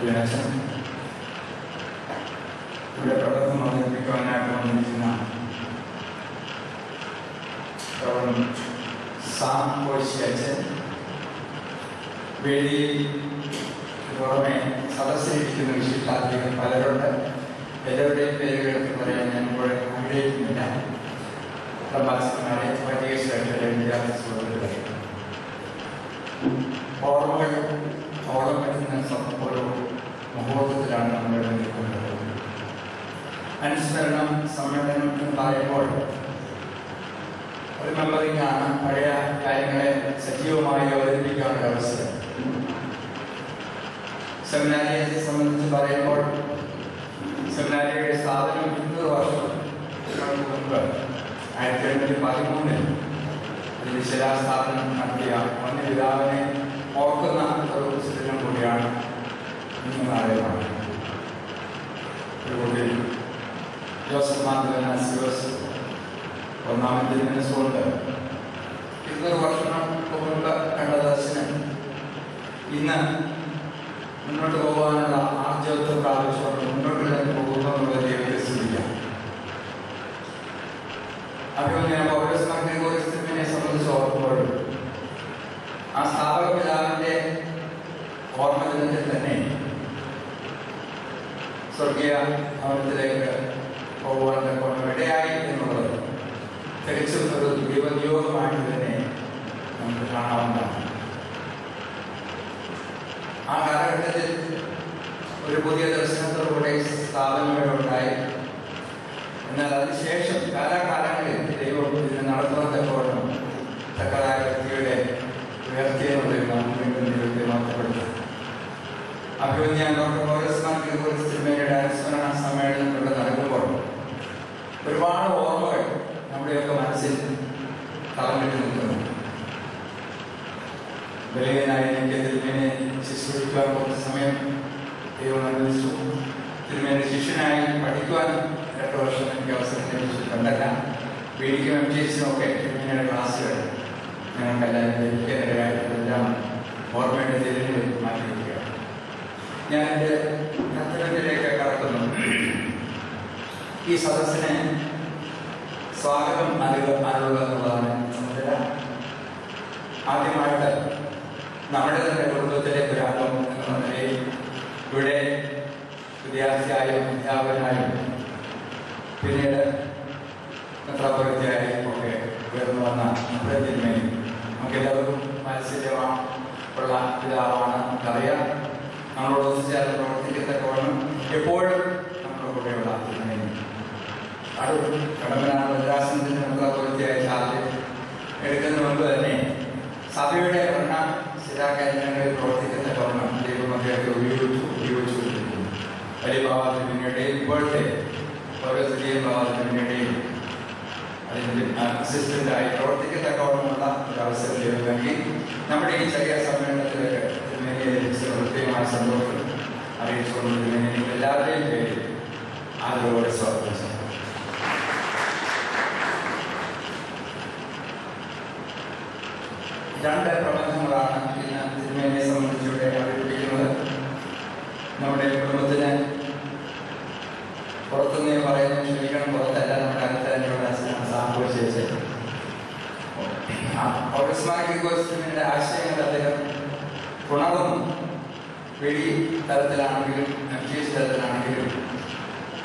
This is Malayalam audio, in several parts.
ദിനേശൻ, ഇവിടെ പ്രബന്ധം അവതരിപ്പിക്കുവാനായിട്ട് വന്നിരിക്കുന്ന സാം കോശിയച്ചൻ, വേദിയിൽ പുറമെ സദസ്സിലിരിക്കുന്ന വിശിഷ്ടാതിഥികൾ പലരുണ്ട്. എല്ലാവരുടെയും പേരുകളൊക്കെ പറയാൻ ഞാൻ ഇപ്പോൾ ആഗ്രഹിക്കുന്നില്ല. പ്രഭാഷകന്മാരെ, വലിയ ശ്രേഷ്ഠരെ, വിദ്യാർത്ഥി സുഹൃത്തുക്കളെ, ഓർമ്മകൾ ഓളം പറ്റുന്ന ഒരു മുഹൂർത്തത്തിലാണ് നമ്മളിവിടെ നിൽക്കുന്നത്. അനുസ്മരണം സമ്മേളനം എന്ന് പറയുമ്പോൾ ഒരു മെമ്മറിംഗ് ആണ്. പഴയ കാര്യങ്ങളെ സജീവമായി അവതരിപ്പിക്കാനുള്ള അവസരം. സെമിനാരിയെ സംബന്ധിച്ച് പറയുമ്പോൾ സെമിനാരിയുടെ സ്ഥാപനം 200 വർഷങ്ങൾക്ക് മുമ്പ് 1813 ഇതിന്റെ ശിലാസ്ഥാപനം നടത്തിയ വന്യപിതാവിനെ ഓർക്കുന്ന ഒരു സ്ഥിരം കൂടിയാണ് ഇന്ന് നാളെയാണ്. ജോസഫ് മാർഗോസ് ഒന്നാമത്തെ മനസ്സുകൊണ്ട് 200 വർഷങ്ങൾക്ക് മുമ്പ് കണ്ട ദർശനം ഇന്ന് മുന്നോട്ട് പോകാനുള്ള ആർജവത്വം പ്രാപിച്ചുകൊണ്ട് മുന്നോട്ട് തന്നെ പോകുന്നു എന്നുള്ള ദൈവത്തെ സ്തുതിക്കാം. അഭിമന്യ പൗലോസ് മാർഗ്രിഗോറിയസിനെ സംബന്ധിച്ച് ഓർക്കുമ്പോഴും ആ സ്ഥാപക പിതാവിന്റെ ഓർമ്മ ദിനത്തിൽ തന്നെ സ്വർഗീയ ഭവനത്തിലേക്ക് പോകുവാൻ ഇടയായി എന്നുള്ളത് തികച്ചും ഒരു ദൈവനിയോഗമായിട്ട് തന്നെ നമുക്ക് കാണാവുന്നതാണ്. ആ കാലഘട്ടത്തിൽ ഒരു പുതിയ ദർശനത്തോടുകൂടെ സ്ഥാപനങ്ങളുണ്ടായി. എന്നാൽ അതിനുശേഷം കാലാകാലങ്ങളിൽ ദൈവം ഇതിനെ നടത്തുന്നതോടൊപ്പം തക്കതായ വ്യക്തിയുടെ ഉയർത്തിയെന്നുള്ളത് നമുക്ക് ദൈവത്തെ മാറ്റപ്പെടുത്തും. അഭിമന്യ ഡോക്ടർ പൗലോസ് മാർഗ്രിഗോറിയസ് തിരുമേനിയുടെ അനുസ്മരണ സമ്മേളനം ഇവിടെ നടക്കുമ്പോൾ ഒരുപാട് ഓർമ്മകൾ നമ്മുടെയൊക്കെ മനസ്സിൽ തളർന്നിട്ട് നിൽക്കുന്നു. ബലിയനായ എനിക്ക് തിരുമേനിയെ ശുശ്രൂഷിക്കുവാൻ കുറച്ച് സമയം ദൈവം അനുവദിച്ചു. തിരുമേനി ശിഷ്യനായി പഠിക്കുവാൻ 2 വർഷം എനിക്ക് അവസരം ലഭിച്ചിട്ടുണ്ടല്ല. വീടിക്കും MTSനൊക്കെ തിരുമേനിയുടെ ക്ലാസ്സുകൾ ഞങ്ങൾക്കെല്ലാം ലഭിക്കാനിടയായിട്ടുള്ളതെല്ലാം ഓർമ്മയുടെ തിരിഞ്ഞ് മാറ്റിയിരിക്കുകയാണ്. ഞാൻ എൻ്റെ കർത്തവ്യത്തിലേക്ക് കടക്കുന്നു. ഈ സദസ്സിനെ സ്വാഗതം നൽകുക എന്നുള്ളതാണ് ചുമതല. ആദ്യമായിട്ട് നമ്മുടെ തന്നെ കുടുംബത്തിലെ ഒരാളും എന്ന നിലയിൽ ഇവിടെ വിദ്യാർത്ഥിയായും അധ്യാപകനായും പിന്നീട് മെത്രാപ്പൊലീത്തയായും ഒക്കെ ഉയർന്നു വന്ന തിരുമേനി നമുക്കെല്ലാവർക്കും മനസ്സിലുള്ള പിതാവാണ്. നമുക്കറിയാം. നമ്മളോട് ഒന്നിച്ചാൽ പ്രവർത്തിക്കത്തക്കവണ്ണം എപ്പോഴും നമ്മുടെ കൂടെയുള്ള തിരുമേനി കടമ്പനാട് മദ്രാസനത്തിന്റെ മെത്രാപ്പൊലീത്തയായ ചാർജ് എടുക്കുന്നതിന് മുമ്പ് തന്നെ സഭയുടെ ഭരണ സ്ഥിരാകേന്ദ്രങ്ങളിൽ പ്രവർത്തിക്കത്തക്കവണ്ണം ദൈവം അദ്ദേഹത്തെ ഉപയോഗിച്ചുകൊണ്ടിരിക്കുന്നു. വലിയ ബാബാതിരുമേനിയുടെയും ഇപ്പോഴത്തെ ഓരോ സ്ഥിതിയും ബാബാതിരുമേനിയുടെയും അതിൻ്റെ അസിസ്റ്റന്റായി പ്രവർത്തിക്കത്തക്കവണ്ണമുള്ള ഒരു അവസരം ദൈവം നൽകി. നമ്മുടെ ഈ ചെറിയ സമ്മേളനത്തിലേക്ക് തിരുമേനിയെ ലഭിച്ച പ്രത്യേകമായ സന്തോഷം അറിയിച്ചുകൊണ്ട് തിരുമേനി എല്ലാവരുടെയും പേരിൽ ആദരവോടെ സ്വാഗതം ചെയ്തു. രണ്ട് പ്രബന്ധങ്ങളാണ് ഇന്ന് തിരുമേനിയെ സംബന്ധിച്ചിവിടെ അവതരിപ്പിക്കുന്നത്. നമ്മുടെ കുടുംബത്തിന് പുറത്തുനിന്ന് പറയുന്നത് ക്ഷമിക്കണം, പുറത്തല്ല, നമ്മുടെ അടുത്ത് തന്നെയുള്ള സാംഭവിച്ചേച്ച് പൗലോസ് മാർഗ്രിഗോറിയസിന്റെ ആശയങ്ങൾ അദ്ദേഹം ഉണർന്നു. വെടി തലത്തിലാണെങ്കിലും MTS തലത്തിലാണെങ്കിലും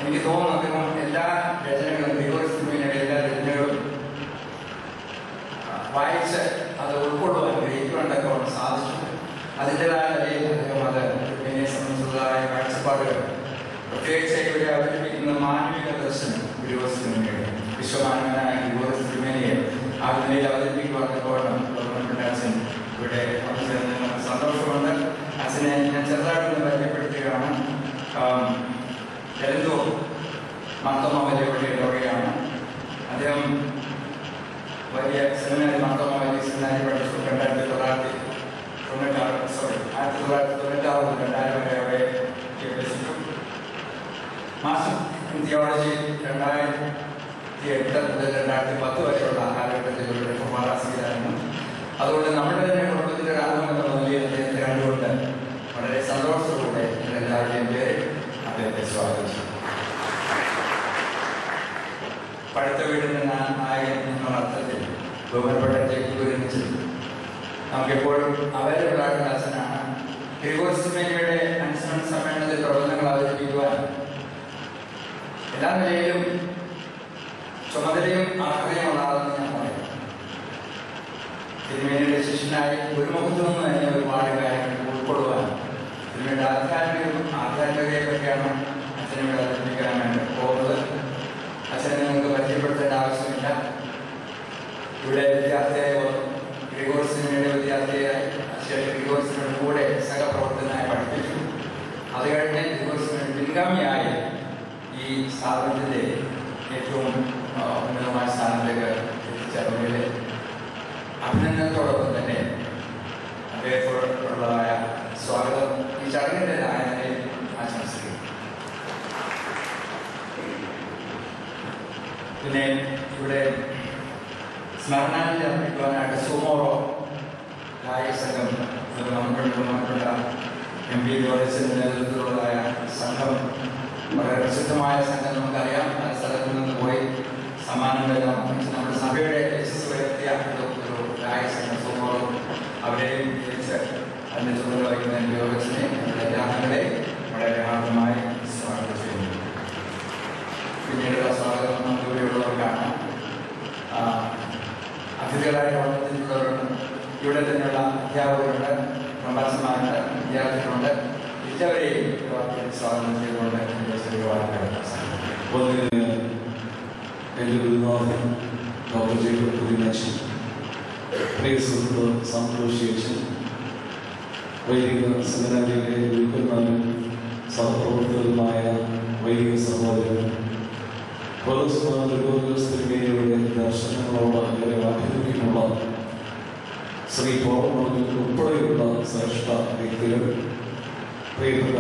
എനിക്ക് തോന്നുന്നു അദ്ദേഹം എല്ലാ രചനകളും ഗ്രിഗോറിയസ് തിരുമേനിയുടെ എല്ലാ രചനകളും വായിച്ച് അത് ഉൾക്കൊള്ളുവാൻ ഗ്രഹിക്കുവാനൊക്കെ സാധിച്ചു. അതിൻ്റെതായ നിലയിൽ അദ്ദേഹം അത് തിരുമേനിയെ സംബന്ധിച്ചതായ കാഴ്ചപ്പാടുകൾ പ്രത്യേകിച്ച് ഇവിടെ അവതരിപ്പിക്കുന്ന മാനവിക ദർശനം ഗ്രിഗോറിയസ് തിരുമേനിയുടെ വിശ്വമാനവനായ ഗ്രിഗോറിയസ് തിരുമേനിയെ ആ നിലയിൽ അവതരിപ്പിക്കുവാനൊക്കെ അച്ഛൻ ഇവിടെ സന്തോഷമുണ്ട്. അച്ഛനെ ഞാൻ ചെറുതായിട്ടൊന്ന് പരിചയപ്പെടുത്തുകയാണ്. എന്തോ മർത്തോമ വലിയ ഇടവകയാണ്. അദ്ദേഹം വലിയ സെമിനാരി മർത്തോമ വലിയ സെമിനാരി പഠിച്ചു. 1996 മുതൽ 2000 വരെ അഭ്യസിച്ചു. മാസ്റ്റർ ഇൻ തിയോളജി 2008 മുതൽ 2010 വരെയുള്ള കാലഘട്ടത്തിൽ ഒരു കുമാരാസിയിലായിരുന്നു. അതുകൊണ്ട് നമ്മുടെ തന്നെ കുടുംബത്തിൻ്റെ ഒരു അംഗം എന്ന നിലയിൽ അദ്ദേഹത്തെ കണ്ടുകൊണ്ട് വളരെ സന്തോഷത്തോടെ എല്ലാവരുടെയും പേര് അദ്ദേഹത്തെ സ്വാഗതം ചെയ്യും. പടുത്ത വീടിൻ്റെ നായകൻ എന്നുള്ള അർത്ഥത്തിൽ ബഹുമാനപ്പെട്ട ജയിച്ചു നമുക്കെപ്പോഴും അവൈലബിളായിട്ടുള്ള അച്ഛനാണ്. ഗ്രിഗോറിയസ് തിരുമേനിയുടെ അനുസ്മരണ സമ്മേളനത്തിൽ പ്രബന്ധങ്ങൾ അവതരിപ്പിക്കുവാൻ എല്ലാ നിലയിലും ചുമതലയും ആഗ്രഹമുള്ള ആളെന്ന് ഞാൻ പറയും. തിരുമേനിയുടെ ശിഷ്യനായി ഒരു മുഖത്തു നിന്ന് തന്നെ ഒരുപാട് കാര്യങ്ങൾ ഉൾക്കൊള്ളുവാൻ തിരുമേനിയുടെ ആധ്യാത്മികതയെ പറ്റിയാണ് അച്ഛനെ അവതരിപ്പിക്കാൻ വേണ്ടി പോകുന്നത്. അച്ഛനെ നിങ്ങൾക്ക് പരിചയപ്പെടുത്തേണ്ട ആവശ്യമില്ല. ഇവിടെ വിദ്യാർത്ഥിയായി ഗ്രിഗോറിയസിന്റെ വിദ്യാർത്ഥിയായി ഗ്രിഗോറിയസിനോട് കൂടെ സഹപ്രവർത്തകനായി പഠിപ്പിച്ചു. അത് കഴിഞ്ഞ് ഗ്രിഗോറിയസിന് പിൻഗാമിയായി ഈ സ്ഥാപനത്തിന്റെ ഏറ്റവും ഉന്നതമായ സ്ഥാനത്തേക്ക് എത്തിച്ചേർന്നതിൽ അഭിനന്ദനത്തോടൊപ്പം തന്നെ അദ്ദേഹത്തോടുള്ളതായ സ്വാഗതം ഈ ചടങ്ങിൻ്റെതായ നിലയിൽ ആശംസിക്കുന്നു. പിന്നെ ഇവിടെ സ്മരണാഞ്ജലി അർപ്പിക്കുവാനായിട്ട് സുമോറോ ഗായക സംഘം നമ്മളുടെ MP ഗ്രിഗോറിയസിന്റെ നേതൃത്വത്തിലുള്ളതായ സംഘം വളരെ പ്രസിദ്ധമായ സംഘം നമുക്കറിയാം. പല സ്ഥലത്തു നിന്ന് പോയി സമ്മാനങ്ങളെല്ലാം നമ്മുടെ സഭയുടെ യശസ് വരുത്തിയ ഒരു ഗായക സംഘം സുമോറോ അവരെയും തിരിച്ച് അതിൻ്റെ ചുമതല വഹിക്കുന്ന MP ഗ്രിഗോറിയസിനെ നമ്മുടെ ഗ്രാമങ്ങളെ വളരെ ആദ്യമായി സ്വാഗതം ചെയ്യുന്നു. പിന്നീടുള്ള സ്വാഗതം നമുക്ക് ഇവിടെയുള്ളവർക്കാണ്. അതിഥികളായിട്ട് വന്നിട്ടുള്ളവരുണ്ട്. ഇവിടെ തന്നെയുള്ള അധ്യാപകരുണ്ട്, പ്രഭാഷകന്മാരുണ്ട്, വിദ്യാർത്ഥികളുണ്ട്. എല്ലാവരെയും സ്വാഗതം ചെയ്തുകൊണ്ട് എൻ്റെ ഗുരുനാഥൻ ഡോക്ടർ ജേക്കബ് കുര്യനാച്ചൻ, പ്രിയ സുഹൃത്ത് സന്തോഷിയച്ചൻ, വൈദിക സെമിനാരിയിലെ ഗുരുക്കന്മാരും സഹപ്രവർത്തകരുമായ വൈദിക സഹോദരൻ ഗ്രിഗോറിയസ് തിരുമേനിയുടെ ദർശനങ്ങളോട് ഏറെ ആഭിമുഖ്യമുള്ള ശ്രീ പൗർണമിൽ ഉൾപ്പെടെയുള്ള ശ്രേഷ്ഠ വ്യക്തികൾ, പ്രിയപ്പെട്ട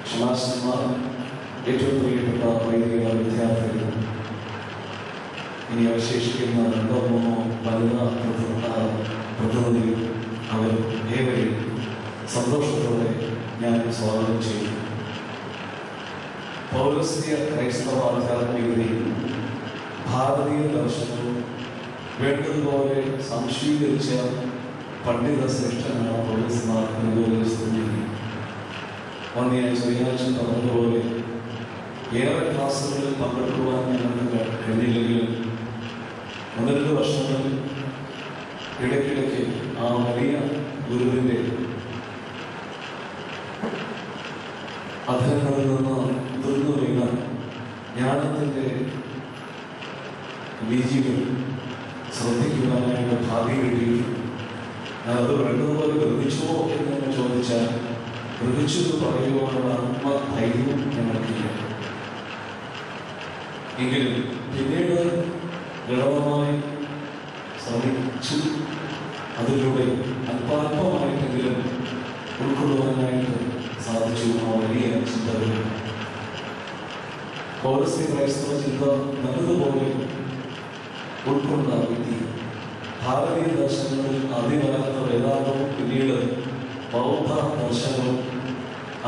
ക്ഷമാശന്മാർ, ഏറ്റവും പ്രിയപ്പെട്ട വൈദിക വിദ്യാർത്ഥികൾ, ഇനി അവശേഷിക്കുന്ന 2-3 വനിതാ പ്രതിനിധികൾ, അവർ ഏവരെയും സന്തോഷത്തോടെ ഞാൻ സ്വാഗതം ചെയ്യുന്നു. പൗരസ്ത്യ ക്രൈസ്തവ ആധ്യാത്മികതയും ഭാരതീയ ദർശനവും വേണ്ടതുപോലെ സംശീകരിച്ച പണ്ഡിത ശ്രേഷ്ഠനാണ് പൗലോസ് മാർ ഗ്രിഗോറിയസ് തിരുമേനി. വന്നിയ ചെറിയാച്ചൻ പറഞ്ഞതുപോലെ ഏറെ ക്ലാസ്സുകളിൽ പങ്കെടുക്കുവാൻ ഞങ്ങൾക്ക് കഴിഞ്ഞില്ലെങ്കിലും 1-2 വർഷങ്ങളിൽ ഇടയ്ക്കിടയ്ക്ക് ആ വലിയ ഗുരുവിൻ്റെ അധരങ്ങളിൽ നിന്ന് തുറന്നു വീണ ജ്ഞാനത്തിൻ്റെ ബീജികൾ ശ്രദ്ധിക്കുവാനായിട്ട് ഭാഗ്യം കിട്ടിയിട്ടു. ഞാനത് വേണ്ടതുപോലെ ഗ്രഹിച്ചോ എന്ന് ചോദിച്ചാൽ ഗ്രഹിച്ചത് പറയുവാനുള്ള ആത്മധൈര്യവും ഞങ്ങൾക്കില്ല. എങ്കിലും പിന്നീട് ഗൗരവമായി ശ്രമിച്ചു അതിലൂടെ അല്പാൽപമായിട്ടെങ്കിലും ഉൾക്കൊള്ളുവാനായിട്ട് സാധിച്ചു. ആ വലിയ ചിന്തകൾ പൗരസ്ത്യ ക്രൈസ്തവ ചിന്ത നല്ലതുപോലെ ഉൾക്കൊണ്ട വ്യക്തി ഭാരതീയ ദർശനങ്ങളിൽ അതിനകത്ത വേദാന്തവും പിന്നീട് ബൗദ്ധ ദർശനവും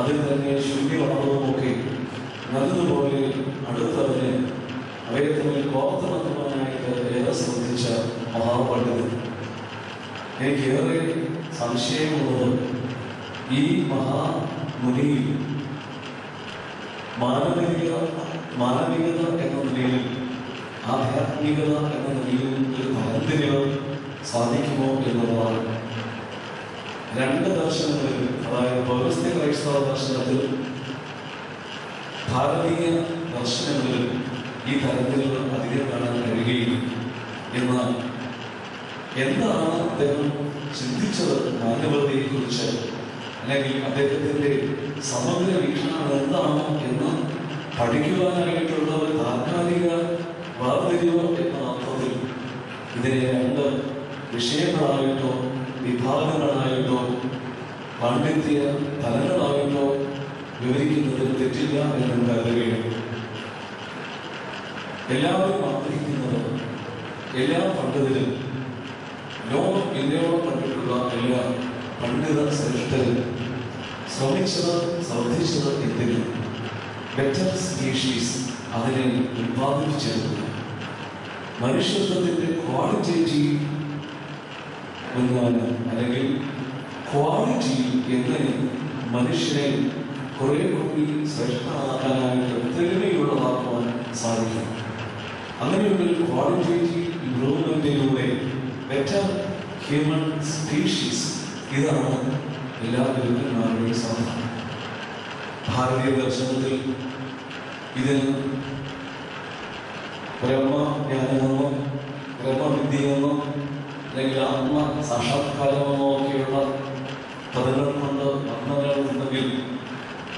അതിൽ തന്നെ ശൂന്യവാദവും ഒക്കെ നല്ലതുപോലെ അടുത്തറിഞ്ഞ് അവയെ തമ്മിൽ കോർത്തിണക്കുവാനായിട്ട് ഏറെ ശ്രദ്ധിച്ച മഹാപണ്ഡിതൻ. എനിക്കേറെ സംശയമുള്ളത് ഈ മഹാമുനിയിൽ മാനവികത എന്ന നിലയിൽ ആധ്യാത്മികത എന്ന നിലയിൽ ഒരു തരംതിരിവ് സാധിക്കുമോ എന്നുള്ളതാണ്. 2 ദർശനങ്ങളിൽ, അതായത് പൗരസ്ത്യ ക്രൈസ്തവ ദർശനത്തിൽ ഭാരതീയ ദർശനങ്ങളിൽ ഈ തരംതിരിവ് അധികം കാണാൻ കഴിയുകയില്ല. എന്നാൽ എന്താണ് അദ്ദേഹം ചിന്തിച്ചത് മാനവതയെ കുറിച്ച്, അല്ലെങ്കിൽ അദ്ദേഹത്തിൻ്റെ സമഗ്ര വീക്ഷണം എന്താണ് എന്ന് പഠിക്കുവാനായിട്ടുള്ള ഒരു താൽക്കാലിക വേർതിരിവ് എന്ന അർത്ഥത്തിൽ ഇതിനെ 2 വിഷയങ്ങളായിട്ടോ വിഭാഗങ്ങളായിട്ടോ പാണ്ഡിത്യ തലങ്ങളായിട്ടോ വിവരിക്കുന്നതിൽ തെറ്റില്ല എന്ന് കരുതുകയാണ്. എല്ലാവരും ആഗ്രഹിക്കുന്നത് എല്ലാ പണ്ഡിതരും ലോകം ഇന്ത്യയോളം കണ്ടിട്ടുള്ള എല്ലാ പണ്ഡിത ശ്രേഷ്ഠരും ശ്രദ്ധിച്ചത് എന്തിനും ബെറ്റർ സ്പീഷീസ് അതിനെ ഉത്പാദിപ്പിച്ചെടുക്കുക. മനുഷ്യത്വത്തിൻ്റെ ക്വാളിറ്റേറ്റീവ് മുൻഗണന അല്ലെങ്കിൽ ക്വാളിറ്റി എങ്ങനെ മനുഷ്യനെ കുറെ കൂടി ശ്രേഷ്ഠമാക്കാനായിട്ട് തെളിവുള്ളതാക്കുവാൻ സാധിക്കും. അങ്ങനെയുള്ളൊരു ക്വാളിറ്റേറ്റീവ് ഇംപ്രൂവ്മെന്റിലൂടെ ബെറ്റർ ഹ്യൂമൻ സ്പീഷീസ്, ഇതാണ് എല്ലാ ഗുരുക്കന്മാരുടെയും സാധനം. ഭാരതീയ ദർശനത്തിൽ ഇതിന് ബ്രഹ്മജ്ഞാനമെന്നോ ബ്രഹ്മവിദ്യയെന്നോ അല്ലെങ്കിൽ ആത്മ സാക്ഷാത്കാരമെന്നോ ഒക്കെയുള്ള പദങ്ങൾ കൊണ്ട് വർണ്ണങ്ങളുണ്ടെങ്കിൽ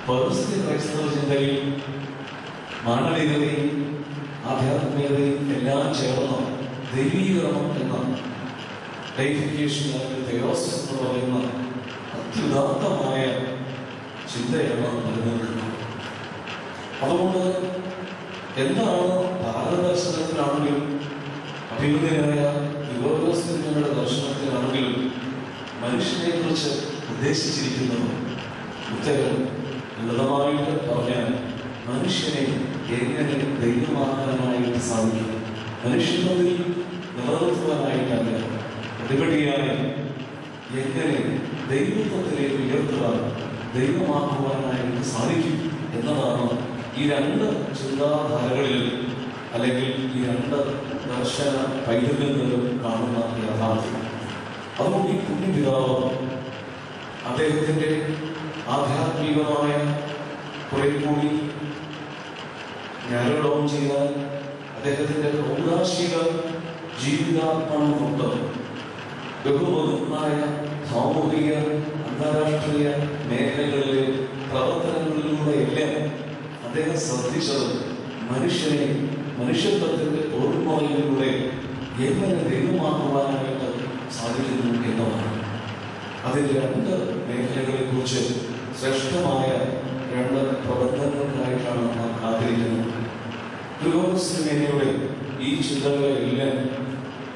പരിസ്ഥിതി ക്രൈസ്തവ ചിന്തയിൽ മാനവികതയും ആധ്യാത്മികതയും എല്ലാം ചേർന്ന ദൈവീകരണം എന്ന ഡൈഫിക്കേഷൻ അല്ലെങ്കിൽ തെയോസിസ് എന്ന് പറയുന്ന അത്യുദാത്തമായ ചിന്തയാണ് നിലനിൽക്കുന്നത്. അതുകൊണ്ട് എന്താണ് ഭാരതദർശനത്തിലാണെങ്കിലും അഭിമുഖനായ യുഗോസ്തിങ്ങളുടെ ദർശനത്തിലാണെങ്കിലും മനുഷ്യനെ കുറിച്ച് ഉദ്ദേശിച്ചിരിക്കുന്നത് ഉത്തരം ലളിതമായിട്ട് പറഞ്ഞാൽ മനുഷ്യനെ എങ്ങനെ ദൈവമാക്കാനായിട്ട് സാധിക്കും, മനുഷ്യത്വത്തിൽ നിലനിർത്തുവാനായിട്ടല്ല, പ്രതിപടിയായി എങ്ങനെ ദൈവത്വത്തിലേക്ക് ഉയർത്തുവാൻ ദൈവമാക്കുവാനായിട്ട് സാധിക്കും എന്നതാണ് ഈ രണ്ട് ചിന്താധാരകളിലും അല്ലെങ്കിൽ ഈ രണ്ട് ദർശന പൈതൃകങ്ങളിലും കാണുന്ന യാഥാർത്ഥ്യം. അതുകൊണ്ട് ഈ പുണ്യപിതാവ് അദ്ദേഹത്തിൻ്റെ ആധ്യാത്മികമായ കുറെ കൂടി ഞാനോടൊപ്പം ചെയ്താൽ അദ്ദേഹത്തിൻ്റെ ഔദാശിക ജീവിതാത്മാവ് കൊണ്ട് ബഹുമുഖമായ സാമൂഹിക അന്താരാഷ്ട്രീയ മേഖലകളിലെ പ്രവർത്തനങ്ങളിലൂടെയെല്ലാം അദ്ദേഹം ശ്രദ്ധിച്ചത് മനുഷ്യനെ മനുഷ്യത്വത്തിൻ്റെ ഓർമ്മയിലൂടെ എങ്ങനെ ദൈവമാക്കുവാനായിട്ട് സാധിക്കുന്നു എന്നതാണ്. അതിൻ്റെ രണ്ട് മേഖലകളെ കുറിച്ച് ശ്രേഷ്ഠമായ രണ്ട് പ്രബന്ധങ്ങൾക്കായിട്ടാണ് നാം കാത്തിരിക്കുന്നത്. യുഗോസ്തിയുടെ ഈ ചിന്തകളെല്ലാം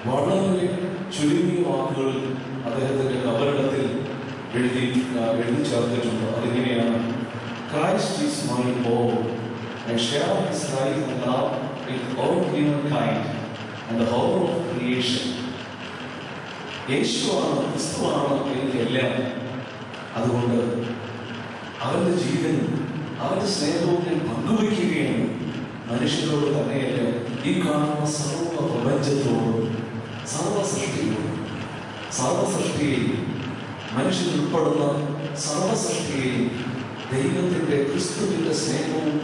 വളരെ ചുരുങ്ങിയ വാക്കുകളിൽ അദ്ദേഹത്തിൻ്റെ കബറിടത്തിൽ എഴുതി ചേർത്തിട്ടുണ്ട്. അതിങ്ങനെയാണ്: Christ is my Lord, and share his life and love with all humankind and the whole of creation. യേശുവാണ്, ക്രിസ്തുവാണ് എനിക്കെല്ലാം. അതുകൊണ്ട് അവരുടെ ജീവനും അവരുടെ സ്നേഹവും ഞാൻ പങ്കുവയ്ക്കുകയാണ്. മനുഷ്യരോട് തന്നെയല്ല, ഈ കാണുന്ന സർവ പ്രപഞ്ചത്തോടും സർവസൃഷ്ടിയെയും മനുഷ്യനുൾപ്പെടുന്ന സർവസൃഷ്ടിയെയും ദൈവത്തിൻ്റെ ക്രിസ്തുവിൻ്റെ സ്നേഹവും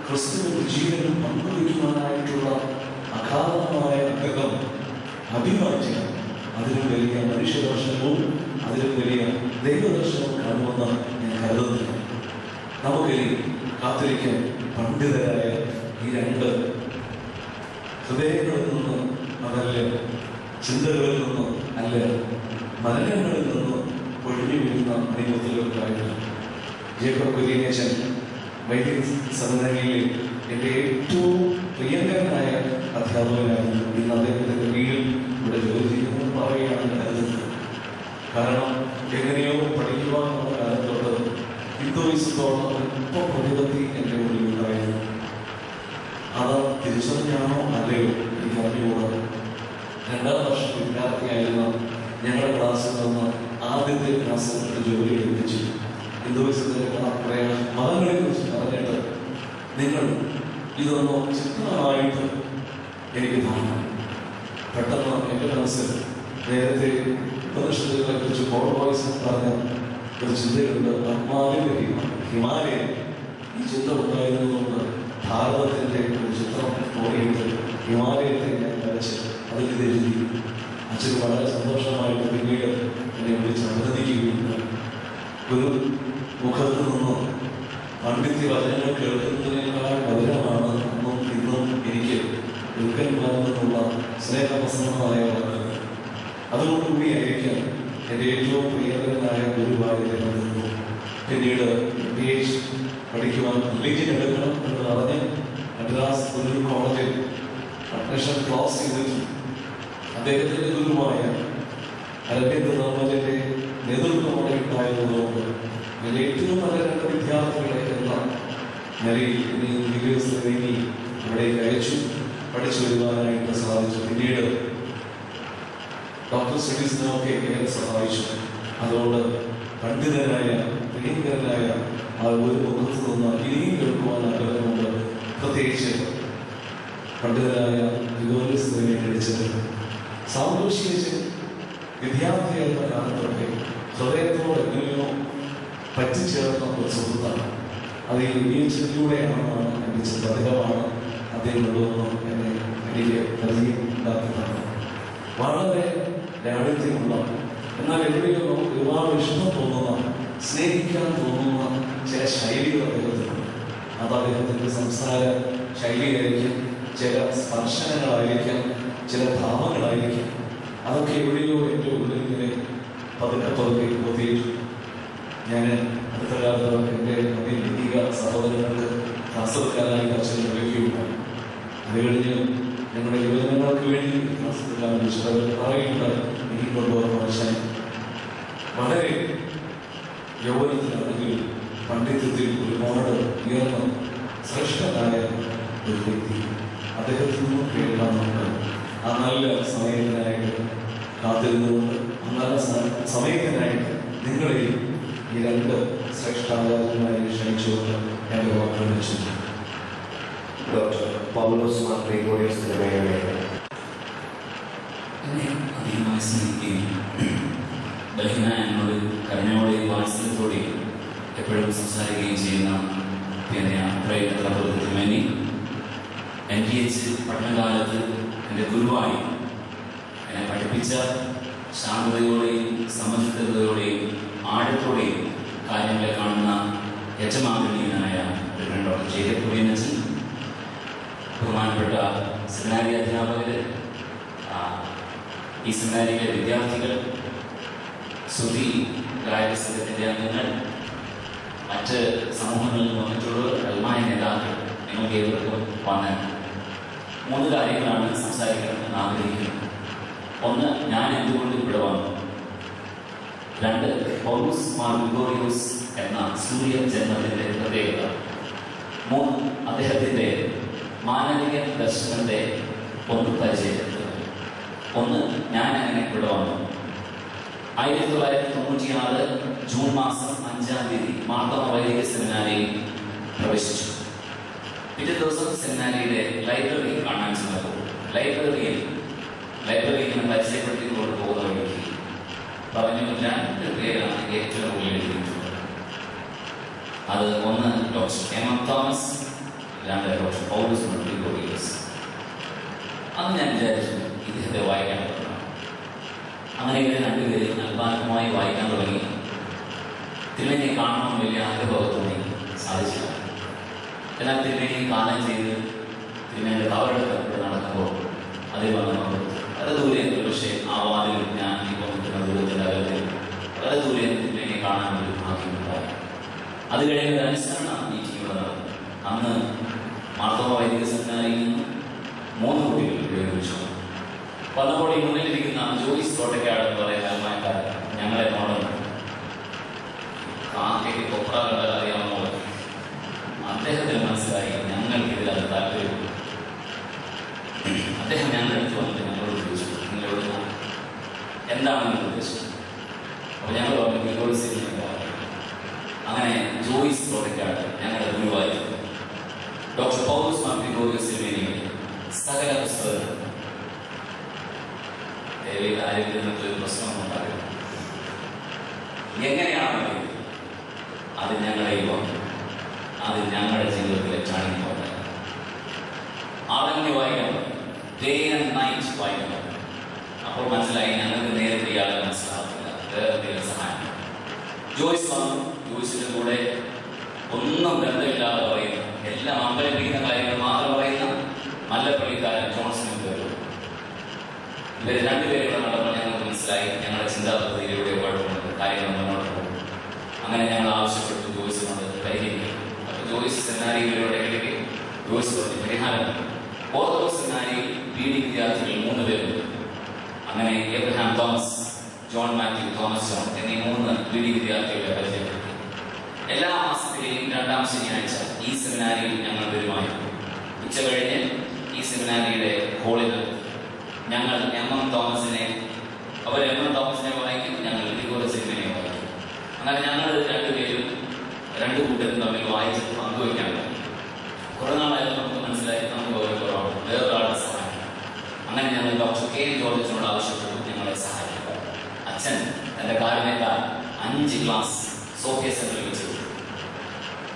ക്രിസ്തുവിൻ്റെ ജീവനും പങ്കുവയ്ക്കുവാനായിട്ടുള്ള അഗാധമായ ആഗ്രഹം, അഭിവാജ്യം, അതിലും വലിയ മനുഷ്യദർശനവും അതിലും വലിയ ദൈവദർശനവും കാണുമെന്ന് ഞാൻ കരുതുന്നില്ല. നമുക്കിനി കാത്തിരിക്കാൻ പണ്ഡിതരായ ഈ രണ്ട് ഹൃദയങ്ങളിൽ നിന്ന് അതല്ല, ചിന്തകളിൽ നിന്ന് അല്ല, മലനങ്ങളിൽ നിന്ന് ഒഴിഞ്ഞു വീഴുന്ന അണിമുത്തുകൾക്കായിട്ട് ജേക്കബ് കുര്യനേശൻ വൈദിക സെമിനാരിയിലെ എൻ്റെ ഏറ്റവും പ്രിയങ്കരനായ അധ്യാപകനായിരുന്നു. ഇന്ന് അദ്ദേഹത്തിൻ്റെ വീട്ടിൽ ഇവിടെ ജോലി ചെയ്യുന്നത് പറയുകയാണ് കരുതുന്നത്. കാരണം എങ്ങനെയോ പഠിക്കുവാനുള്ള കാലം തൊട്ട് ഹിന്ദുയിസത്തോളം അല്പ പ്രതിപത്തി എൻ്റെ ഉള്ളിൽ ഉണ്ടായിരുന്നു. അത് തിരിച്ചറിഞ്ഞാണോ അല്ലയോ എനിക്ക് അറിഞ്ഞുകൂടാ. 2ാം വർഷം വിദ്യാർത്ഥിയായിരുന്ന ഞങ്ങളുടെ ക്ലാസ്സിൽ നിന്ന് ആദ്യത്തെ ക്ലാസ്സിൽ ജോലി എടുപ്പിച്ചു. ഹിന്ദുയിസത്തിലെ കുറേ മതങ്ങളെ കുറിച്ച് പറഞ്ഞിട്ട് നിങ്ങൾ ഇതൊന്ന് ചിത്രമായിട്ട് എനിക്ക് തോന്നുന്നു. പെട്ടെന്ന് എൻ്റെ മനസ്സിൽ നേരത്തെ ഉപനിഷത്തുകളെ കുറിച്ച് പോൾ വോയ്സ് പറഞ്ഞ ഒരു ചിന്തയുണ്ട്. ആത്മാവിൻ്റെ ഹിമാലയൻ. ഈ ചിന്ത ഉണ്ടായിരുന്നതുകൊണ്ട് ഭാരതത്തിൻ്റെ ഒരു ചിത്രം ഓടിയിട്ട് ഹിമാലയത്തെ ഞാൻ വരച്ച് അതിൽ എഴുതി. അച്ഛന് വളരെ സന്തോഷമായിട്ട് പിന്നീട് എന്നെ വിളിച്ച് അഭിനന്ദിക്കുകയുണ്ട്. ഒരു മുഖത്ത് നിന്നും പണ്ഡിത്യ വചനങ്ങൾ കേൾക്കുന്നതിനേക്കാൾ മധുരമാണ് അന്നും ഇന്നും എനിക്ക് ദുഃഖന്മാരിൽ നിന്നുള്ള സ്നേഹപ്രസന്നമായ വാക്കുകൾ. അതുകൊണ്ടുകൂടിയായിരിക്കാം എൻ്റെ ഏറ്റവും പ്രിയങ്കരനായ ഗുരുവായൂരെ നിന്നു. പിന്നീട് PhD പഠിക്കുവാൻ റിലീജിയൻ എടുക്കണം എന്ന് പറഞ്ഞ് മദ്രാസ് ഒരു കോളേജിൽ അഡ്മിഷൻ ക്ലോസ് ചെയ്തിട്ട് അദ്ദേഹത്തിൻ്റെ ഗുരുവായ അരവിന്ദ് ധർമ്മജൻ്റെ നേതൃത്വം അവിടെ ഉണ്ടായിരുന്നതുകൊണ്ട് അതിൽ ഏറ്റവും നല്ല 2 വിദ്യാർത്ഥികളെ എന്ന നിലയിൽ നീങ്ങി അവിടേക്ക് അയച്ചു. പഠിച്ചു വരുവാനായിട്ട് സാധിച്ചു. പിന്നീട് ഡോക്ടർ സ്റ്റഡീസിനൊക്കെ ഏറെ സഹായിച്ചു. അതുകൊണ്ട് പണ്ഡിതനായ പ്രിയങ്കരനായ ആ ഒരു മുഖത്ത് നിന്ന് ഇനിയും കേൾക്കുവാൻ ആഗ്രഹമുണ്ട്. പ്രത്യേകിച്ച് പണ്ഡിതനായ ഗ്രിഗോറിയസിനെ കഴിച്ചത് സാമൂഹ്യ വിദ്യാർത്ഥിയായിരുന്ന കാലത്തൊക്കെ ഹൃദയത്തോട് എങ്ങനെയോ പറ്റിച്ചേർന്ന ഒരു സുഹൃത്താണ്. അത് ഈ വിനിയോഗിച്ചതിലൂടെയാണെന്നാണ് എൻ്റെ ചിന്ത. അദ്ദേഹമാണ് അദ്ദേഹം കൊണ്ടുവന്ന് എനിക്ക് പരിചയം ഉണ്ടാക്കുന്നതാണ്. വളരെ ലാളിത്യമുള്ള, എന്നാൽ എവിടെയോ നമുക്ക് ഒരുപാട് ഇഷ്ടം തോന്നുന്ന, സ്നേഹിക്കാൻ തോന്നുന്ന ചില ശൈലികൾ അദ്ദേഹത്തിനുണ്ട്. അത് അദ്ദേഹത്തിൻ്റെ സംസാര ശൈലിയായിരിക്കും, ചില സ്പർശനങ്ങളായിരിക്കാം, ചില ഭാവങ്ങളായിരിക്കും. അതൊക്കെ എവിടെയോ എൻ്റെ ഉള്ളിലിങ്ങനെ പതുക്കെ പൊതിയിട്ടു. ഞാൻ അടുത്ത കാലത്ത് എൻ്റെ ലൈംഗിക സഹോദരങ്ങൾക്ക് ക്ലാസ് എടുക്കാനായി കുറച്ച് വിളിക്കുകയുണ്ടായി. അത് കഴിഞ്ഞ് ഞങ്ങളുടെ യുവജനങ്ങൾക്ക് വേണ്ടി ക്ലാസ് എടുക്കാൻ വിളിച്ചത് പറയുന്നുണ്ട്. എനിക്ക് കൊണ്ടുവന്ന വശം വളരെ യൗവനത്തിലാണെങ്കിലും പണ്ഡിത്യത്തിൽ ഒരുപാട് ഉയർന്ന ശ്രേഷ്ഠനായ ഒരു വ്യക്തി. അദ്ദേഹത്തിൽ നിന്നും കേൾക്കാൻ നമുക്ക് ആ നല്ല സമയത്തിനായിട്ട് കാത്തിരുന്നുകൊണ്ട് ആ നല്ല സമയത്തിനായിട്ട് നിങ്ങളെയും ഈ 2 ശ്രേഷ്ഠാചാര്യന്മാരെ ക്ഷണിച്ചുകൊണ്ട് എൻ്റെ വാക്കുകൾ വെച്ചു. ഡോക്ടർ പൗലോസ് മാർ ഗ്രിഗോറിയസ് തിരുമേനിയുടെ എന്നെ അധികമായി സ്നേഹിക്കുകയും ബലഹീനായ എന്നോട് കരുണയോടെയും വാത്സല്യത്തോടെയും എപ്പോഴും സംസാരിക്കുകയും ചെയ്യുന്ന തിരുമേനി, NTH പഠനകാലത്ത് എൻ്റെ ഗുരുവായി എന്നെ പഠിപ്പിച്ച ശാന്തതയോടെയും സമചിത്തതയോടെയും ആഴത്തോടെയും കാര്യങ്ങളെ കാണുന്ന യജമാനീയനായ ഡോക്ടർ ജേക്കബ് കുര്യനച്ചൻ, ബഹുമാനപ്പെട്ട സെമിനാരി അധ്യാപകർ, ഈ സെമിനാരിയിലെ വിദ്യാർത്ഥികൾ, സുധി ഗായക സംഘത്തിൻ്റെ അംഗങ്ങൾ, മറ്റ് സമൂഹങ്ങളിൽ നിന്ന് വന്നിട്ടുള്ളവർ, അൽമായ നേതാക്കൾ, നിങ്ങൾക്ക് ഏവർക്കും വന്ന് 3 കാര്യങ്ങളാണ് സംസാരിക്കണമെന്ന് ആഗ്രഹിക്കുന്നത്. 1, ഞാൻ എന്തുകൊണ്ട് ഇവിടെ വന്നു. 2, പൗലോസ് മാർ ഗ്രിഗോറിയോസ് എന്ന സൂര്യ ജന്മത്തിൻ്റെ പ്രത്യേകത. 3, അദ്ദേഹത്തിൻ്റെ മാനവിക ദർശനത്തെ ഒന്ന് പരിചയപ്പെടുത്തുക. 1, ഞാൻ അങ്ങനെ ഇവിടെ വന്നു. 1996 ജൂൺ മാസം 5-ാം തീയതി മാർത്തോമ വൈദിക സെമിനാരിയിൽ പ്രവേശിച്ചു. പിറ്റേ ദിവസം സെമിനാരിയുടെ ലൈബ്രറി കാണാൻ ചെന്നപ്പോൾ ലൈബ്രറിയിൽ ഇങ്ങനെ പരിചയപ്പെടുത്തിക്കൊണ്ട് പോകുന്ന വഴിക്ക് പറഞ്ഞു 2 പേരാണ് ഏറ്റവും കൂടുതൽ എഴുതിയിട്ടുള്ളത്. അത് 1 ഡോക്ടർ എം തോമസ്, 2 ഡോക്ടർ പൗലോസ് മാർ ഗ്രിഗോറിയോസ്. അന്ന് ഞാൻ വിചാരിച്ചു ഇദ്ദേഹത്തെ വായിക്കാൻ തുടങ്ങണം. അങ്ങനെ ഇവരെ 2 പേരും അൽപാൽപമായി വായിക്കാൻ തുടങ്ങി. തിരുമേനിയെ കാണണമെന്ന് വലിയ ആഗ്രഹമൊക്കെ തോന്നി, സാധിച്ചില്ല. എന്നാൽ തിരുമേനി കാലം ചെയ്ത് തിരുമേനിയുടെ കവറെടുത്ത് നടക്കുമ്പോൾ അതിൽ വന്നപ്പോൾ വളരെ ദൂരെ, പക്ഷേ ആ വാതിൽ ഞാൻ ഇപ്പോൾ നിൽക്കുന്ന ദൂരത്തിൻ്റെ അകത്തിൽ വളരെ ദൂരെ തിരുമേനിയെ കാണാൻ ഒരു ഭാഗ്യമുണ്ടായി. അത് കഴിഞ്ഞ് അനുസരണ മീറ്റിംഗ് നടന്നു. അന്ന് മാർത്തോമ വൈദിക സെമിനാരിയിൽ നിന്ന് 3 കുട്ടികൾ ഉപയോഗിച്ചു. വന്നപ്പോൾ ഈ മുന്നിലിരിക്കുന്ന ജോയിസ് കോട്ടയ്ക്കാട് എന്ന് പറയുന്ന അൽമായക്കാരൻ ഞങ്ങളെ നോടുന്നു. കാക്കയ്ക്ക് കൊപ്ര കണ്ടാൽ അറിയാവുന്ന പോലെ അദ്ദേഹത്തിന് മനസ്സിലായി ഞങ്ങൾക്കിതിൽ അത് താല്പര്യമുണ്ട്. അദ്ദേഹം ഞങ്ങളുടെ അടുത്ത് വന്നിട്ട് ഞങ്ങളോട് ചോദിച്ചു, നിങ്ങളോട് എന്താണ് നിങ്ങൾ ഉദ്ദേശിച്ചത്? അപ്പോൾ ഞങ്ങൾ പറഞ്ഞു ഗ്രിഗോറിയസിൽ. അങ്ങനെ ജോയിസ് കോട്ടയ്ക്കാട് ഞങ്ങളുടെ ഗുരുവായി ഡോക്ടർ പൗലോസ് മാർ ഗ്രിഗോറിയോസ് സകല പുസ്തകങ്ങൾ ആരോഗ്യത്തിൽ ഒരു പ്രശ്നമൊന്നും ഉണ്ടാകില്ല. എങ്ങനെയാണ് അത് ഞങ്ങളെ അത് ഞങ്ങളുടെ ജീവിതത്തിലെ ചാണി പോലെ ആദ്യം വായിക്കണം, ഡേ ആൻഡ് നൈറ്റ് വായിക്കണം. അപ്പോൾ മനസ്സിലായി ഞങ്ങൾക്ക് നേരിട്ട് ഇയാളെ മനസ്സിലാവില്ല, വേറെ എന്തെങ്കിലും സഹായം. ജോയ്സ് വന്നു. ജോയ്സിന്റെ കൂടെ ഒന്നും ബന്ധമില്ലാതെ പറയുന്ന, എല്ലാം അമ്പലപ്പിക്കുന്ന കാര്യങ്ങൾ മാത്രം പറയുന്ന മല്ലപ്പള്ളിക്കാരൻ ജോൺസൺ പേരും. ഇവർ 2 പേരുടെ നടന്നാൽ ഞങ്ങൾക്ക് മനസ്സിലായി ഞങ്ങളുടെ ചിന്താപദ്ധതിയിലൂടെ കുഴപ്പമുണ്ട്, കാര്യങ്ങൾ മുന്നോട്ട് പോകും. അങ്ങനെ ഞങ്ങൾ ആവശ്യപ്പെട്ടു ജോയ്സിനോട് പരിഹരിക്കും. അപ്പോൾ ജോയ്സ് സെമിനാരിയിലൂടെ ഇടയ്ക്ക് ജോയ്സ് പറഞ്ഞു പരിഹാരം. ഓർത്തഡോക്സ് സെമിനാരിയിൽ PD വിദ്യാർത്ഥികൾ 3 പേരുണ്ട്. അങ്ങനെ Abraham Thomas, John Mathew, Thomas John എന്നീ 3 PD വിദ്യാർത്ഥികളെ പരിചയപ്പെടുത്തി. എല്ലാ മാസത്തിലെയും 2-ാം ശനിയാഴ്ച ഈ സെമിനാരിയിൽ ഞങ്ങൾ വരുമായിരുന്നു. ഉച്ച കഴിഞ്ഞ് ഈ സെമിനാരിയുടെ ഹോളിൽ ഞങ്ങൾ എം.എം. തോമസിനെ വായിക്കും, ഞങ്ങൾ ഗ്രിഗോറിയസിനെ വായിക്കും. അങ്ങനെ ഞങ്ങൾ രണ്ടുപേരും രണ്ടു കൂട്ടരും തമ്മിൽ വായിച്ച് പങ്കുവയ്ക്കാൻ പറ്റും. കുറെ നാളായിട്ട് നമുക്ക് മനസ്സിലായി നമുക്ക് ഓരോ കുറവാണ്, വേറൊരാളുടെ സഹായം. അങ്ങനെ ഞങ്ങൾ ഡോക്ടർ കെ ജോർജിനോട് ആവശ്യപ്പെട്ടു ഞങ്ങളെ സഹായിക്കുക. അച്ഛൻ തന്റെ കാരണത്താൽ 5 ക്ലാസ് സോഫിയ സെന്ററിൽ വെച്ചു.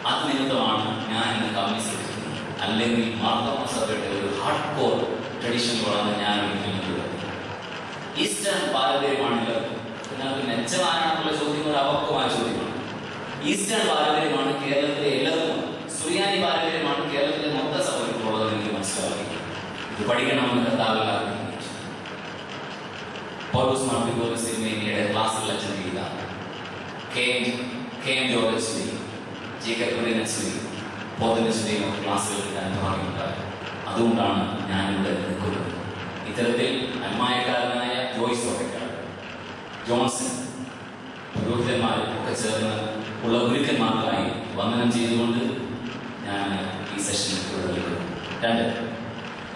അത് നിമിത്തമാണ് ഞാൻ ഇന്ന് കമ്മീസ് എടുക്കുന്നത്. അല്ലെങ്കിൽ മാർത്തോമ സഭയുടെ ഒരു ഹാർഡ് കോർ ട്രഡീഷനുകളാണ് ഞാൻ ഒരിക്കലും. ഈസ്റ്റേൺ പാരമ്പര്യമാണല്ലോ. നിങ്ങൾക്ക് മെച്ചമാനാണെന്നുള്ള ചോദ്യം ഒരു അപക്വമായ ചോദ്യമാണ്. ഈസ്റ്റേൺ പാരമ്പര്യമാണ് കേരളത്തിലെ എല്ലാവർക്കും, സുറിയാനി പാരമ്പര്യമാണ് കേരളത്തിലെ മൊത്ത സഭകൾക്കുള്ളത് എനിക്ക് മനസ്സിലാക്കി. ഇത് പഠിക്കണമെന്ന് കർത്താവിൽ ആഗ്രഹിച്ചു. പൗലോസ് മാർ ഗ്രിഗോറിയോസ് തിരുമേനിയുടെ ക്ലാസ്സിൽ അറ്റൻഡ് ചെയ്ത കെ എം ജോർജ്, ജേക്കബ് ക്ലാസ്സുകൾ കിട്ടാൻ ഭാഗ്യമുണ്ടായി. അതുകൊണ്ടാണ് ഞാനിവിടെ നിൽക്കുന്നത്. ഇത്തരത്തിൽ അന്മായക്കാരനായ ജോയ്സ് ഓട്ടക്കാർ, ജോൺസൺ, പുരോഹിതന്മാരും ഒക്കെ ചേർന്ന് ഉള്ള ഗുരുക്കന്മാർക്കായി വന്ദനം ചെയ്തുകൊണ്ട് ഞാൻ ഈ സെഷനിൽ തുടരുന്നത്. 2,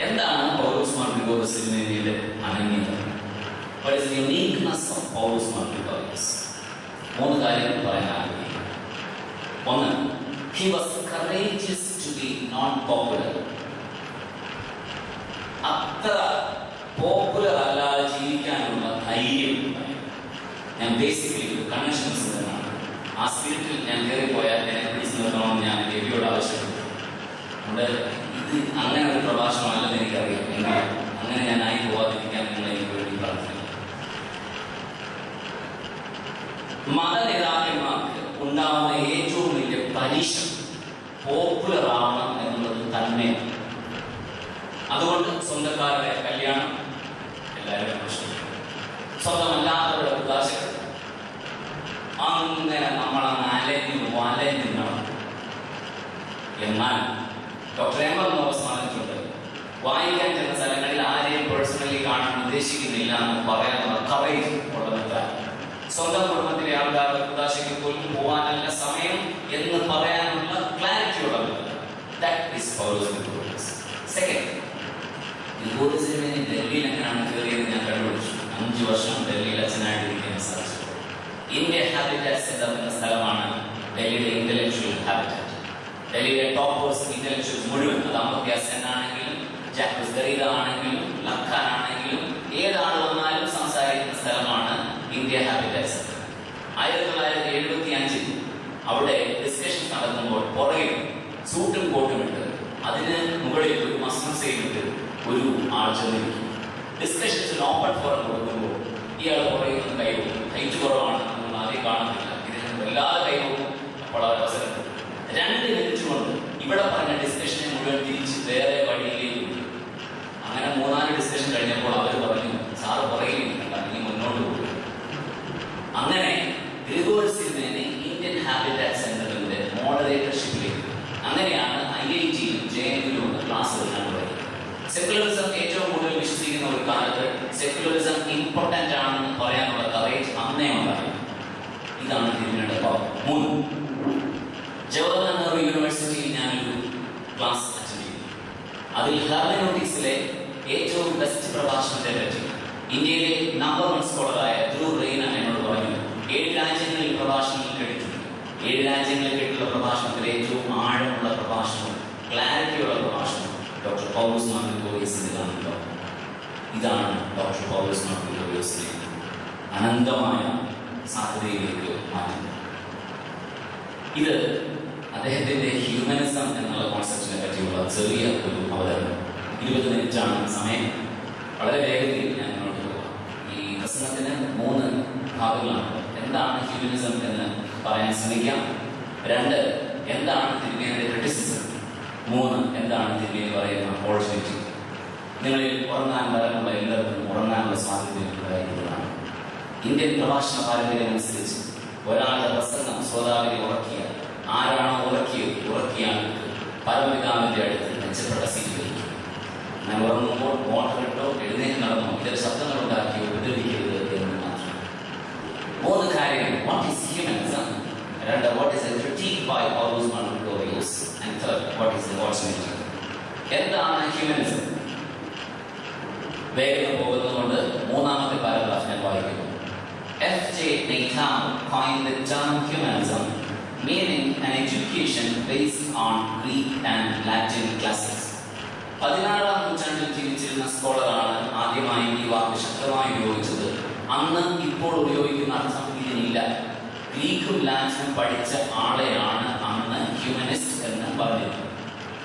എന്താണ് പൗലോസ് മാർ ഗ്രിഗോറിയോസ് തിരുമേനിയുടെ അനന്യത? What is the uniqueness of Paulus Mar Gregorius? 3 കാര്യങ്ങൾ പറയാൻ ആഗ്രഹിക്കുന്നു. 1, he was courageous to be not popular. അത്ര പോപ്പുലർ അല്ലാതെ ജീവിക്കാനുള്ള ധൈര്യം. ഞാൻ ബേസിക്കലി കൺവെൻഷൻസ് നിന്നാണ്. ആ സ്പിരിറ്റിൽ ഞാൻ കയറിപ്പോയാൽ എന്നെ പിടിച്ചു നിർത്തണമെന്ന് ഞാൻ രവിയോട് ആവശ്യപ്പെട്ടു. അതുകൊണ്ട് ഇത് അങ്ങനെ ഒരു പ്രഭാഷണമല്ലെന്ന് എനിക്കറിയാം. എങ്കിൽ അങ്ങനെ ഞാൻ ആയി പോവാതിരിക്കാൻ നിങ്ങൾ എനിക്ക് വേണ്ടി പ്രാർത്ഥിക്കുന്നു. മതനേതാക്കന്മാർക്ക് ഉണ്ടാവുന്ന ഏറ്റവും വലിയ പരീക്ഷ പോപ്പുലർ ആവണം എന്നുള്ളത് തന്നെയാണ്. അതുകൊണ്ട് സ്വന്തക്കാരുടെ കല്യാണം എല്ലാവരും ആവശ്യപ്പെടും. സ്വന്തമല്ലാത്തവരുടെ ഉദാശകൾ അങ്ങനെ നമ്മളങ്ങ് വലഞ്ഞിടണം. എന്നാൽ ഡോക്ടർ എം എം തോമസ് പറഞ്ഞിട്ടുണ്ട്, വായിക്കാൻ ചെന്ന സ്ഥലങ്ങളിൽ ആരെയും പേഴ്സണലി കാണാൻ ഉദ്ദേശിക്കുന്നില്ല എന്ന് പറയാനുള്ള കറേജ് ഉള്ളതെത്ര. സ്വന്തം കുടുംബത്തിലെ ആൾക്കാരുടെ ഉദാശയ്ക്ക് പോലും പോകാനല്ല സമയം എന്ന് പറയാനുള്ള ക്ലാരിറ്റി ഉള്ളത്. That is Paulos Gregorios. Second, ഗ്രിഗോറിയോസിനെ ഡൽഹിയിൽ എങ്ങനെയാണ് കയറിയത് ഞാൻ കണ്ടുപിടിച്ചു. 5 വർഷം ഡൽഹിയിൽ അച്ഛനായിട്ടിരിക്കാൻ സാധിച്ചു. ഇന്ത്യ ഹാബിറ്റാറ്റ്സ് എന്ന സ്ഥലമാണ് ഡൽഹിയിലെ ഇന്റലക്ച്വൽ ഹാബിറ്റാറ്റ്. ഡൽഹിയിലെ ടോപ്പേഴ്സ് ഇന്റലക്ച്വൽസ് മുഴുവൻ, അത് അമർത്യ സെൻ ആണെങ്കിലും ജാക്വസ് ദരീദ ആണെങ്കിലും ലഖാൻ ആണെങ്കിലും ഏതാണ് വന്നാലും സംസാരിക്കുന്ന സ്ഥലമാണ് ഇന്ത്യ ഹാബിറ്റാറ്റ്സ്. 1975 അവിടെ ഡിസ്കഷൻസ് നടക്കുമ്പോൾ പുറകിൽ സൂട്ടും കോട്ടും ഇട്ട് അതിന് മുകളിൽ ഒരു മസ്ലിംസയിലിട്ട് ഒരു ആൾ ചെന്നിരിക്കും. ഡിസ്കഷൻസിൽ ഓപ്പൺ ഫോറം കൊടുക്കുമ്പോൾ ഇയാൾ പുറകിൽ നിന്ന് കൈവക്കും. ഹൈറ്റ് കുറവാണ്, നമ്മൾ ആദ്യം കാണുന്നില്ല. ഇതിന് വല്ലാതെ കൈവക്കും. അപ്പോൾ അവസരം 2 മിനിറ്റ് കൊണ്ട് ഇവിടെ പറഞ്ഞ ഡിസ്കഷനെ മുഴുവൻ തിരിച്ച് വേറെ വഴിയിലേക്ക് വിട്ടു. അങ്ങനെ 3-4 ഡിസ്കഷൻ കഴിഞ്ഞപ്പോൾ അവർ പറഞ്ഞു, സാറ് പുറകിൽ നിൽക്കണ്ട, നീ മുന്നോട്ട് പോകും. അങ്ങനെ ഗ്രിഗോറിയോസിനെ ഇന്ത്യൻ ഹാബിറ്റാറ്റ് സെന്ററിന്റെ മോഡറേറ്റർഷിപ്പിലേക്ക്, അങ്ങനെയാണ് IIT-യിലും JNU-യിലും ക്ലാസ്സുകൾ ഞാൻ പറയുന്നത്. സെക്യുലറിസം ഏറ്റവും കൂടുതൽ വിശ്വസിക്കുന്ന ഒരു കാലത്ത് സെക്യുലറിസം ഇമ്പോർട്ടന്റ് ആണെന്ന് പറയാനുള്ള കറേജ് അന്നേ ഉണ്ടായി. ഇതാണ് തിരുമേനിയുടെ ഭാവം. 3, ജവഹർലാൽ നെഹ്റു യൂണിവേഴ്സിറ്റിയിൽ ഞാനൊരു ക്ലാസ് അറ്റൻഡ് ചെയ്തു. അതിൽ ഹെർമനോട്ടിക്സിലെ ഏറ്റവും ബെസ്റ്റ് പ്രഭാഷണത്തെ പറ്റി ഇന്ത്യയിലെ നമ്പർ 1 സ്കോളറായ ധ്രുവ് റെയ്ന എന്നോട് പറഞ്ഞു, 7 രാജ്യങ്ങളിൽ പ്രഭാഷണങ്ങൾ കേട്ടിട്ടുണ്ട്. 7 രാജ്യങ്ങളിൽ കേട്ടുള്ള പ്രഭാഷണത്തിൽ ഏറ്റവും ആഴമുള്ള പ്രഭാഷണം, ക്ലാരിറ്റിയുള്ള പ്രഭാഷണം ഡോക്ടർ പൗലോസ് മാർ ഗ്രിഗോറിയോസിന്റെ കാണുന്നുണ്ടോ? ഇതാണ് ഡോക്ടർ പൗലോസ് മാർ ഗ്രിഗോറിയോസിനെ അനന്തമായ സാധ്യതയിലേക്ക് മാറ്റുന്നത്. ഇത് അദ്ദേഹത്തിന്റെ ഹ്യൂമനിസം എന്നുള്ള കോൺസെപ്റ്റിനെ പറ്റിയുള്ള ചെറിയ ഒരു അവതരണം. 20 മിനിറ്റാണ് സമയം. വളരെ വേഗത്തിൽ ഞാൻ മുന്നോട്ട് പോകാം. ഈ പ്രസംഗത്തിന് 3 ഭാഗങ്ങളാണ്. എന്താണ് ഹ്യൂമനിസം എന്ന് പറയാൻ ശ്രമിക്കാം. 2, എന്താണ് തിരുമേനിയുടെ ക്രിറ്റിസിസം. 3, എന്താണ് തിരുമേനി പറയുന്ന ഓൾട്ടർനേറ്റീവ്. നിങ്ങളിൽ ഉറങ്ങാൻ വരമുള്ള എല്ലാവർക്കും ഉറങ്ങാനുള്ള സാധ്യതയുണ്ടായിരിക്കുന്നതാണ്. ഇന്ത്യൻ പ്രഭാഷണ പാരമ്പര്യം അനുസരിച്ച് ഒരാളുടെ പ്രസംഗം ശ്രോതാവിനെ ഉറക്കിയാൽ, ആരാണോ ഉറക്കിയാൽ പരമപിതാവിന്റെ അടുത്ത് മെച്ചപ്പെട്ട സീറ്റ് ലഭിക്കും. ഞാൻ ഉറങ്ങുമ്പോൾ മോട്ടറിട്ടോ എഴുന്നേറ്റ് നടന്നോ ഇതര ശബ്ദങ്ങൾ ഉണ്ടാക്കിയോ ഉപദ്രവിക്കരുത് എന്ന് മാത്രം. 3 കാര്യങ്ങൾ. What is humanism? 2, what is critique by Paulus Gregorius. And third, what is the alternative? എന്താണ് ഹ്യൂമനിസം? വേഗം പോകുന്നതുകൊണ്ട് മൂന്നാമത്തെ പാരഗ്രാഫ് ഞാൻ വായിക്കുന്നു. F.J. Neitham coined the term humanism, meaning an education based on Greek and Latin classics. 16ാം നൂറ്റാണ്ടിൽ ജീവിച്ചിരുന്ന സ്കോളറാണ് ആദ്യമായി ഈ വാക്ക് ശക്തമായി ഉപയോഗിച്ചത്. അന്ന് ഇപ്പോൾ ഉപയോഗിക്കുന്ന അർത്ഥം ഇതിനില്ല. ഗ്രീക്കും ലാറ്റിനും പഠിച്ച ആളെയാണ് അന്ന് ഹ്യൂമനിസ്റ്റ് എന്ന് പറഞ്ഞത്.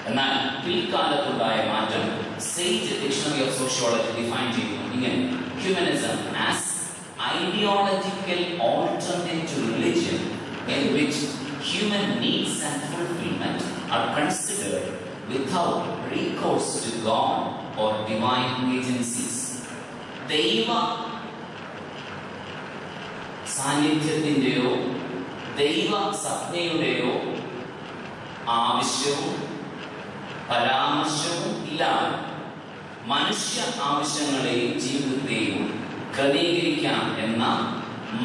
എന്നാൽ പിൽക്കാലത്തുണ്ടായ മാറ്റം sage dictionary of sociology define ചെയ്യുന്നു ഇങ്ങനെ: humanism as ideological alternate to religion in which human needs and fulfillment are considered without recourse to God or divine agencies. ദൈവ സാന്നിധ്യത്തിൻ്റെയോ ദൈവ സജ്ഞയുടെയോ ആവശ്യവും പരാമർശവും ഇല്ലാതെ മനുഷ്യ ആവശ്യങ്ങളെയും ജീവിതത്തെയും ക്രമീകരിക്കാം എന്ന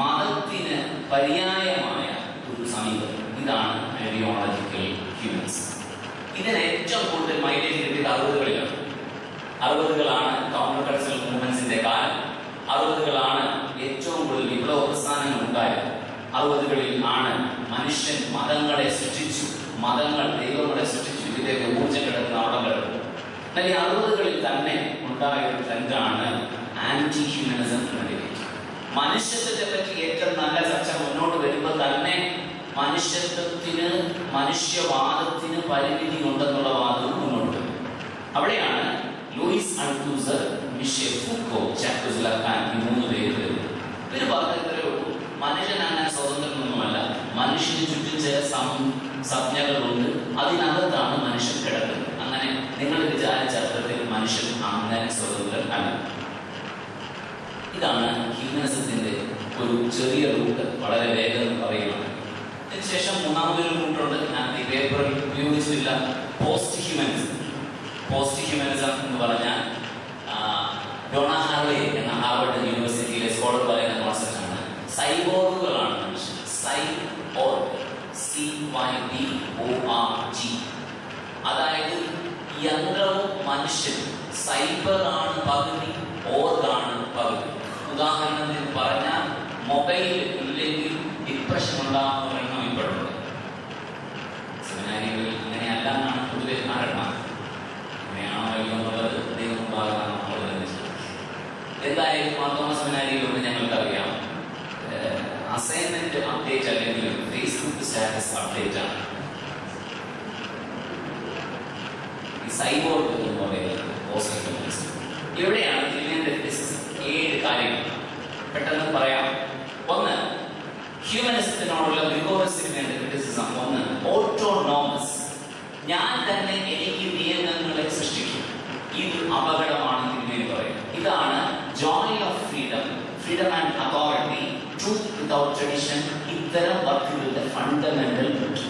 മതത്തിന് പര്യായമായ ഒരു സമീപനം. ഇതാണ് ഐഡിയോളജിക്കൽ ഹ്യൂമനിസം. ഇതിന് ഏറ്റവും കൂടുതൽ മൈലേജ് കിട്ടിയത് 60കളിലാണ്. 60കളാണ് കൗണ്ടർ കൾച്ചറൽ മൂവ്മെന്റ്സിന്റെ കാലം. 60കളാണ് ഏറ്റവും കൂടുതൽ വിപ്ലവ പ്രസ്ഥാനങ്ങൾ ഉണ്ടായത്. 60കളിൽ ആണ് മനുഷ്യൻ മതങ്ങളെ സൃഷ്ടിച്ചു, മതങ്ങൾ ദൈവങ്ങളെ സൃഷ്ടിച്ചു. ഇതിലേക്ക് ഊർജ്ജം കിടക്കുന്ന അവിടെ കിടക്കും. എന്നാൽ ഈ 60കളിൽ തന്നെ ഉണ്ടായ ഒരു ട്രെൻഡാണ് ആന്റി ഹ്യൂമനിസം എന്ന ഡിബേറ്റ്. മനുഷ്യത്വത്തെ പറ്റി ഏറ്റവും നല്ല ചർച്ച മുന്നോട്ട് വരുമ്പോൾ തന്നെ മനുഷ്യത്വത്തിന്, മനുഷ്യവാദത്തിന് പരിമിതി ഉണ്ടെന്നുള്ള വാദവും മുന്നോട്ട് വരും. അവിടെയാണ് Louis Althusser, Michel Foucault, Jacques Lacan ഈ 3 പേര് വരുന്നത്. ഇവർ പറഞ്ഞത്രേ ഉള്ളൂ, മനുഷ്യൻ അങ്ങനെ സ്വതന്ത്രമൊന്നുമല്ല, മനുഷ്യന് ചുറ്റും ചില സംജ്ഞകളുണ്ട്, അതിനകത്താണ് മനുഷ്യൻ കിടക്കുന്നത്. അങ്ങനെ നിങ്ങൾ വിചാരിച്ച അർത്ഥത്തിൽ മനുഷ്യൻ അങ്ങനെ സ്വതന്ത്രൻ അല്ല. ഇതാണ് ഹ്യൂമനിസത്തിന്റെ ഒരു ചെറിയ റൂട്ട്, വളരെ വേഗം പറയുന്നത്. അതിനുശേഷം മൂന്നാമതൊരു റൂട്ടുണ്ട്, ഞാൻ ഈ പേപ്പറിൽ ഉപയോഗിച്ചില്ല, പോസ്റ്റ് ഹ്യൂമനിസം. പോസ്റ്റ് ഹ്യൂമനിസം എന്ന് പറഞ്ഞാൽ ഡോണ ഹാർവേ എന്ന ഹാർവർഡ് യൂണിവേഴ്സിറ്റിയിലെ സ്കോളർ പറയുന്ന കോൺസെപ്റ്റാണ്. സൈബോർഗുകളാണ് മനുഷ്യൻ. Cyborg, CYBORG. അതായത് യന്ത്രവും മനുഷ്യനും. സൈബറാണ് പകുതി, ഓർഗാണ് പകുതി. ഉദാഹരണത്തിന് പറഞ്ഞാൽ മൊബൈൽ ഇല്ലെങ്കിൽ ഡിപ്രഷൻ ഉണ്ടാകുന്ന എണ്ണം ഇപ്പോഴുണ്ട്. സെമിനാരികളിൽ അങ്ങനെയല്ല എന്നാണ് പൊതുവെ ധാരണ. അങ്ങനെയാണോ വയ്യോ എന്നുള്ളത് ദൈവം ഉണ്ടാകാൻ നമ്മൾ തന്നെ ചെയ്യും. എന്തായാലും മാർത്തോമ സെമിനാരിയിലൊന്ന് ഞങ്ങൾക്കറിയാം, അസൈൻമെന്റ് അപ്ഡേറ്റ് അല്ലെങ്കിൽ ഫേസ്ബുക്ക് സ്റ്റാറ്റസ് അപ്ഡേറ്റ് ആണ് ഈ സൈബോർഗ് എന്ന് പറയുന്നത്. പോസ്റ്റ് ഹ്യൂമനിസം ഇവിടെയാണ് തിരിഞ്ഞതിന്റെ 7 കാര്യങ്ങൾ പെട്ടെന്ന് പറയാം. 1, ഹ്യൂമനിസത്തിനോടുള്ള ഗ്രിഗോറിയസിന്റെ ക്രിറ്റിസിസം. 1, ഓട്ടോണോമസ്, ഞാൻ തന്നെ എനിക്ക് നിയമങ്ങളെ സൃഷ്ടിക്കും. ഇത് അപകടമാണ് തിരുമേനി പറയുന്നത്. ഇതാണ് joy of freedom, freedom and authority, truth without tradition. ഇത്തരം വർക്കുകളുടെ ഫണ്ടമെന്റൽ റൂട്ട്.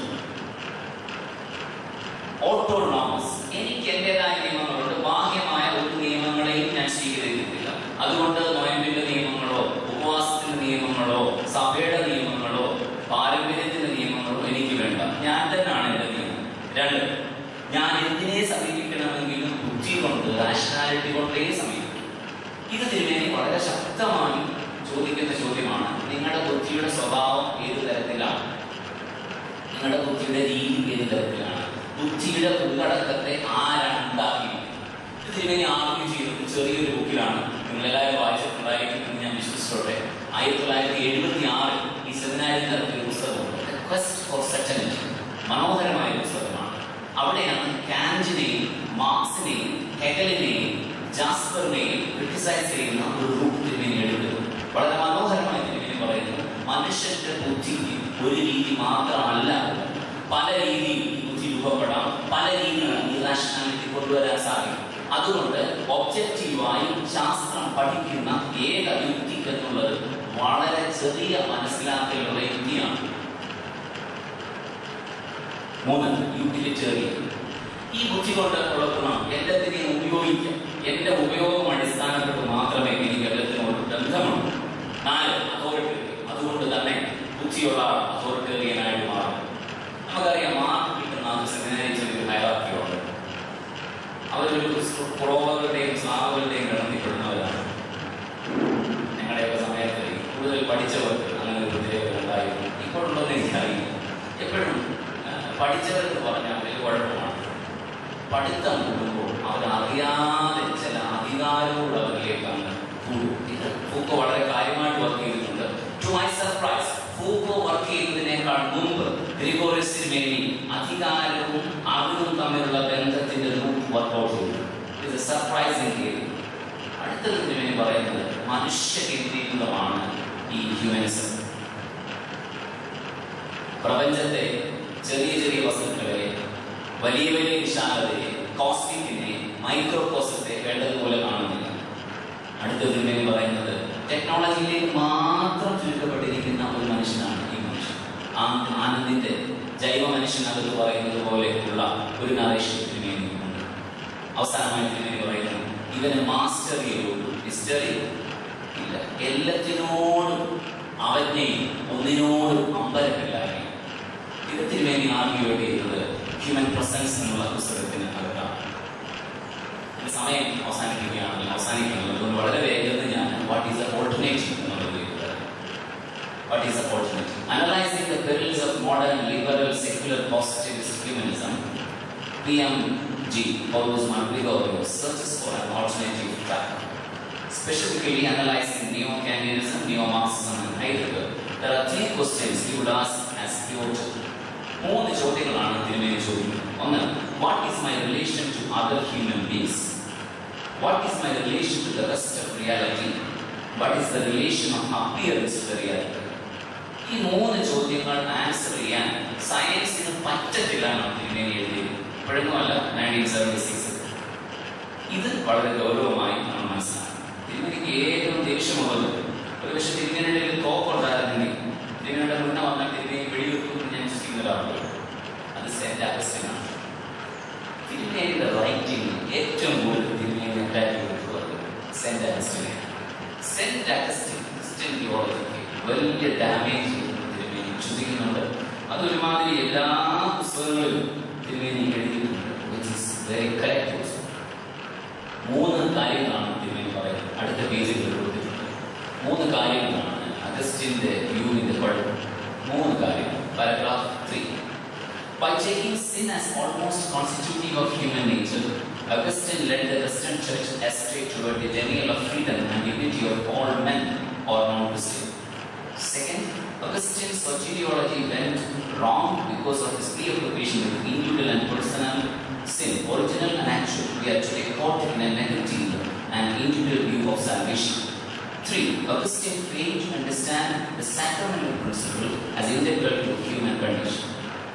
ഓട്ടോണോമസ്, എനിക്ക് എന്റേതായ നിയമങ്ങളുണ്ട്, ബാഹ്യമായ ഒരു നിയമങ്ങളെയും ഞാൻ സ്വീകരിക്കുന്നില്ല. അതുകൊണ്ട് നോയമ്പിന്റെ നിയമങ്ങളോ ഉപവാസത്തിന്റെ നിയമങ്ങളോ സഭയുടെ നിയമങ്ങളോ പാരമ്പര്യത്തിന്റെ നിയമങ്ങളോ എനിക്ക് വേണ്ട, ഞാൻ തന്നെയാണ് എന്റെ നിയമം. 2, ഞാൻ എന്തിനെ സമീപിക്കണമെങ്കിലും ബുദ്ധി കൊണ്ട്, റാഷണാലിറ്റി കൊണ്ടേ സമീപിക്കും. ഇത് തിരുമേനി വളരെ ശക്തമായി ചോദിക്കുന്ന ചോദ്യമാണ്. നിങ്ങളുടെ ബുദ്ധിയുടെ സ്വഭാവം ഏത് തരത്തിലാണ്? നിങ്ങളുടെ ബുദ്ധിയുടെ രീതി ഏത് തരത്തിലാണ്? ബുദ്ധിയുടെ ഉള്ളടക്കത്തെ ആരാണ് ഉണ്ടാക്കിയിരിക്കുന്നത്? ഇത് തിരുമേനി ആർഗ്യൂ ചെയ്യുന്നത് ചെറിയൊരു ബുക്കിലാണ്. നിങ്ങളെല്ലാവരും വായിച്ചിട്ടുണ്ടായിരിക്കുമെന്ന് ഞാൻ വിശ്വസിച്ചോട്ടെ. 1976 ഈ സെമിനാരിൽ നടത്തിയ പുസ്തകമുണ്ട്, ക്വസ്റ്റ് ഫോർ സെറ്റിൽമെന്റ്. മനോഹരമായ പുസ്തകമാണ്. അവിടെയാണ് കാന്റിനെയും മാർക്സിനെയും ഹെഗലിനെയും ജാസ്പറിനെയും ക്രിട്ടിസൈസ് ചെയ്യുന്ന ഒരു റൂട്ട് തിരുമേനി എടുക്കുന്നത്. വളരെ മനോഹരമായി തിരുമേനി പറയുന്നത്, മനുഷ്യന്റെ ബുദ്ധി ഒരു രീതി മാത്രമല്ല, പല രീതിയിൽ ഈ ബുദ്ധി രൂപപ്പെടാം, പല രീതിയിൽ ഈ റാഷണാലിറ്റി കൊണ്ടുവരാൻ സാധിക്കും. അതുകൊണ്ട് ഒബ്ജക്റ്റീവായി ശാസ്ത്രം പഠിക്കുന്ന ഏക യുക്തി എന്നുള്ളത് വളരെ ചെറിയ മനസ്സിലാക്കലുള്ള യുക്തിയാണ്. 3, യൂട്ടിലിറ്റേറിയൻ. ഈ ബുദ്ധി കൊണ്ട് ഉള്ള ഗുണം എല്ലാത്തിനെയും ഉപയോഗിക്കാം. എന്റെ ഉപയോഗം അടിസ്ഥാനപ്പെട്ട് മാത്രമേ എനിക്ക് എല്ലാത്തിനും ഒരു ബന്ധമുള്ളൂ. 4, അതോറിറ്റേറിയൻ. അതുകൊണ്ട് തന്നെ ബുദ്ധിയുള്ള അതോറിറ്റേറിയനായിട്ട് മാറും. ഒരു പുറവുകളുടെയും സ്ലാവുകളുടെയും ഗണത്തിൽപ്പെടുന്നവരാണ്. ഞങ്ങളുടെയൊക്കെ സമയത്ത് കൂടുതൽ പഠിച്ചവർക്ക് അങ്ങനെ ഒരു പ്രത്യേകത ഉണ്ടായിരുന്നു. ഇപ്പോഴുണ്ടെന്ന് എനിക്കറിയില്ല. എപ്പോഴും പഠിച്ചവരെന്ന് പറഞ്ഞാൽ വലിയ കുഴപ്പമാണ്. പഠിത്തം കൂടുമ്പോൾ അവരറിയാതെ ചില അധികാരങ്ങൾ അവരിലേക്ക് അങ്ങ് കൂടും. ഇത് ഫൂക്കോ വളരെ കാര്യമായിട്ട് വർക്ക് ചെയ്തിട്ടുണ്ട്. To my surprise, Foucault work ചെയ്യുന്നതിനേക്കാൾ മുമ്പ് ഗ്രിഗോറിയസിന് വേണ്ടി അധികാരവും അറിവും തമ്മിലുള്ള ബന്ധത്തിന്റെ റൂട്ട് വർക്ക്ഔട്ട് ചെയ്തു. ഇത് സർപ്രൈസിംഗ് കേസ്. അടുത്തതിന് വേണ്ടി പറയുന്നത് മനുഷ്യ കേന്ദ്രീകൃതമാണ് ഈ ഹ്യൂമനിസം. പ്രപഞ്ചത്തെ, ചെറിയ ചെറിയ വസ്തുക്കളെ, വലിയ വലിയ വിശാലതയെ, കോസ്മിക്കിനെ, മൈക്രോകോസത്തെ വേണ്ടതുപോലെ കാണുന്നില്ല. അടുത്തതിന് വേണ്ടി പറയുന്നത് ടെക്നോളജിയിലേക്ക് മാത്രം ചുരുക്കപ്പെട്ടിരിക്കുന്ന ഒരു മനുഷ്യനാണ് ഈ മനുഷ്യൻ. ആനന്ദിന്റെ ജൈവ മനുഷ്യനകത്ത് പറയുന്നത് പോലെയുള്ള ഒരു നറേഷത്തിന് വേണ്ടിയുണ്ട്. അവസാനമായിട്ട് വേണ്ടി പറയുന്നത് ഇവന് മാസ്റ്ററിയുള്ളൂ, ഹിസ്റ്ററി ഇല്ല. എല്ലാത്തിനോടും അവജ്ഞയും ഒന്നിനോടും അമ്പരമില്ലായ്മ. ഇതിന് വേണ്ടി ആർഗ്യുവേറ്റ് ചെയ്യുന്നത് ഹ്യൂമൻ പ്രസൻസ് എന്നുള്ള പുസ്തകത്തിന് അകത്താണ്. സമയം അവസാനിക്കുകയാണല്ലോ, അതുകൊണ്ട് വളരെ വേഗത്തിൽ ഞാൻ വാട്ട് ഈസ് ദ ഓൾട്ടർനേറ്റീവ് എന്നുള്ളത് what is the alternative analysing the perils of modern liberal secular positivist humanism. PMG Paulus Margarius searches for an alternative track, specifically analyzing neo-Kantianism, neo-Marxism and Heidegger. There are 3 questions he would ask as pivotal. 3 ചോദ്യങ്ങളാണ് തിരുമേനി ചോദിക്കുന്നത്. ഒന്ന്, what is my relation to other human beings? What is my relation to the rest of reality? What is the relation of appearance to the reality? ഈ 3 ചോദ്യങ്ങൾ ആൻസർ ചെയ്യാൻ സയൻസിന് പറ്റത്തില്ല എന്നാണ് തിരുമേനി എഴുതിയത്. ഇപ്പോഴൊന്നുമല്ല, 1976. ഇത് വളരെ ഗൗരവമായി നമ്മൾ മനസ്സിലാക്കണം. തിരുമേനിക്ക് ഏറ്റവും ദേഷ്യമുള്ളത് ഒരു പക്ഷേ തിരുമേനിയുടെ ഒരു തോക്കുണ്ടായിരുന്നെങ്കിൽ തിരുമേനിയുടെ മുന്നേ വന്നാൽ തിരുമേനി വെടിവെക്കുമെന്ന് ഞാൻ വിശ്വസിക്കുന്ന ഒരാളുണ്ട്. അത് സെന്റ് അഗസ്റ്റിനാണ്. തിരുമേനിയുടെ റൈറ്റിംഗ് ഏറ്റവും കൂടുതൽ തിരുമേനി അറ്റാക്ക് ചെയ്തിട്ടുള്ളത് സെന്റ് അഗസ്റ്റിനെ. സെന്റ് അഗസ്റ്റിൻ ക്രിസ്ത്യൻ തിയോളജിക്ക് വലിയ ഡാമേജ് തിരുമേനി ചിന്തിക്കുന്നുണ്ട്. അതൊരുമാതിരി എല്ലാ പുസ്തകങ്ങളിലും തിരുമേനി എഴുതിയിട്ടുണ്ട്. Which is very correct. 3 കാര്യങ്ങളാണ് തിരുമേനി പറയുന്നത്. അടുത്ത പേജിൽ കൊടുത്തിട്ടുണ്ട്. 3 കാര്യങ്ങളാണ് അഗസ്റ്റിന്റെ വ്യൂവിന്റെ കുഴപ്പം. 3 കാര്യങ്ങൾ. Paragraph 3. By taking sin as almost constitutive of human nature, Augustine led the Western Church astray toward the denial of freedom and dignity of all men or non-Christian. Second, Augustine's soteriology went wrong because of his preoccupation with individual and personal sin, original and actual. We are today caught in a negative and individual view of salvation. 3. Augustine failed to understand the sacramental principle as integral to human condition.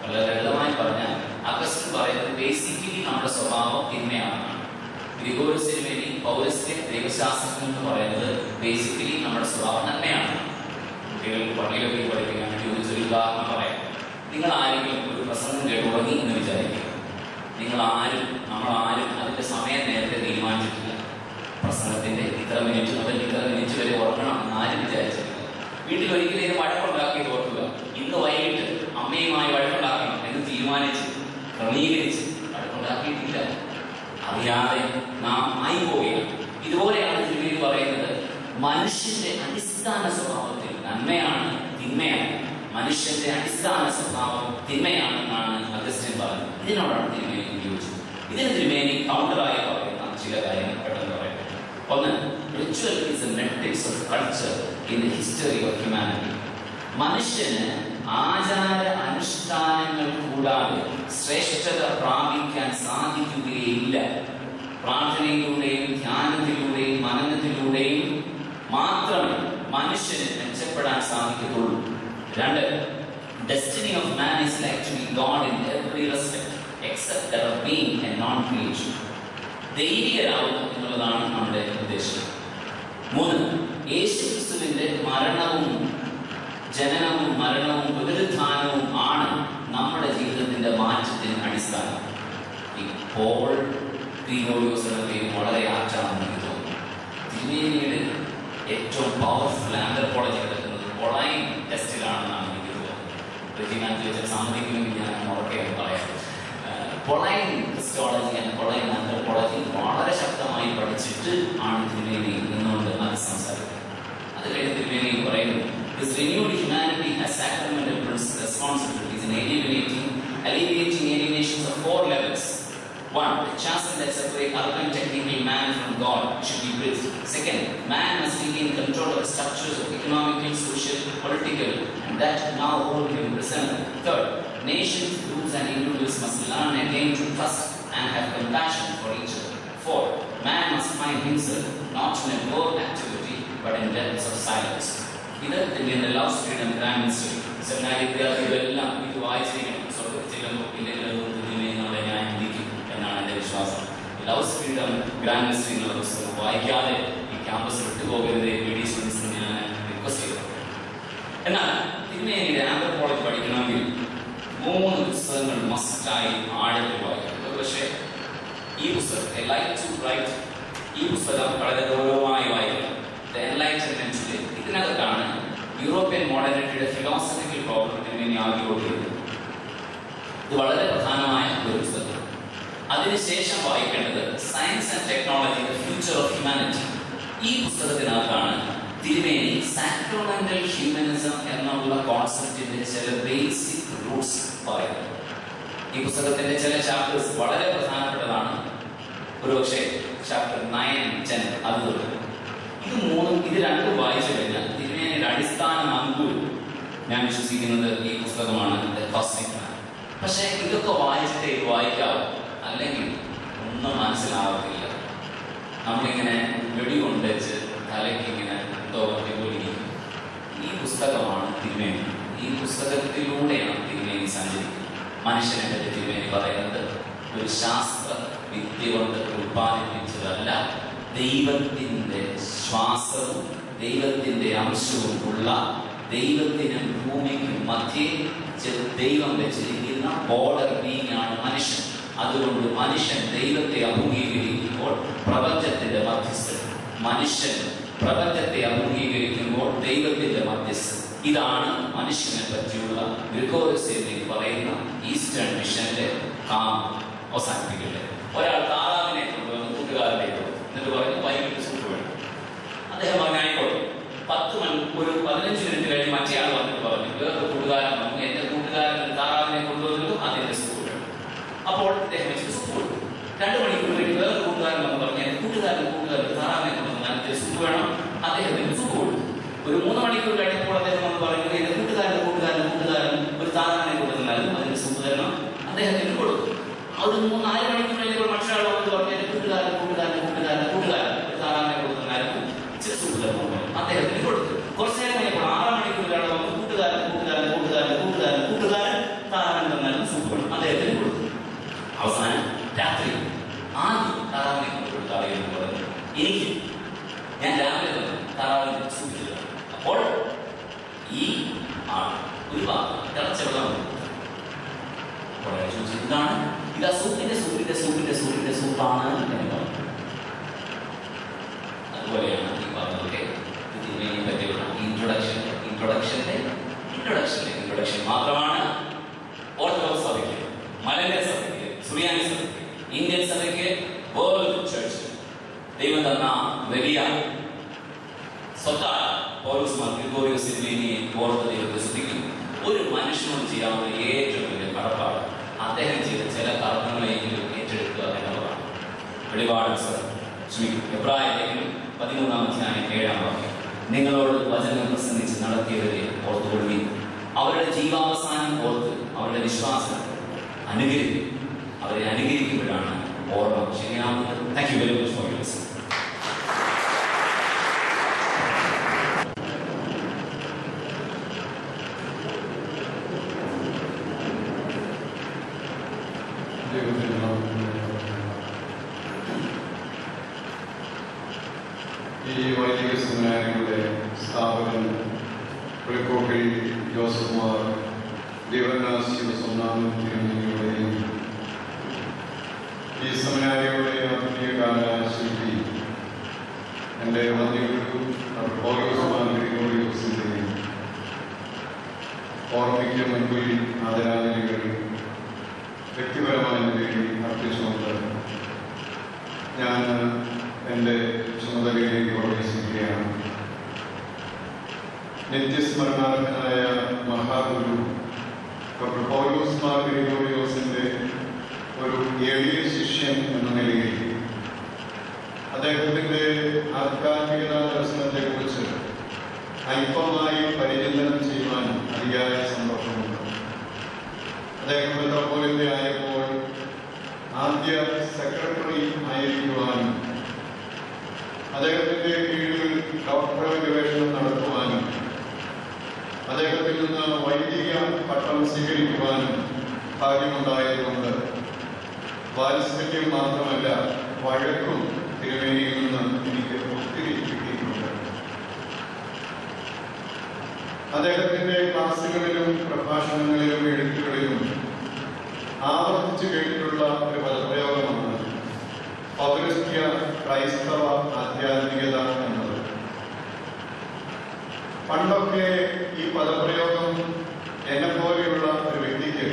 വളരെ ലളിതമായി പറഞ്ഞാൽ അഗസ്റ്റിൻ പറയുന്നത് ബേസിക്കലി നമ്മുടെ സ്വഭാവം തിന്മയാണ്. ഗ്രിഗോറിയസിന് വേണ്ടി പൗരസ്ത്യ ദൈവശാസ്ത്രം എന്ന് പറയുന്നത് ബേസിക്കലി നമ്മുടെ സ്വഭാവം നന്മയാണ്. കുട്ടികൾക്ക് പള്ളിയിലൊക്കെ പഠിപ്പിക്കാൻ വേണ്ടി ഒരു ഉദാഹരണം പറയാം. നിങ്ങൾ ആരെങ്കിലും ഒരു പ്രസംഗം കേട്ട് ഉറങ്ങി എന്ന് വിചാരിക്കുക. നമ്മളാരും അതിന്റെ സമയം നേരത്തെ തീരുമാനിച്ചിട്ടില്ല. പ്രസംഗത്തിന്റെ ഇത്ര മിനിറ്റ് മുതൽ ഇത്ര മിനിറ്റ് വരെ ഉറങ്ങണം എന്ന് ആരും വിചാരിച്ചിട്ടില്ല. വീട്ടിൽ ഒരിക്കലും വഴക്കുണ്ടാക്കിയത് ഓർക്കുക. ഇന്ന് വൈകിട്ട് അമ്മയുമായി വഴക്കുണ്ടാക്കണം എന്ന് തീരുമാനിച്ച് ക്രമീകരിച്ച് വഴക്കുണ്ടാക്കിയിട്ടില്ല. അറിയാതെ നാം ആയിപ്പോവുകയാണ്. ഇതുപോലെയാണ് തിരുമേനി പറയുന്നത്. മനുഷ്യന്റെ അടിസ്ഥാന സ്വഭാവത്തിൽ നന്മയാണ്, തിന്മയാണ്. മനുഷ്യന്റെ അടിസ്ഥാന സ്വഭാവം തിന്മയാണെന്നാണ് അഗസ്റ്റിൻ പറഞ്ഞത്. ഇതിനോടാണ് തിരുമേനി ഉപയോഗിച്ചത്. ഇതിന് തിരുമേനി കൗണ്ടറായി പറയുന്ന ചില കാര്യങ്ങൾ പെട്ടെന്ന് പറയട്ടെ. ഒന്ന്, ritual is A matrix of culture in the history of humanity. മനുഷ്യന് ആചാര അനുഷ്ഠാനങ്ങൾ കൂടാതെ ശ്രേഷ്ഠത പ്രാപിക്കാൻ സാധിക്കുകയില്ല. പ്രാർത്ഥനയിലൂടെയും ധ്യാനത്തിലൂടെയും മനനത്തിലൂടെയും മാത്രമേ മനുഷ്യന് മെച്ചപ്പെടാൻ സാധിക്കത്തുള്ളൂ. 2. Destiny of man is like to be God in every respect except that of being a non-creation. ദൈവികരാവുക എന്നുള്ളതാണ് നമ്മുടെ ഉദ്ദേശം. 3. യേശുക്രിസ്തുവിന്റെ മരണവും ജനനവും മരണവും പുനരുത്ഥാനവും ആണ് നമ്മുടെ ജീവിതത്തിന്റെ മാറ്റത്തിന് അടിസ്ഥാനം. ഈ പോൾ ഗ്രിഗോറിയോസ് എന്ന പേര് വളരെ ആറ്റാണെന്ന് എനിക്ക് തോന്നുന്നു. തിരുമേനിയുടെ ഏറ്റവും പവർഫുൾ ആന്ത്രപ്പോളജി കിടക്കുന്നത് ഓൺലൈൻ ടെസ്റ്റിലാണെന്നാണ് എനിക്ക് തോന്നുന്നത്. സമ്മതിക്കുമെങ്കിൽ ഞാൻ ഉറക്കെ പറയാം. Pauline Christology and Pauline anthropology വളരെ ശക്തമായി പഠിച്ചിട്ട് ആണ് തിരുമേനി നിന്നുകൊണ്ട് അത് സംസാരിക്കുന്നത്. അത് കഴിഞ്ഞ് തിരുമേനി പറയുന്നു, this renewed humanity has sacramental responsibilities in alleviating alienations of 4 levels. 1. The chasm that separates urban technical man from God should be bridged. 2. Man must regain control of the structures of economical, social, political, and that now hold him prisoner. 3. Nations, groups, and individuals must learn again to trust and have compassion for each other. 4. Man must find himself not in a world activity but in depths of silence. ഇത് the Love's Freedom Grand Mystery. സെമിനാരി വിദ്യാർത്ഥികളെല്ലാം ഇത് വായിച്ചിരിക്കണം. സ്വർഗത്തിലെങ്കിലും ഇല്ലെങ്കിലും ഞാൻ ചിന്തിക്കും എന്നാണ് എൻ്റെ വിശ്വാസം. ലവ്സ് ഫ്രീഡം ഗ്രാൻഡ് മിസ്റ്ററി എന്നുള്ള പുസ്തകം വായിക്കാതെ ഈ ക്യാമ്പസ് വിട്ടുപോകരുത് PD സ്റ്റുഡൻസിന് ഞാൻ റിക്വസ്റ്റ് ചെയ്തു. എന്നാൽ തിരുമേനിയുടെ ആന്ത്രപ്പോളജി പഠിക്കണമെങ്കിൽ 3 പുസ്തകങ്ങൾ മസ്റ്റായി ആഴത്തിൽ വായിക്കണം. പക്ഷേ ഈ പുസ്തകം I like to write ഈ പുസ്തകം വളരെ ഗൗരവമായി വായിക്കണം. The Enlightenment ഇതിനകത്താണ് യൂറോപ്യൻ മോഡേണിറ്റിയുടെ ഫിലോസഫിക്കൽ പ്രോബ്ലം തിരുമേനി ആർഗ്യൂ ചെയ്തത്. ഇത് വളരെ പ്രധാനമായ ഒരു പുസ്തകമാണ്. അതിനുശേഷം വായിക്കേണ്ടത് science and technology the future of humanity. ഈ പുസ്തകത്തിനകത്താണ് തിരുമേനി സാക്രമെന്റൽ ഹ്യൂമനിസം എന്നുള്ള കോൺസെപ്റ്റിന്റെ ചില ബേസിക് റൂട്ട്സ് പറയുന്നത്. ഈ പുസ്തകത്തിന്റെ ചില ചാപ്റ്റേഴ്സ് വളരെ പ്രധാനപ്പെട്ടതാണ്. ഒരുപക്ഷെ ചാപ്റ്റർ 9, 10 അത് ഇത് രണ്ടും വായിച്ചു കഴിഞ്ഞാൽ തിരുമേനിയുടെ അടിസ്ഥാന അങ്കുരം ഞാൻ വിശ്വസിക്കുന്നത് ഈ പുസ്തകമാണ് ദ കോസ്മിക് മാൻ. പക്ഷെ ഇതൊക്കെ വായിച്ചിട്ടേ ഇത് വായിക്കാവൂ, അല്ലെങ്കിൽ ഒന്നും മനസ്സിലാവത്തില്ല. നമ്മളിങ്ങനെ വെടികൊണ്ട് വെച്ച് തലയ്ക്ക് ഇങ്ങനെ എന്തോ പറ്റിപ്പോലിരിക്കും. ഈ പുസ്തകമാണ് തിരുമേനി. ഈ പുസ്തകത്തിലൂടെയാണ് തിരുമേനി സഞ്ചരിക്കുന്നത്. മനുഷ്യനെ പറ്റി തിരുമേനി പറയുന്നത് ഒരു ശാസ്ത്ര വിദ്യ കൊണ്ട് ഉത്പാദിപ്പിച്ചതല്ല, ദൈവത്തിൻ്റെ ശ്വാസവും ദൈവത്തിൻ്റെ അംശവും ഉള്ള, ദൈവത്തിനും ഭൂമിക്കും മധ്യേ ദൈവം വെച്ചിരിക്കുന്ന ബോർഡർ ബീങ് ആണ് മനുഷ്യൻ. അതുകൊണ്ട് മനുഷ്യൻ ദൈവത്തെ അഭിമുഖീകരിക്കുമ്പോൾ പ്രപഞ്ചത്തിന്റെ മധ്യസ്ഥൻ, മനുഷ്യൻ പ്രപഞ്ചത്തെ അഭിമുഖീകരിക്കുമ്പോൾ ദൈവത്തിന്റെ മധ്യസ്ഥൻ. ഇതാണ് മനുഷ്യനെ പറ്റിയുള്ള ഗ്രിഗോറിയസ് പറയുന്ന ഈസ്റ്റേൺ മിഷന്റെ അവസാനിപ്പിക്കട്ടെ. ഒരാൾ താറാവിനെ കൊണ്ടുവന്ന് കൂട്ടുകാരലേക്ക് എന്നിട്ട് പറഞ്ഞു വൈകിട്ട് സൂപ്പ് വേണം. അദ്ദേഹം പറഞ്ഞായിക്കോട്ടെ. 15 മിനിറ്റ് കഴിഞ്ഞ് മറ്റേ ആൾ വന്നിട്ട് പറഞ്ഞു വേറൊരു കൂട്ടുകാരൻ വന്നു, എന്റെ കൂട്ടുകാരൻ താറാവിനെ കൊണ്ടുവന്നിട്ടും അതിന്റെ സൂപ്പ് വേണം. അപ്പോൾ അദ്ദേഹം വെച്ചിട്ട് സൂപ്പ് കൊടുത്തു. 2 മണിക്കൂർ കഴിഞ്ഞ് വേറൊരു കൂട്ടുകാരൻ വന്ന് പറഞ്ഞു എന്റെ കൂട്ടുകാരൻ താറാവിനെ കൊണ്ടുവന്ന് അതിന്റെ സൂപ്പ് വേണം, അദ്ദേഹത്തിന് സൂപ്പ് കൊടുത്തു. ഒരു 3 മണിക്കൂർ കഴിഞ്ഞപ്പോൾ അദ്ദേഹം വന്ന് പറഞ്ഞു എന്റെ കൂട്ടുകാരൻ ഒരു താറാവിനെ കൊണ്ടുവന്നാലും അതിന്റെ സൂപ്പ് തരണം, അദ്ദേഹത്തിന് കൊടുത്തു. അത് 3-4 മണിക്കൂർ കഴിഞ്ഞപ്പോൾ മറ്റൊരാൾ വന്ന് പറഞ്ഞു എന്റെ കൂട്ടുകാരൻ ഒരു താറാവിനെ കൊടുത്തന്നാലും ഇച്ചിരി സൂപ്പ് തരണം, അദ്ദേഹത്തിന് കൊടുത്തു. കുറച്ചു നേരം കഴിഞ്ഞപ്പോൾ 6 മണിക്കൂറിലാണ് വന്ന് കൂട്ടുകാരൻ താറാവിനെ തന്നാലും സൂപ്പ് വേണം, അദ്ദേഹത്തിന് കൊടുത്തു. അവസാനം രാത്രി ആദ്യം താറാവിനെ കൊടുത്ത ആളുകൾ പറഞ്ഞു എനിക്ക് ഞാൻ രാവിലെ തന്നെ താറാവിനെ സൂപ്പ് ചെയ്തു. അപ്പോൾ ഈ ആൾ ഒരു ഭാഗം തിളച്ച വെള്ളം ഇതാണ് ഇതാ സൂപ്പിന്റെ സൂപ്പാണ് എന്ന് പറഞ്ഞു. അതുപോലെയാണ് ഈ പറഞ്ഞതൊക്കെ ഇതിനെ പറ്റിയുള്ള ഇൻട്രൊഡക്ഷൻ മാത്രമാണ് ഓർത്തഡോക്സ് സഭയ്ക്ക്, മലങ്കര സഭയ്ക്ക്, സുറിയാനി സഭയ്ക്ക്, ഇന്ത്യൻ സഭയ്ക്ക്, വേൾഡ് ചർച്ച് ദൈവം തന്ന വലിയ സ്വത്തായ പൗലോസ് മാർ ഗ്രിഗോറിയോസ് തിരുമേനിയെ ഓർത്ത് ദൈവത്തെ സ്തുതിക്കുന്നു. ഒരു മനുഷ്യനോട് ചെയ്യാവുന്ന ഏറ്റവും വലിയ കടപ്പാട് അദ്ദേഹം ചെയ്ത ചില കർമ്മങ്ങളെങ്കിലും ഏറ്റെടുക്കുക എന്നുള്ളതാണ്. വെളിപാട് എബ്രായ ലേഖനം 13-ാം അധ്യായം 7-ാം വാക്യം, നിങ്ങളോട് വചനം പ്രസംഗിച്ച് നടത്തിയവരെ ഓർത്തുകൊള്ളുവിൻ, അവരുടെ ജീവാവസാനം ഓർത്ത് അവരുടെ വിശ്വാസം അനുകരിക്കും. അവരെ അനുകരിക്കുമ്പോഴാണ് ഓർമ്മ ശരിയാവുന്നത്. Thank you very much for your listening. ഈ വൈദിക സെമിനാരിയുടെ സ്ഥാപകൻ പുളിക്കോട്ടിൽ ജോസഫ് മാർ ദേവനാസ് ശിവസോമനാഥൻ തിരുമേനിയുടെയും ഈ സെമിനാരിയുടെ ആത്മീയകാല ശില്പി എൻ്റെ വന്യഗുരു പൗലോസ് മാർ ഗ്രിഗോറിയോസിൻ്റെയും ഓർമ്മയ്ക്ക് മുൻപിൽ ആദരാഞ്ജലികൾ വ്യക്തിപരമായ നിലയിൽ ഞാൻ എൻ്റെ ചുമതലയിലേക്ക് പ്രവേശിക്കുകയാണ്. നിത്യസ്മരണാർഹനായ മഹാഗുരു ഡോക്ടർ പൗലോസ് മാർ ഗ്രിഗോറിയോസിൻ്റെ ഒരു എളിയ ശിഷ്യൻ എന്ന നിലയിൽ അദ്ദേഹത്തിൻ്റെ ആധ്യാത്മിക ദർശനത്തെക്കുറിച്ച് അല്പമായി പരിചിന്തനം ചെയ്യുവാൻ അതിയായ സന്തോഷമുണ്ട്. അദ്ദേഹം മെത്രാപ്പോലീത്ത ആയപ്പോൾ ആദ്യ സെക്രട്ടറി ആയിരിക്കുവാനും അദ്ദേഹത്തിൻ്റെ കീഴിൽ ഡോക്ടറൽ ഗവേഷണം നടത്തുവാനും അദ്ദേഹത്തിൽ നിന്ന് വൈദിക പട്ടം സ്വീകരിക്കുവാനും ഭാഗ്യമുണ്ടായതുകൊണ്ട് വാത്സല്യം മാത്രമല്ല വഴക്കും തിരുമേനിയിൽ നിന്ന് എനിക്ക് ഒത്തിരി കിട്ടിയിട്ടുണ്ട്. അദ്ദേഹത്തിന്റെ ക്ലാസുകളിലും പ്രഭാഷണങ്ങളിലും എഴുത്തുകളിലും ആവർത്തിച്ചു കേട്ടിട്ടുള്ള ഒരു പദപ്രയോഗമാണ് പൗരസ്ത്യ ക്രൈസ്തവ ആധ്യാത്മികത എന്നത്. പണ്ടൊക്കെ ഈ പദപ്രയോഗം എന്നെപ്പോലെയുള്ള ഒരു വ്യക്തിക്ക്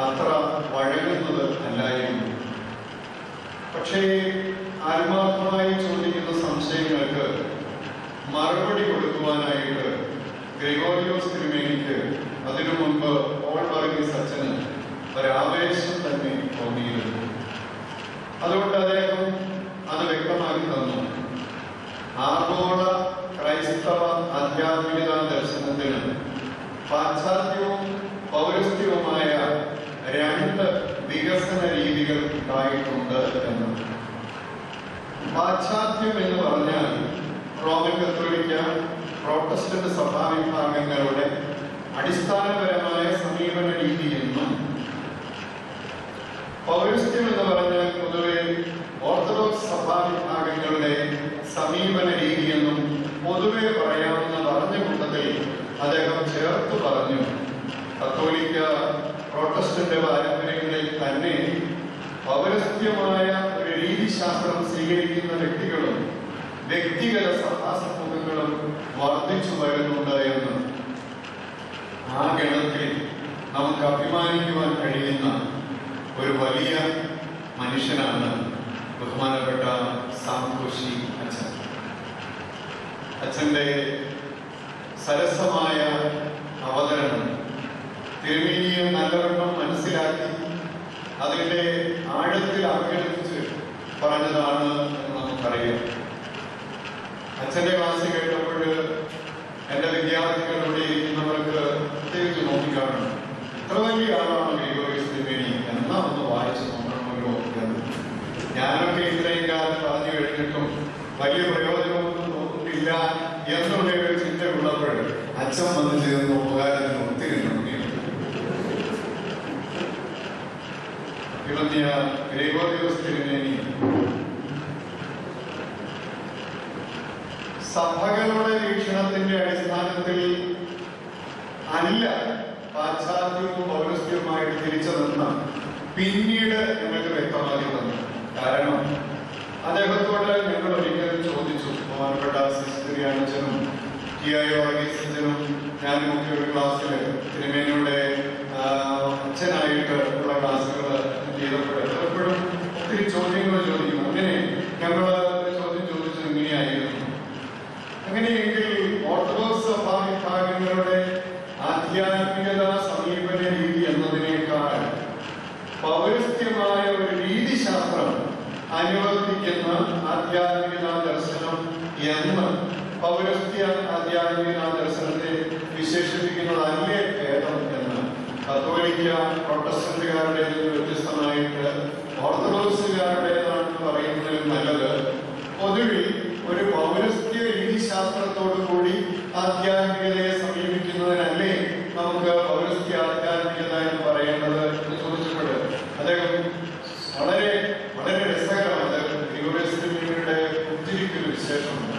അത്ര വഴങ്ങുന്നത് അല്ലായിരുന്നു. പക്ഷേ ആത്മാർത്ഥമായി ചോദിക്കുന്ന സംശയങ്ങൾക്ക് മറുപടി കൊടുക്കുവാനായിട്ട് ഗ്രിഗോറിയോസ് തിരുമേനിക്ക് അതിനു മുൻപ് പോൾ വർഗീസ് അച്ഛന് ഒരാവേശം തന്നെ തോന്നിയിരുന്നു. അതുകൊണ്ട് അദ്ദേഹം അത് വ്യക്തമാക്കി തന്നു. ആഗോള ക്രൈസ്തവ ആധ്യാത്മികതാ ദർശനത്തിന് പാശ്ചാത്യവും പൗരസ്ത്യവുമായ രണ്ട് വികസന രീതികൾ ഉണ്ടായിട്ടുണ്ട് എന്ന്. പാശ്ചാത്യം എന്ന് പറഞ്ഞാൽ റോമൻ കത്തോലിക്ക പ്രോട്ടസ്റ്റന്റ് സഭാവിഭാഗങ്ങളുടെ അടിസ്ഥാനപരമായ സമീപന രീതി എന്നും, പൗരസ്ത്യം എന്ന് പറഞ്ഞാൽ പൊതുവെ ഓർത്തഡോക്സ് സഭാവിഭാഗങ്ങളുടെ സമീപന രീതി എന്നും പൊതുവെ പറയാവുന്ന പറഞ്ഞ കൂട്ടത്തിൽ അദ്ദേഹം ചേർത്ത് പറഞ്ഞു. കത്തോലിക്ക പ്രോട്ടസ്റ്റന്റ് പാരമ്പര്യങ്ങളിൽ തന്നെ പൗരസ്ത്യമായ ഒരു രീതിശാസ്ത്രം സ്വീകരിക്കുന്ന വ്യക്തികളും വ്യക്തിഗത സഭാസമൂഹങ്ങളും വർദ്ധിച്ചു വരുന്നുണ്ട് എന്ന്. ആ ഗണത്തിൽ നമുക്ക് അഭിമാനിക്കുവാൻ കഴിയുന്ന ഒരു വലിയ മനുഷ്യനാണ് ബഹുമാനപ്പെട്ട സാംകോശി അച്ഛൻ. അച്ഛൻ്റെ സരസമായ അവതരണം തിരുമേനിയെ നല്ലവണ്ണം മനസ്സിലാക്കി അതിൻ്റെ ആഴത്തിൽ ആഗ്രഹിച്ച് പറഞ്ഞതാണ് എന്ന് നമുക്കറിയാം. അച്ഛൻ്റെ ക്ലാസ് കേട്ടപ്പോൾ എൻ്റെ വിദ്യാർത്ഥികളുടെ ഇരിക്കുന്നവർക്ക് പ്രത്യേകിച്ച് നോക്കിക്കാണണം, ഇത്ര വലിയ ആളാണ് ഗ്രിഗോറിയോസ് തിരുമേനി എന്നാ ഒന്ന് വായിച്ച് നോക്കണമല്ലോ എന്ന്. ഞാനൊക്കെ ഇത്രയും കാലം പറഞ്ഞു കഴിഞ്ഞിട്ടും വലിയ പ്രയോജനമൊന്നും നോക്കില്ല എന്നുള്ള ഒരു ചിന്ത ഉള്ളപ്പോൾ അച്ഛൻ വന്ന് ചേർന്ന് ഉപകാരത്തിന് ഒത്തിരി നന്ദിയുണ്ട്. ഗ്രിഗോറിയോസ് തിരുമേനി സഭകളുടെ വീക്ഷണത്തിന്റെ അടിസ്ഥാനത്തിൽ അല്ല പാശ്ചാത്യവും പൗരസ്ത്യവുമായിട്ട് തിരിച്ചു നിന്ന പിന്നീട് ഞങ്ങൾക്ക് വ്യക്തമാക്കി തന്നു. കാരണം അദ്ദേഹത്തോട് ഞങ്ങൾ ഒരിക്കലും ചോദിച്ചു, ബഹുമാനപ്പെട്ട സിസ്റ്ററിയാനച്ചനും വർഗീസനും ഞാനും ഒക്കെ ഒരു ക്ലാസ്സിൽ തിരുമേനിയുടെ അച്ഛനായിട്ട് ഉള്ള ക്ലാസ്സുകൾ ചെയ്തപ്പോൾ പലപ്പോഴും ഒത്തിരി ചോദ്യങ്ങൾ ചോദിക്കും. അങ്ങനെ ഞങ്ങൾ ചോദ്യം ചോദിച്ചത് ഇങ്ങനെയായിരുന്നു. അങ്ങനെയെങ്കിൽ ഓർത്തഡോക്സ് സഭാവിഭാഗങ്ങളുടെ ആധ്യാത്മികത സമീപന രീതി എന്നതിനേക്കാൾ പൗരസ്ത്യമായ ഒരു രീതിശാസ്ത്രം അനുവർത്തിക്കുന്ന ആധ്യാത്മികതാ ദർശനം എന്ന് പൗരസ്ത്യ ആധ്യാത്മികതാ ദർശനത്തെ വിശേഷിപ്പിക്കുന്നതല്ലേ ഭേദം എന്ന് കത്തോലിക്ക പ്രൊട്ടസ്റ്റന്റുകാരുടെ വ്യത്യസ്തമായിട്ട് ഓർത്തഡോക്സുകാരുടേതാണെന്ന് പറയുന്നതിൽ നല്ലത് പൊതുവിൽ ഒരു പൗരസ്ത്യ രീതിശാസ്ത്രത്തോടു കൂടി ആധ്യാത്മികതയെ സമീപിക്കുന്നതിനല്ലേ നമുക്ക് പൗരസ്ത്യ ആധ്യാത്മികത എന്ന് പറയേണ്ടത് എന്ന് ചോദിച്ചപ്പോൾ അദ്ദേഹം വളരെ വളരെ രസകരമാണ്. ഗ്രിഗോറിയോസ് തിരുമേനിയുടെ ഒത്തിരിക്കൊരു വിശേഷമുണ്ട്.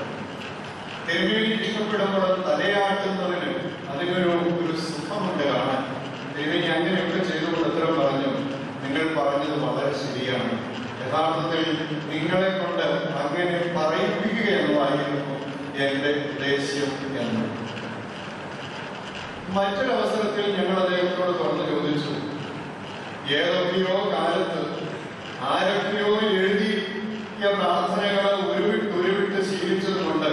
തിരുമേനി ഇഷ്ടപ്പെടുമ്പോൾ തലയാട്ടുന്നതിന് അതിനൊരു സുഖമുണ്ട് കാണാൻ. തിരുമേനി അങ്ങനെയൊക്കെ ചെയ്തുകൊണ്ട് ഉത്തരം പറഞ്ഞു, നിങ്ങൾ പറഞ്ഞത് വളരെ ശരിയാണ്, യഥാർത്ഥത്തിൽ നിങ്ങളെ കൊണ്ട് അങ്ങനെ പറയിപ്പിക്കുക എന്നതായിരുന്നു എന്റെ ഉദ്ദേശ്യം എന്ന്. മറ്റൊരവസരത്തിൽ ഞങ്ങൾ അദ്ദേഹത്തോട് തുറന്നു ചോദിച്ചു, ഏതൊക്കെയോ കാലത്ത് ആരൊക്കെയോ എഴുതി പ്രാർത്ഥനകളെ ഉരുവിട്ട് ശീലിച്ചതുകൊണ്ട്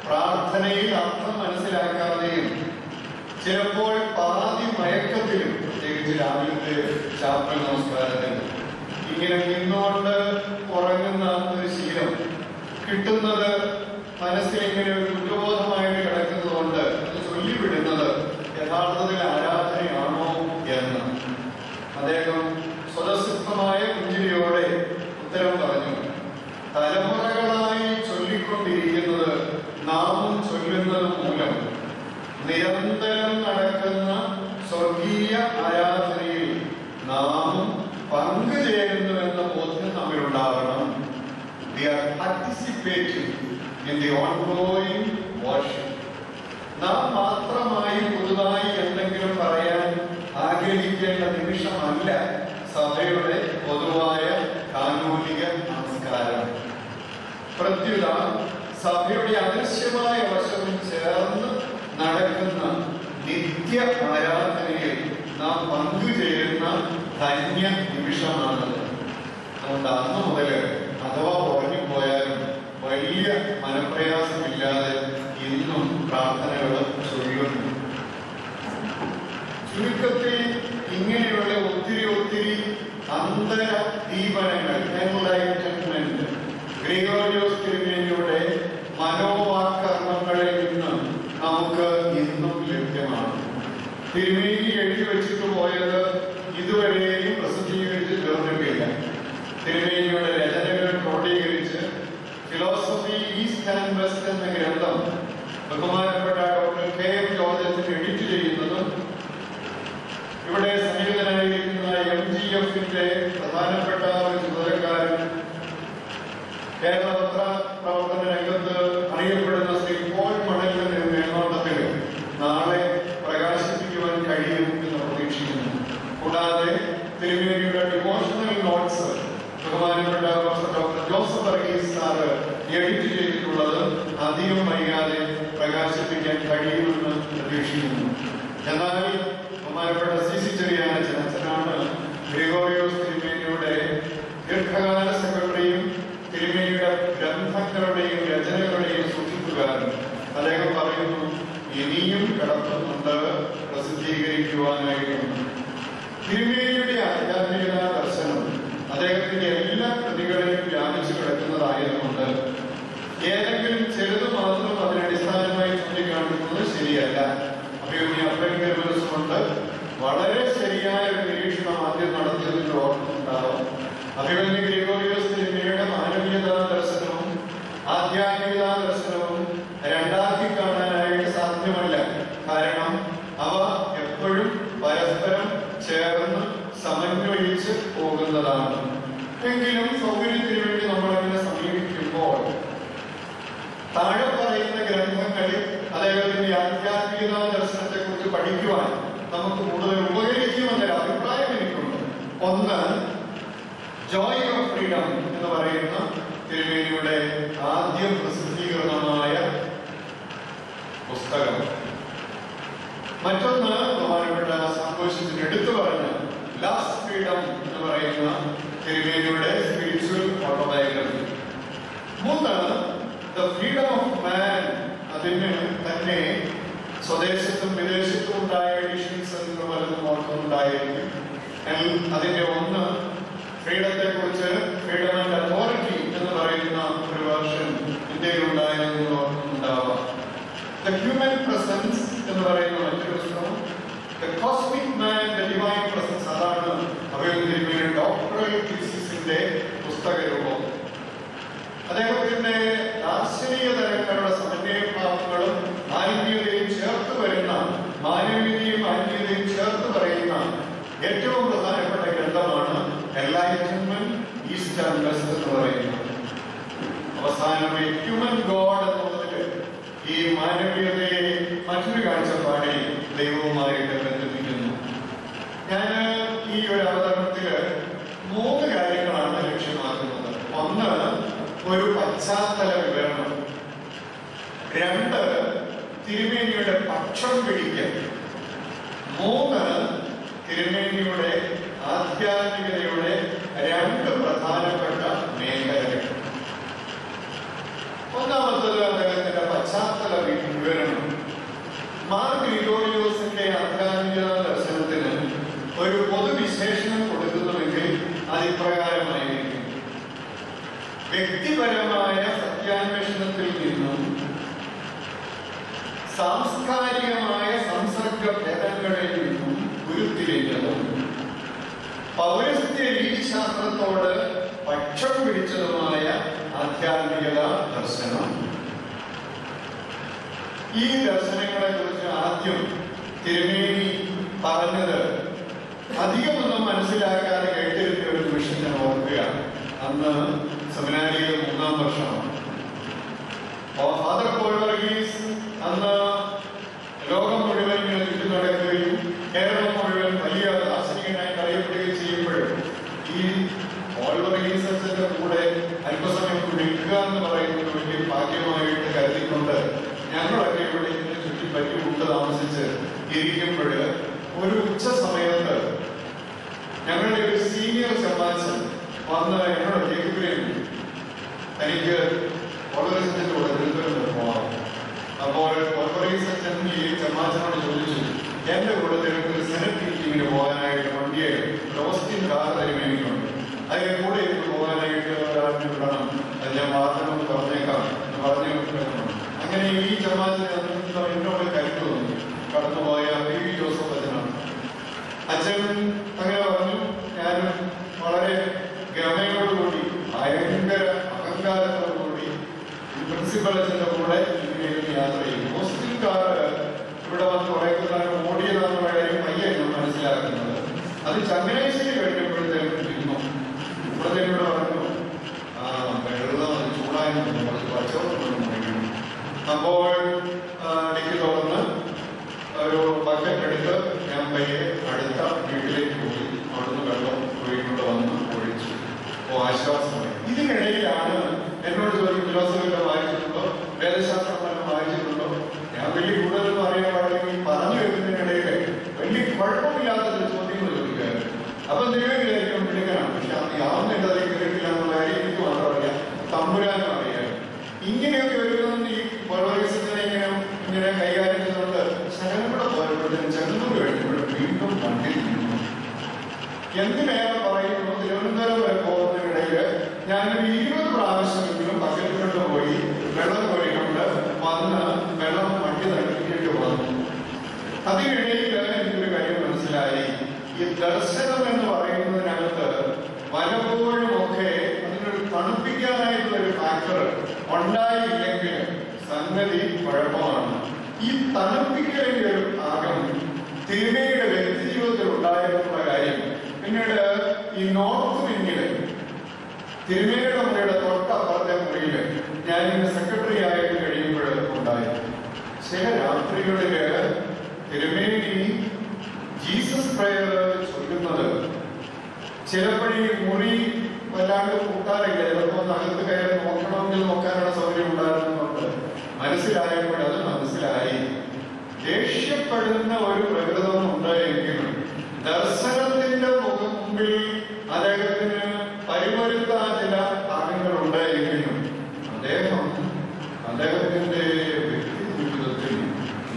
പ്രാർത്ഥനയിൽ അർത്ഥം മനസ്സിലാക്കാതെയും ചിലപ്പോൾ പാതി മയക്കത്തിലും, പ്രത്യേകിച്ച് രാവിലത്തെ ചാപ്പൽ നമസ്കാരത്തിൽ ഇങ്ങനെ നിന്നുകൊണ്ട് ഉറങ്ങുന്ന ഒരു ശീലം കിട്ടുന്നത് മനസ്സിൽ ഇങ്ങനെ ഒരു കുറ്റബോധമായിട്ട് കിടക്കുന്നതുകൊണ്ട് അത് ചൊല്ലിവിടുന്നത് യഥാർത്ഥത്തിൽ ആരാധനയാണോ എന്ന് അദ്ദേഹം സ്വതസിദ്ധമായ പുഞ്ചിരിയോടെ ഉത്തരം പറഞ്ഞു. തലമുറകളായി ചൊല്ലിക്കൊണ്ടിരിക്കുന്നത് നാമും ചൊല്ലുന്നത് മൂലം നിരന്തരം നടക്കുന്ന സ്വർഗീയ ആരാധനയിൽ നാമും പങ്കുചേരുന്നുവെന്ന ബോധ്യം നമ്മിലുണ്ടാകണം. We are participating in the ongoing worship. നാം മാത്രമായി പുതുതായി എന്തെങ്കിലും പറയാൻ ആഗ്രഹിക്കേണ്ട നിമിഷമല്ല സഭയുടെ പൊതുവായ കാനൂനിക നമസ്കാരം. പ്രത്യുത സഭയുടെ അദൃശ്യമായ വശവും ചേർന്ന് നടക്കുന്ന നിത്യ ആരാധനയിൽ നാം പങ്കുചേരുന്ന ധന്യ നിമിഷമാണത്. അതുകൊണ്ട് അന്ന് മുതൽ അഥവാ ഉറങ്ങിപ്പോയാലും വലിയ മനപ്രയാസമില്ലാതെ ഇന്നും പ്രാർത്ഥനകൾ ചൊല്ലുന്നു. ചുരുക്കത്തിൽ ഇങ്ങനെയുള്ള ഒത്തിരി അന്തര ദീപനങ്ങൾ, എൻലൈറ്റൻമെന്റ്, ഗ്രിഗോറിയോസ് തിരുമേനിയുടെ മനോവാകർമ്മങ്ങളിൽ നിന്ന് നമുക്ക് ഇന്നും ലഭ്യമാണ്. തിരുമേനി എഴുതി വെച്ചിട്ട് പോയത് ഇതുവരെയും പ്രസിദ്ധീകരിച്ച് തീർന്നിട്ടില്ല. തിരുമേനിയുടെ രചനകൾ ക്രോഡീകരിച്ച് ഫിലോസഫി ഈസ്റ്റ് ആൻഡ് വെസ്റ്റ് എന്ന ഗ്രന്ഥം ബഹുമാനപ്പെട്ട ഡോക്ടർ കെ.എം. ജോർജ് എഡിറ്റ് ചെയ്യുന്നതും ഇവിടെ സന്നിഹിതനായിരിക്കുന്ന MGF-ന്റെ പ്രധാനപ്പെട്ട ഒരു ചുമതലക്കാരൻ, കേരള പത്ര പ്രവർത്തന രംഗത്ത് അറിയപ്പെടുന്ന ശ്രീ പോൾ മണലിന്റെ മേൽനോട്ടത്തിൽ നാളെ പ്രകാശിപ്പിക്കുവാൻ കഴിയും എന്ന് പ്രതീക്ഷിക്കുന്നു. കൂടാതെ തിരുമേനിയുടെ ഡിവോഷണൽ നോട്ട്സ് ബഹുമാനപ്പെട്ട doctor Joseph Varghese sir edit ചെയ്തിട്ടുള്ളത് അധികം വൈകാതെ പ്രകാശിപ്പിക്കാൻ കഴിയുമെന്ന് പ്രതീക്ഷിക്കുന്നു. എന്നാൽ ബഹുമാനപ്പെട്ട CC ചെറിയാനച്ഛനാണ് ഗ്രിഗോറിയോസ് തിരുമേനിയുടെ ദീർഘകാല സെക്രട്ടറിയും തിരുമേനിയുടെ ഗ്രന്ഥങ്ങളുടെയും രചനകളുടെയും സൂക്ഷിപ്പുകാരൻ. അദ്ദേഹം പറയുന്നു, ഇനിയും കിടക്കുന്നുണ്ട് പ്രസിദ്ധീകരിക്കുവാനായിട്ടും. തിരുമേനിയുടെ ആധ്യാത്മിക ദർശനം അദ്ദേഹത്തിന്റെ എല്ലാ കൃതികളിലും വ്യാപിച്ചു കിടക്കുന്നതായതുകൊണ്ട് ഏതെങ്കിലും ചെറുത് മാത്രം അതിനടിസ്ഥാനമായി ചൂണ്ടിക്കാണിക്കുന്നത് ശരിയല്ല. അഭിമന്യ അപ്രൈസ് കൊണ്ട് വളരെ ശരിയായ ഒരു നിരീക്ഷണം ആദ്യം നടത്തിയതിന്റെ ഓർമ്മയുണ്ടാവും. അഭിമന്യ ഗ്രിഗോറിയോസ് തിരുമേനിയുടെ മാനവീയതാ ദർശനവും ആധ്യാത്മികതാ ദർശനവും രണ്ടാക്കി കാണാനായിട്ട് സാധ്യമല്ല. കാരണം അവ എപ്പോഴും പരസ്പരം ചേർന്ന് സമന്വയിച്ച് പോകുന്നതാണ്. എങ്കിലും സൗകര്യത്തിന് വേണ്ടി നമ്മളതിനെ സമീപിക്കുമ്പോൾ താഴെ പറയുന്ന ഗ്രന്ഥങ്ങളിൽ അദ്ദേഹത്തിന്റെ ആധ്യാത്മികതാ ദർശനത്തെ കുറിച്ച് പഠിക്കുവാൻ നമുക്ക് കൂടുതൽ ഉപകരിക്കുമെന്നൊരു അഭിപ്രായം എനിക്കുണ്ട്. ഒന്ന്, ജോയ് ഓഫ് ഫ്രീഡം എന്ന് പറയുന്ന തിരുമേനിയുടെ ആദ്യം പ്രസിദ്ധീകൃതമായ പുസ്തകം. മറ്റൊന്ന് ബഹുമാനപ്പെട്ട സന്തോഷത്തിന് എടുത്തു പറഞ്ഞ ലാസ്റ്റ് ഫ്രീഡം എന്ന് പറയുന്ന തിരുമേനിയുടെ സ്പിരിച്വൽ ഓട്ടോബയോഗ്രഫി. മൂന്ന്, ദ ഫ്രീഡം ഓഫ് മാൻ. അതിന് തന്നെ സ്വദേശത്തും വിദേശത്തും ഉണ്ടായ എഡിഷൻസ് എന്ന് പലതും ഓർക്കുന്നുണ്ടായിരിക്കും. അതിന്റെ ഒന്ന്, ഫ്രീഡത്തെ കുറിച്ച് ഫ്രീഡം ആൻഡ് അതോറിറ്റി എന്ന് പറയുന്ന ഒരു വേർഷൻ ഇന്ത്യയിൽ ഉണ്ടായിരുന്നു ഓർക്കുന്നുണ്ടാവാം. ദ ഹ്യൂമൻ പ്രസൻസ് എന്ന് പറയുന്ന മറ്റൊരു പുസ്തകം. The cosmic man, the divine presence. അതാണ് അവരുടെ ഡോക്ടറൽ തീസിസിന്റെ പുസ്തക രൂപം. അദ്ദേഹത്തിന്റെ ദാർശനിക തരങ്ങളുടെ സമന്വയഭാവങ്ങളും ആത്മീയതയും ചേർത്ത് വരുന്ന, മാനവീയതയും ആത്മീയതയും ചേർത്ത് പറയുന്ന ഏറ്റവും പ്രധാനപ്പെട്ട ഗ്രന്ഥമാണ് എൻലൈറ്റൻമെന്റ് ഈസ്റ്റ് ആൻഡ് വെസ്റ്റ് എന്ന് പറയുന്നത്. അവസാനം ഹ്യൂമൻ ഗോഡ് എന്നുള്ളതിൽ ഈ മാനവീയതയെ മറ്റൊരു കാഴ്ചപ്പാടിൽ ദൈവവുമായിട്ട് ബന്ധിപ്പിക്കുന്നു. ഞാൻ ഈ ഒരു അവതരണത്തില് 3 കാര്യങ്ങളാണ് ലക്ഷ്യമാക്കുന്നത്. ഒന്ന്, ഒരു പശ്ചാത്തല വിവരണം. 2, തിരുമേനിയുടെ പക്ഷം പിടിക്കൽ. 3, തിരുമേനിയുടെ ആധ്യാത്മികതയുടെ 2 പ്രധാനപ്പെട്ട മേഖലകൾ. അദ്ദേഹത്തിന്റെ പശ്ചാത്തല വിവരണം. മാർ ഗ്രിഗോറിയോസിന്റെ ആധ്യാത്മിക ദർശനത്തിന് ഒരു പൊതുവിശേഷണം കൊടുക്കുന്നുവെങ്കിൽ അതിപ്രകാരമായിരിക്കും: വ്യക്തിപരമായ സത്യാന്വേഷണത്തിൽ നിന്നും സാംസ്കാരികമായ സംസർഗ ഭേദങ്ങളിൽ നിന്നും ഉരുത്തിരിഞ്ഞതും പൗരസ്ത്യ രീതിശാസ്ത്രത്തോട് പക്ഷം പിടിച്ചതുമായ ആധ്യാത്മികത ദർശനം. ഈ ദർശനങ്ങളെ കുറിച്ച് ആദ്യം തിരുമേനി പറഞ്ഞത് അധികമൊന്നും മനസ്സിലാക്കാതെ കേട്ടിരുന്ന ഒരു നിമിഷം ഞാൻ ഓർക്കുക. അന്ന് സെമിനാരിയിലെ 3-ാം വർഷമാണ്. ഫാദർ പോൾ വർഗീസ് അന്ന് ലോകം മുഴുവൻ ഇങ്ങനെ ചുറ്റി നടക്കുകയും കേരളം മുഴുവൻ വലിയ ദാർശനികനായി അറിയപ്പെടുകയും ചെയ്യുമ്പോഴും ഈ പോൾ വർഗീസ് അച്ഛന്റെ കൂടെ അല്പസമയം കുടിക്കുക എന്ന് പറയുന്നത് വലിയ ഭാഗ്യമായിട്ട് കരുതിക്കൊണ്ട് ഞങ്ങളൊക്കെ ഇവിടെ ഇങ്ങനെ ചുറ്റിപ്പറ്റി മുമ്പ് താമസിച്ച് ഇരിക്കുമ്പോൾ ഒരു ഉച്ച സമയത്ത് ഞങ്ങളുടെ ഒരു സീനിയർ ചമ്മാച്ചൻ വന്ന് എന്നോട് കേൾക്കുകയും എനിക്ക് കോൺഗ്രസിന്റെ കൂടെ തിരുവനന്തപുരത്ത് പോകാം. അപ്പോൾ കോൺഗ്രസൻ ഈ ചമ്മാച്ചനോട് ചോദിച്ചു, എന്റെ കൂടെ തിരുവനന്തപുരം സെനറ്റ് മീറ്റിങ്ങിന് പോകാനായിട്ട് വണ്ടിയെ ഓസ്റ്റിൻ കാർ തരുമേനിക്കുണ്ട്, അതിന് കൂടെ എനിക്ക് പോകാനായിട്ട് ഒരാളിനെ വിടണം, അത് ഞാൻ വാർത്തകളൊന്ന് പറഞ്ഞേക്കാം പറഞ്ഞു. അങ്ങനെ ഈ ചമ്മാച്ചൻ എന്നോട് കരുത്ത് തോന്നി. കടന്നുപോയ PV ജോസഫ് അച്ഛനാണ്. അച്ഛൻ അങ്ങനെ പറഞ്ഞു. ഞാൻ വളരെ ഗമയോടുകൂടി ഭയങ്കര അഹങ്കാരത്തോടുകൂടി പ്രിൻസിപ്പൽ അച്ഛന്റെ കൂടെ ഇങ്ങനെ യാത്ര ചെയ്യും. ഹോസ്റ്റൽക്കാര് ഇവിടെ വന്ന് കുറെ കാലം ഓടിയതാണെന്ന കാര്യം പയ്യാണ് മനസ്സിലാക്കുന്നത്. അത് ചങ്ങനാശ്ശേരി കഴിഞ്ഞപ്പോഴത്തേക്കും ഇരുന്നു. ഇപ്പോഴത്തേക്കൂടെ പറഞ്ഞു, വെള്ളം ചൂടായിരുന്നു, കുറച്ച് പച്ചവെള്ളം കഴിക്കണം. അപ്പോൾ ഡിക്കി തുറന്ന് ഒരു ബക്കറ്റ് എടുത്ത് ഞാൻ പയ്യെ അടുത്ത വീട്ടിലേക്ക് പോയി. അവിടുന്ന് വെള്ളം ഒഴിക്കൊണ്ട് വന്ന് ഒഴിച്ചു. ആശ്വാസമായി. ഇതിനിടയിലാണ് എന്നോട് ചോദിക്കും, ഫിലോസഫിയൊക്കെ വായിച്ചിട്ടുണ്ടോ, വേദശാസ്ത്രം വായിച്ചിട്ടുണ്ടോ? ഞാൻ വലിയ കൂടുതലൊന്നും അറിയാൻ പാടില്ലെങ്കിൽ പറഞ്ഞു വെക്കുന്നതിനിടയിൽ വലിയ കുഴപ്പമില്ലാത്തൊരു ചോദ്യങ്ങൾ ചോദിക്കാറ്. അപ്പൊ ദൈവത്തിലായിരിക്കും വിളിക്കണം. പക്ഷെ അത് യാതൊന്നും കേട്ടില്ല എന്നുള്ള കാര്യം എനിക്ക് മാത്രം അറിയാം, തമ്പുരാനും അറിയാം. ഇങ്ങനെയൊക്കെ വരുന്ന ഈ പൗരോഹിത്യത്തിനെ ഇങ്ങനെ കൈകാര്യം ചെയ്തുകൊണ്ട് ശകലം പോയപ്പോഴത്തേക്കും ചെന്നൂർ കഴിഞ്ഞപ്പോഴും വീണ്ടും കണ്ടിരിക്കുന്നു. എന്തിനേറെ പറയുന്നു, തിരുവനന്തപുരം വരെ പോകുന്നതിനിടയിൽ ഞാനൊരു 20 പ്രാവശ്യമെങ്കിലും ബക്കറ്റിലോട്ട് പോയി വെള്ളം കോരിക്കൊണ്ട് വന്ന് വെള്ളം വണ്ടി തട്ടിയിട്ട് വന്നു. അതിനിടയിൽ എനിക്കൊരു കാര്യം മനസ്സിലായി. ഈ ദർശനം എന്ന് പറയുന്നതിനകത്ത് പലപ്പോഴും ഒക്കെ അതിനൊരു തണുപ്പിക്കാനായിട്ടുള്ള ഒരു ഫാക്ടർ ഉണ്ടായില്ലെങ്കിൽ സംഗതി കുഴപ്പമാണ്. ഈ തണുപ്പിക്കലിന്റെ ഒരു ഭാഗം തിരുമേനിയുടെ വ്യക്തി ജീവിതത്തിൽ ഉണ്ടായിരുന്ന കാര്യം പിന്നീട് ഈ നോർത്ത് വിങ്ങില് തിരുമേനിയുടെ മുറിയുടെ തൊട്ടപ്പുറത്തെ മുറിയില് ഞാനിങ്ങനെ സെക്രട്ടറി ആയിട്ട് കഴിയുമ്പോൾ ഉണ്ടായി. ചില രാത്രികളില് തിരുമേനി ജീസസ് പ്രയർ ചൊല്ലുന്നത് ചിലപ്പോഴീ മുറി വല്ലാണ്ട് കൂട്ടാറില്ല. ചിലപ്പോൾ അകത്ത് കയറി നോക്കണമെങ്കിൽ നോക്കാനുള്ള സൗകര്യം ഉണ്ടായിരുന്നുകൊണ്ട് മനസ്സിലായപ്പോൾ അത് മനസ്സിലായി. ദേഷ്യപ്പെടുന്ന ഒരു പ്രകൃതം ഉണ്ടായെങ്കിലും ദർശനത്തിന്റെ മുമ്പിൽ അദ്ദേഹത്തിന് പരിമരുത്താൻ ചില ഭാഗങ്ങൾ ഉണ്ടായെങ്കിലും അദ്ദേഹത്തിന്റെ വ്യക്തി ജീവിതത്തിൽ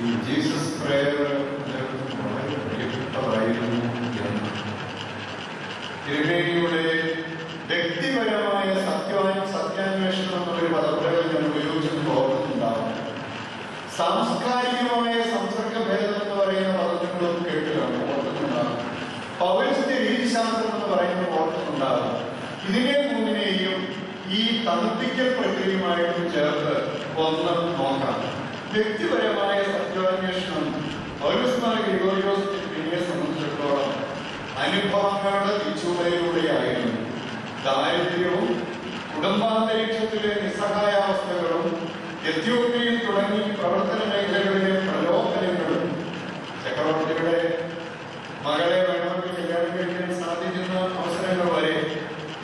ഈ ജീസസ് പ്രയർ അദ്ദേഹത്തിന് വളരെ പ്രിയപ്പെട്ടതായിരുന്നു എന്ന് തിരുമേനിയുടെ വ്യക്തിപരമായ സത്യാന്വേഷണം എന്നൊരു പദപ്രയോഗം ഞാൻ ഉപയോഗിച്ചെന്ന് ഓർക്കുന്നുണ്ടാവും. സാംസ്കാരികമായ സംസർഗ ഭേദം എന്ന് പറയുന്ന പദത്തിനോട് കേട്ടിലാണ് ഓർക്കുന്നുണ്ടാകും. പൗരസ്ത്യ രീതിശാസ്ത്രം എന്ന് പറയുന്നത് ഓർക്കുന്നുണ്ടാകും. ഇതിനെ മൂന്നിനെയും ഈ തണുപ്പിക്കൽ പ്രക്രിയയുമായിട്ടും ചേർത്ത് ഒന്ന് നോക്കാം. വ്യക്തിപരമായ സത്യാന്വേഷണം പൗലോസ് മാർ ഗ്രിഗോറിയോസ് തിരുമേനിയെ സംബന്ധിച്ചിടത്തോളം അനുഭവങ്ങളുടെ തിരിച്ചുവരയിലൂടെയായിരുന്നു. ദാരിദ്ര്യവും കുടുംബാന്തരീക്ഷത്തിലെ നിസ്സഹായാവസ്ഥകളും എത്യോപ്യയിൽ തുടങ്ങി പ്രവർത്തന മേഖലകളിലെ പ്രലോഭനങ്ങളും ചക്രവർത്തിയുടെ മകളെ വേണമെങ്കിൽ കല്യാണം കഴിക്കാൻ സാധിക്കുന്ന അവസരങ്ങൾ വരെ.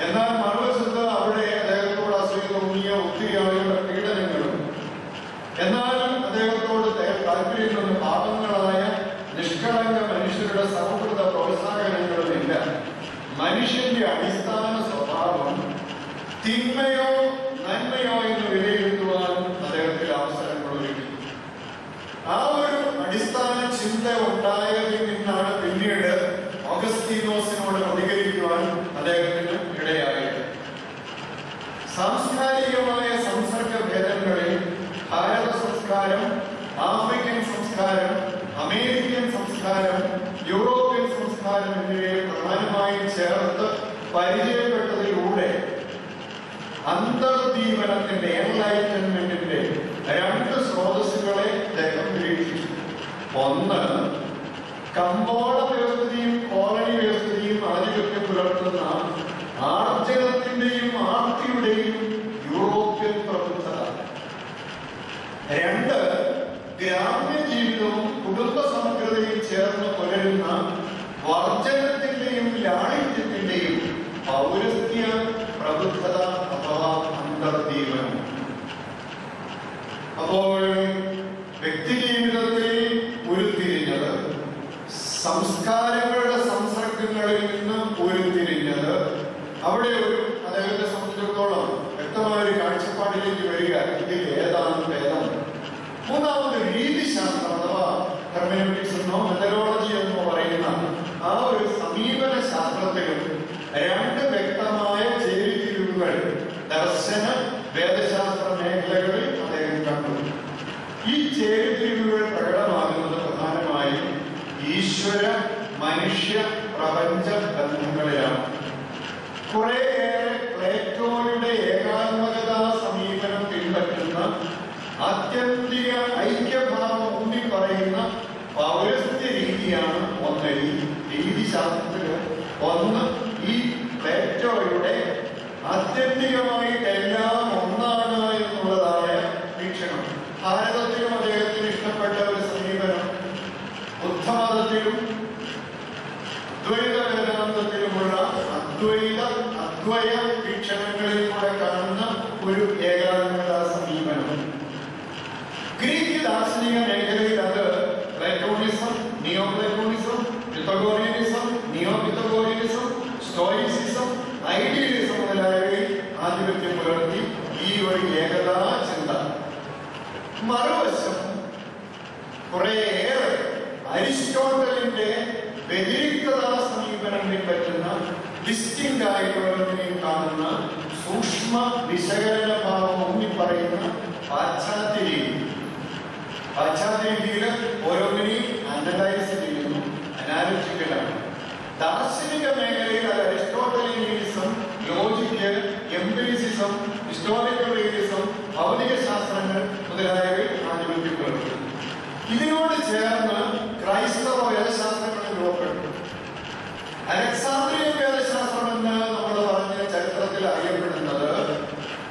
എന്നാൽ മറുവശത്ത് അവിടെ അദ്ദേഹത്തോട് അസൂയ തോന്നിയ ഒത്തിരി ആളുകളുടെ പീഡനങ്ങളും എന്നാൽ അദ്ദേഹത്തോട് താല്പര്യപ്പെടുന്ന പാപങ്ങളായ നിഷ്കളങ്ക മനുഷ്യരുടെ സൗഹൃദ പ്രോത്സാഹനങ്ങളുമില്ല. മനുഷ്യന്റെ അടിസ്ഥാന സ്വഭാവം തിന്മയോ നന്മയോ എന്ന് വിലയിരുത്തുവാൻ അദ്ദേഹത്തിന് പരിചയപ്പെട്ടതിലൂടെ അന്തർദീപനത്തിന്റെ എൻലൈറ്റൻമെന്റിന്റെ രണ്ട് സ്രോതസ്സുകളെ അദ്ദേഹം നിരീക്ഷിച്ചു. ഒന്ന്, കമ്പോള വ്യവസ്ഥയും കോളനി വ്യവസ്ഥയും ആധിപത്യം പുലർത്തുന്ന ആർജനത്തിന്റെയും ആർത്തിയുടെയും യൂറോപ്യൻ പ്രബുദ്ധത. രണ്ട്, ഗ്രാമ്യ ജീവിതവും കുടുംബ സമഗ്രതയും ചേർന്ന് പുലരുന്ന വർജനത്തിന്റെയും ലാളിത്യത്തിന്റെയും പൗരസ്ത്യ പ്രബുദ്ധത അഥവാ അന്തർദീപനം. അപ്പോൾ വ്യക്തിജീവിതത്തിൽ ഉരുത്തിരിഞ്ഞത്, സംസ്കാരങ്ങളുടെ സംസർഗങ്ങളിൽ നിന്ന് ഉരുത്തിരിഞ്ഞത്, അവിടെ ഒരു അദ്ദേഹത്തെ സംബന്ധിച്ചിടത്തോളം വ്യക്തമായ ഒരു കാഴ്ചപ്പാടിലേക്ക് വരിക, ഇതിൽ ഏതാണ് ഭേദം. മൂന്നാമത് രീതിശാസ്ത്രം അഥവാ ഹെർമെനൂട്ടിക്സ് എന്നോ മെത്തഡോളജി എന്നോ പറയുന്ന ആ ഒരു സമീപന ശാസ്ത്രത്തിലും രണ്ട് വ്യക്തമായ ചേരിതിരിവുകൾ ദർശന വേദശാസ്ത്ര മേഖലകളിൽ അദ്ദേഹം കണ്ടു. ഈ ചേരിതിരിവുകൾ പ്രകടമാകുന്നത് പ്രധാനമായും ഈശ്വര മനുഷ്യ പ്രപഞ്ച ബന്ധങ്ങളിലാണ്. കുറേയേറെ പ്ലേറ്റോയുടെ ഏകാത്മകതാ സമീപനം പിൻപറ്റുന്ന ആത്യന്തിക ഐക്യഭാവം ഊന്നി പറയുന്ന പൗരസ്ത്യ രീതിയാണ് ഒന്ന് ഈ രീതിശാസ്ത്രത്തില്. ഒന്ന്, ഈ പ്ലേറ്റോയുടെ ആത്യന്തികമായിട്ട് എല്ലാം ഒന്നാണ് എന്നുള്ളതായ വീക്ഷണം. ഭാരതത്തിലും അദ്ദേഹത്തിന് ഇഷ്ടപ്പെട്ട ഒരു സമീപനം ബുദ്ധമതത്തിലും അദ്വൈത വേദാന്തത്തിലുമുള്ള അദ്വയ വീക്ഷണങ്ങളിൽ കൂടെ കാണുന്ന ഒരു ഏകാത്മകതാ സമീപനം. ഗ്രീക്ക് ദാർശനിക മേഖലയിൽ അത് പ്ലേറ്റോണിസം, നിയോ പ്ലേറ്റോണിസം, പിത്തഗോറിയനിസം, നിയോ പിത്തഗോറിയനിസം, സ്റ്റോയിസിസം, ഐഡിയലിസം മുതലായവയിൽ ആധിപത്യം പുലർത്തി ഈ ഒരു ഏകതാ ചിന്ത. മറുവശം കുറേയേറെ അരിസ്റ്റോട്ടലിന്റെ വ്യതിരിക്തതാ സമീപനം പിൻപറ്റുന്ന ഡിസ്റ്റിങ്റ്റ് ആയിട്ടുള്ളതിനെയും കാണുന്ന സൂക്ഷ്മ വിശകലന ഭാവം ഊന്നി പറയുന്ന പാശ്ചാത്യ രീതി. പാശ്ചാത്യ രീതിയിൽ ഓരോന്നിനെയും അനലൈസ് ചെയ്യുന്നു, അനാലിറ്റിക്കലാണ്. ദാർശനിക മേഖലയിൽ അത് അരിസ്റ്റോട്ടലിനിസം, ലോജിക്ക്, എംപിരിസിസം, ഹിസ്റ്റോറിക്കൽ റിയലിസം, ഭൗതിക ശാസ്ത്രങ്ങൾ മുതലായവയിൽ ആധിപത്യം പുലർത്തുന്നു. ഇതിനോട് ചേർന്ന് ക്രൈസ്തവ വേദശാസ്ത്രങ്ങൾ രൂപപ്പെട്ടു. അലക്സാന്ദ്രിയൻ വേദശാസ്ത്രം എന്ന് നമ്മൾ പറഞ്ഞ ചരിത്രത്തിൽ അറിയപ്പെടുന്നത്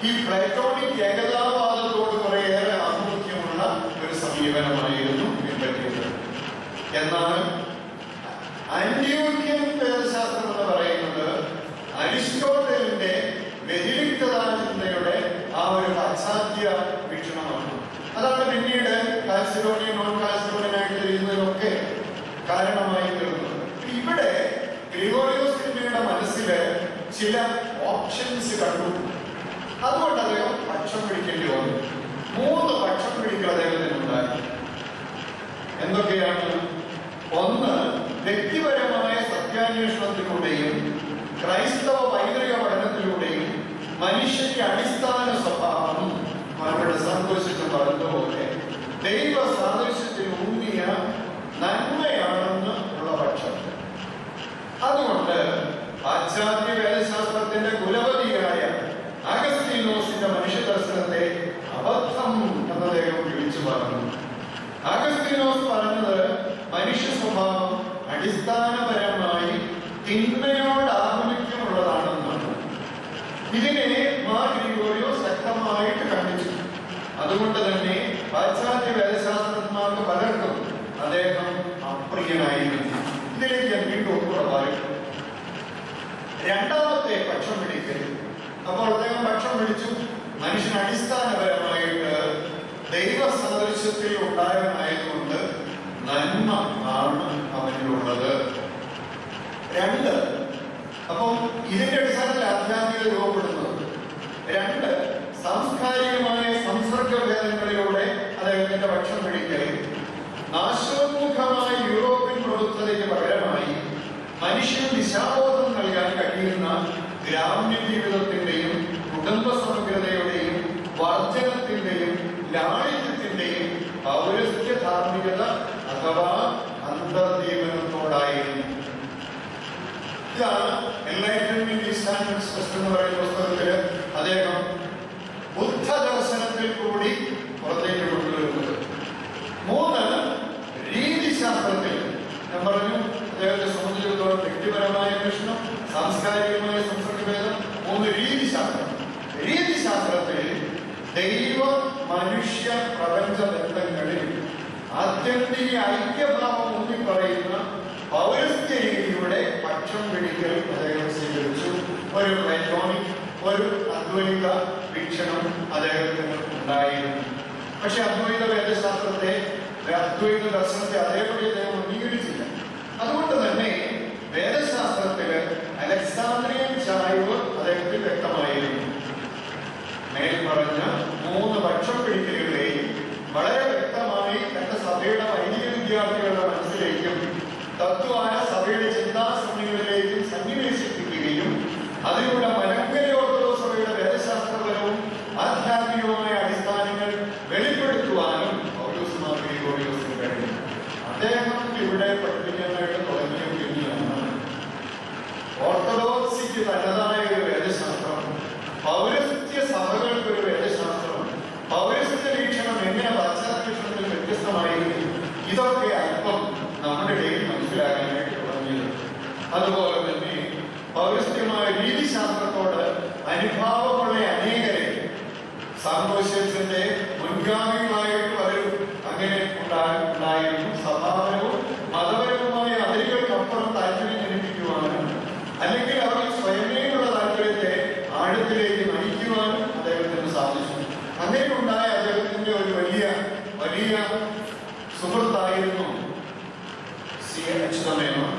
ഈ പ്ലേറ്റോണിക് ഏകതാവാദത്തോട് കുറേയേറെ ആഭിമുഖ്യമുള്ള ഒരു സമീപനമായിരുന്നു പിൻപറ്റിയത്. എന്നാൽ ആന്റിയോക്യൻ വേദശാസ്ത്രം എന്ന് പറയുന്നത് അരിസ്റ്റോട്ടലിന്റെ വ്യതിരിക്തതാ ചിന്തയുടെ ആ ഒരു പാശ്ചാത്യ വീക്ഷണമാണ്. അതാണ് പിന്നീട് കാൽസിഡോണിയൻ, നോൺ കാൽസിഡോണിയനായിട്ട് തിരിയുന്നതിനൊക്കെ കാരണമായി തീർന്നത്. ഇവിടെ ഗ്രിഗോറിയോസ് തിരുമേനിയുടെ മനസ്സിൽ ചില ഓപ്ഷൻസ് കണ്ടു. അതുകൊണ്ട് അദ്ദേഹം പക്ഷം പിടിക്കേണ്ടി വന്നു. 3 പക്ഷം പിടിക്കൽ അദ്ദേഹത്തിനുണ്ടായി. എന്തൊക്കെയാണ്? ഒന്ന്, വ്യക്തിപരമായ സത്യാന്വേഷണത്തിലൂടെയും ക്രൈസ്തവ പൈതൃക പഠനത്തിലൂടെയും മനുഷ്യന്റെ അടിസ്ഥാന സ്വഭാവം അവരുടെ സന്തോഷിച്ച് പറഞ്ഞതുപോലെ ദൈവ സാദൃശ്യത്തിൽ ഊന്നിയ നന്മയാണെന്ന് ഉള്ള പക്ഷം. അതുകൊണ്ട് പാശ്ചാത്യ വേദശാസ്ത്രത്തിന്റെ കുലപതിയായ അഗസ്തീനോസിന്റെ മനുഷ്യ ദർശനത്തെ അബദ്ധം എന്ന് അദ്ദേഹം വിളിച്ചു പറഞ്ഞു. അഗസ്തീനോസ് പറഞ്ഞത് മനുഷ്യ സ്വഭാവം അടിസ്ഥാനപരമായി തിന്മയോട് ആഭിമുഖ്യമുള്ളതാണെന്നാണ്. ഇതിനെ മാർ ഗ്രിഗോറിയോസ് ശക്തമായിട്ട് കണ്ടിച്ചു. അതുകൊണ്ട് തന്നെ പാശ്ചാത്യ വേദശാസ്ത്രജ്ഞന്മാർക്ക് പലർക്കും അദ്ദേഹം അപ്രിയനായിരുന്നു. ഇതിലേക്ക് ഞാൻ വീണ്ടും ഒന്നുകൂടെ. രണ്ടാമത്തെ പക്ഷം പിടിക്കൽ. അപ്പോൾ അദ്ദേഹം പക്ഷം പിടിച്ചു മനുഷ്യൻ അടിസ്ഥാനപരമായിട്ട് ദൈവ സദൃശ്യത്തിൽ ഉണ്ടായവനായതുകൊണ്ട് നന്മ ആണ് അവനിലുള്ളത്. 2, അപ്പം ഇതിന്റെ അടിസ്ഥാനത്തിൽ ആധ്യാത്മികത രൂപപ്പെടുന്നത്. 2, സാംസ്കാരികമായ സംസർഗഭേദങ്ങളിലൂടെ അദ്ദേഹത്തിന്റെ പക്ഷം പിടിക്കൽ നാശോന്മുഖമായ യൂറോപ്യൻ പ്രബുദ്ധതയ്ക്ക് പകരമായി മനുഷ്യന് ദിശാബോധം നൽകാൻ കഴിയുന്ന ഗ്രാമ്യ ജീവിതത്തിന്റെയും കുടുംബ സമഗ്രതയുടെയും വർജനത്തിന്റെയും ലാളിത്യത്തിന്റെയും പൗരസ്ത്യ ധാർമ്മികത അഥവാ അന്തർദീപനത്തോടായിരുന്നു. ഇതാണ് എൻലൈറ്റൻമെന്റ് മാർക്സിസ്റ്റ് എന്ന് പറയുന്ന പുസ്തകത്തിൽ അദ്ദേഹം ബുദ്ധദർശനത്തിൽ കൂടി പുറത്തേക്ക് കൊണ്ടുവരുന്നത്. 3 രീതിശാസ്ത്രത്തിൽ ഞാൻ പറഞ്ഞു അദ്ദേഹത്തെ സംബന്ധിച്ചിടത്തോളം വ്യക്തിപരമായ അന്വേഷണം, സാംസ്കാരികമായ സംസ്കൃതിഭേദം, 3 രീതിശാസ്ത്രം. രീതിശാസ്ത്രത്തിൽ ദൈവ മനുഷ്യ പ്രപഞ്ച ബന്ധങ്ങളിൽ ആത്യന്തിക ഐക്യഭാവം ഊന്നി പറയുന്ന പൗരസ്ത്യ രീതിയുടെ പക്ഷം പിടിക്കൽ അദ്ദേഹം സ്വീകരിച്ചു. ഒരു പ്ലാറ്റോണിക്, ഒരു അദ്വൈത വീക്ഷണം അദ്ദേഹത്തിന് ഉണ്ടായിരുന്നു. പക്ഷെ അദ്വൈത വേദശാസ്ത്രത്തെ, അദ്വൈത ദർശനത്തെ അതേപടി അദ്ദേഹം അംഗീകരിച്ചില്ല. അതുകൊണ്ട് തന്നെ വേദശാസ്ത്രത്തില് അലക്സാന്ദ്രിയൻ ചായ്വ് അദ്ദേഹത്തിൽ വ്യക്തമായിരുന്നു. മേൽ പറഞ്ഞ 3 പക്ഷം പിടിക്കലുകളെയും വളരെ വ്യക്തമായി തന്റെ സഭയുടെ വൈദിക വിദ്യാർത്ഥികളുടെ മനസ്സിലേക്കും തത്വമായ സഭയുടെ ചിന്താശ്രമികളിലേക്കും സന്നിവേശിപ്പിക്കുകയും അതിലൂടെ മലങ്കര ഓർത്തഡോക്സ് സഭയുടെ വേദശാസ്ത്രപരവും ആധ്യാത്മികവുമായ അടിസ്ഥാനങ്ങൾ വെളിപ്പെടുത്തുവാനും പൗലോസ് മാർ ഗ്രിഗോറിയോസിന് കഴിഞ്ഞു. അദ്ദേഹം ഇവിടെ പഠിപ്പിക്കാനായിട്ട് തുടങ്ങിയ പിന്നെയാണ് ഓർത്തഡോക്സിക്ക് തനതായ ഒരു വേദശാസ്ത്രം, പൗരസ്ത്യ സഭകൾക്കൊരു വേദശാസ്ത്രം, പൗരസ്ത്യ വീക്ഷണം എങ്ങനെ പാശ്ചാത്യത്തിൽ വ്യത്യസ്തമായിരിക്കും, ഇതൊക്കെ അല്പം നമ്മുടെ ഇടയിൽ മനസ്സിലാക്കാനായിട്ട് തുടങ്ങിയത്. അതുപോലെ തന്നെ പൗരസ്ത്യമായ രീതിശാസ്ത്രത്തോട് അനുഭാവമുള്ള അനേകരെ സാങ്കോഷ്യസിന്റെ മുൻഗാമികളായിട്ട് പലരും അങ്ങനെ ഉണ്ടായിരുന്നു. സഭാപരവും മതപരവുമായ അതിരുകൾക്കപ്പുറം താല്പര്യം ജനിപ്പിക്കുവാനും അല്ലെങ്കിൽ അവർ സ്വയമേയുള്ള താല്പര്യത്തെ ആഴത്തിലേക്ക് നയിക്കുവാനും അദ്ദേഹത്തിന് സാധിച്ചു. അങ്ങനെ ഉണ്ടായ അദ്ദേഹത്തിന്റെ ഒരു വലിയ വലിയ സുഹൃത്തായിരുന്നു സി അച്യുതമേനോൻ.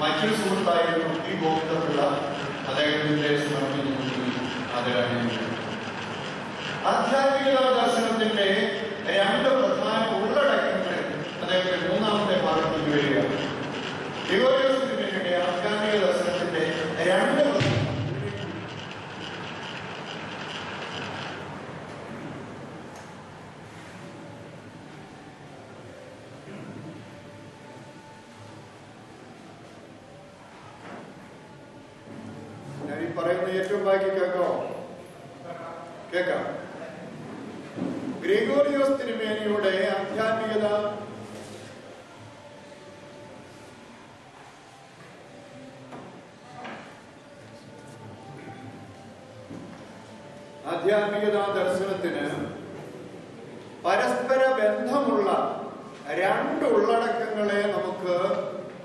മറ്റൊരു സുഹൃത്തായിരുന്നു പി ഗോവിന്ദപിള്ള. അദ്ദേഹത്തിന്റെ സ്മരണയിൽ ആദരാഞ്ജലികൾ. ആധ്യാത്മിക ദർശനത്തിന്റെ 2 പ്രധാന ഉള്ളടക്കങ്ങൾ അദ്ദേഹത്തിന്റെ 3ാമത്തെ ഭാഗത്തേക്ക് വരികയാണ്. ഗ്രിഗോറിയോസിന്റെ ആധ്യാത്മിക ദർശനത്തിന്റെ 2 പറയുന്ന ഏറ്റവും ബാക്കി കേൾക്കാം. ഗ്രിഗോറിയോസ് തിരുമേനിയുടെ ആധ്യാത്മികത ദർശനത്തിന് പരസ്പര ബന്ധമുള്ള 2 ഉള്ളടക്കങ്ങളെ നമുക്ക്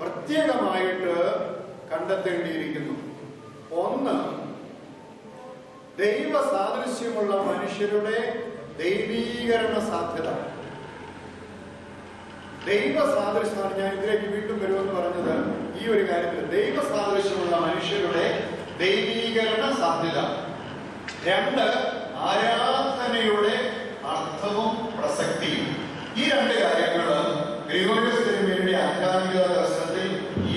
പ്രത്യേകമായിട്ട് കണ്ടെത്തേണ്ടിയിരിക്കുന്നു. ഒന്ന്, ദൈവ സാദൃശ്യമുള്ള മനുഷ്യരുടെ ദൈവീകരണ സാധ്യത. ദൈവ സാദൃശ്യമാണ് ഞാൻ ഇതിലേക്ക് വീണ്ടും വരുമെന്ന് പറഞ്ഞത്. ഈ ഒരു കാര്യത്തിൽ ദൈവ സാദൃശ്യമുള്ള മനുഷ്യരുടെ ദൈവീകരണ സാധ്യത. 2, ആരാധനയുടെ അർത്ഥവും പ്രസക്തിയും. ഈ 2 കാര്യങ്ങൾ ഗ്രിഗോറിയോസ് തിരുമേനിയുടെ ആധ്യാത്മിക ദർശനത്തിൽ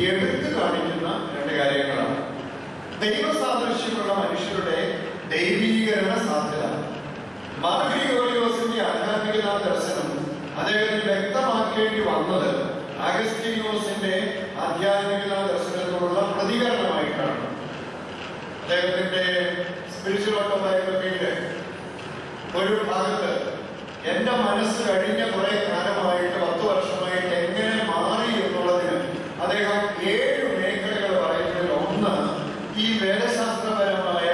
എടുത്തു കാണിക്കുന്ന 2 കാര്യങ്ങളാണ്. ദൈവ സാദൃശ്യമുള്ള മനുഷ്യരുടെ ദൈവീകരണ സാധ്യത. മാർ ഗ്രിഗോറിയോസിന്റെ ആധ്യാത്മിക ദർശനം അദ്ദേഹത്തിന് വ്യക്തമാക്കേണ്ടി വന്നത് അഗസ്തീനോസിന്റെ ആധ്യാത്മിക ദർശനത്തോടുള്ള പ്രതികരണമായിട്ടാണ്. അദ്ദേഹത്തിന്റെ സ്പിരിച്വൽ ഓട്ടോബയോഗ്രഫിയുടെ ഒരു ഭാഗത്ത് എന്റെ മനസ്സ് കഴിഞ്ഞ കുറെ കാലമായിട്ട് 10 വർഷമായിട്ട് എങ്ങനെ മാറി എന്നുള്ളതിന് അദ്ദേഹം 7 മേഖലകൾ പറയുന്നതിൽ ഒന്ന് ഈ വേദശാസ്ത്രപരമായ